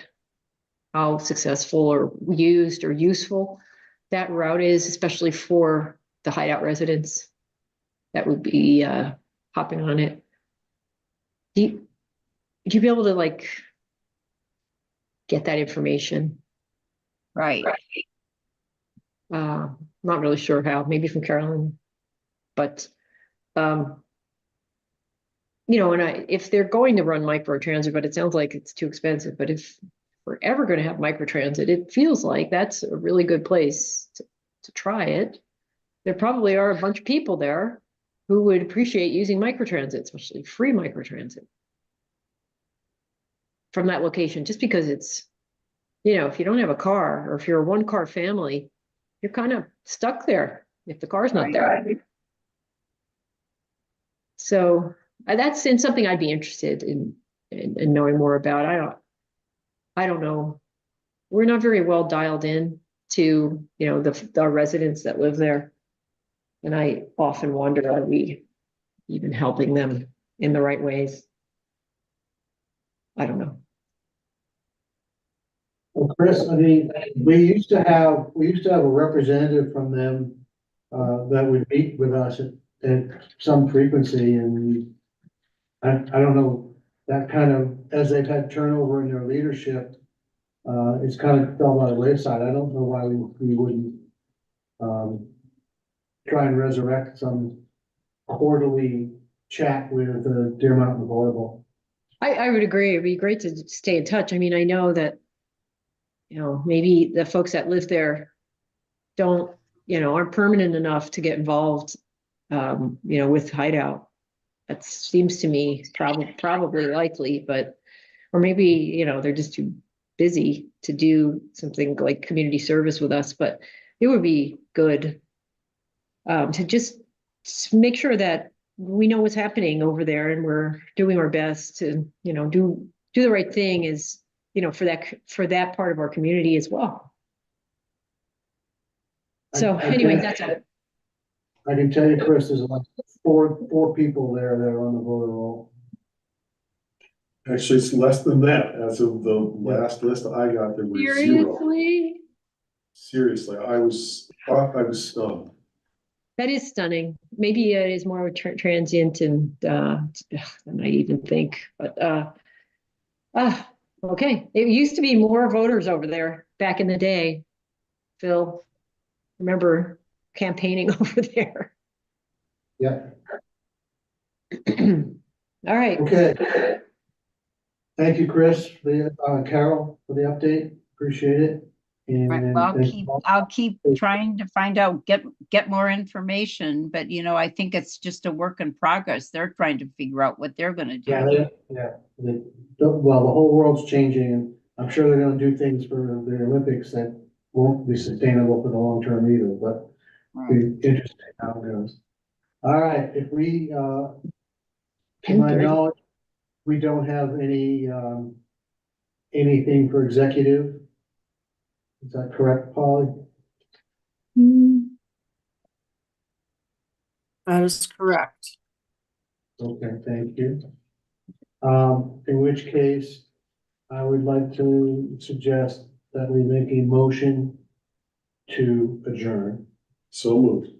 how successful or used or useful that route is, especially for the Hideout residents that would be hopping on it. Would you be able to like get that information? Right. Not really sure how, maybe from Carolyn, but you know, and if they're going to run microtransit, but it sounds like it's too expensive, but if we're ever going to have microtransit, it feels like that's a really good place to try it. There probably are a bunch of people there who would appreciate using microtransit, especially free microtransit from that location, just because it's, you know, if you don't have a car or if you're a one-car family, you're kind of stuck there if the car's not there. So that's something I'd be interested in knowing more about. I don't know. We're not very well dialed in to, you know, the residents that live there. And I often wonder, are we even helping them in the right ways? I don't know. Well, Chris, I mean, we used to have a representative from them that would meet with us at some frequency, and I don't know, that kind of, as they've had turnover in their leadership, it's kind of fell by the wayside. I don't know why we wouldn't try and resurrect some quarterly chat with Deer Mountain Affordable. I would agree. It'd be great to stay in touch. I mean, I know that, you know, maybe the folks that live there don't, you know, aren't permanent enough to get involved, you know, with Hideout. That seems to me probably likely, but, or maybe, you know, they're just too busy to do something like community service with us, but it would be good to just make sure that we know what's happening over there and we're doing our best to, you know, do the right thing is, you know, for that part of our community as well. So anyway, that's it. I can tell you, Chris, there's like four people there that are on the voter roll. Actually, it's less than that. As of the last list I got, there were 0. Seriously? Seriously, I was stunned. That is stunning. Maybe it is more transient and than I even think. But okay. It used to be more voters over there back in the day. Phil, remember campaigning over there. Yep. All right. Okay. All you, Chris, for the, Carol, for the update. Appreciate it. Right, And well, thank you all. I'll keep trying to find out, get more information, but I think it's just a work in progress. They're trying to figure out what they're gonna Yeah, do. well, the whole world's changing, and I'm sure they're gonna do things for the Olympics that won't be sustainable for the long term either, but be interesting how it goes. All right, if we, to my 10:30. knowledge, we don't have anything for executive. Is that correct, Polly? That is correct. Okay, thank you. In which case, I would like to suggest that we make a motion to adjourn. So moved.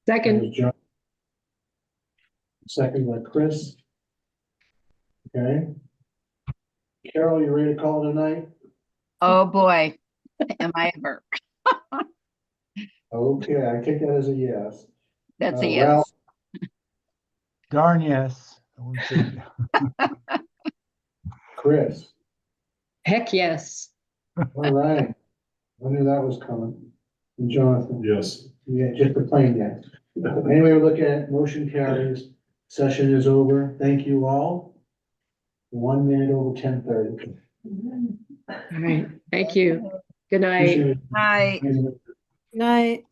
Second. That was John. Second by Chris. Okay. Carol, you ready to call it a night? Oh, boy, am I ever. Okay, I take that as a yes. That's a Ralph, yes. Darn yes. I wouldn't say- Chris, Heck yes. all right. I knew that was coming. And Jonathan? Yes. Yeah, just a plain yes. Anyway, we look at motion carries. Session is over. Thank you all. 1 minute over 10:30. All right. Thank you. Good night. Appreciate it. Hi. Night.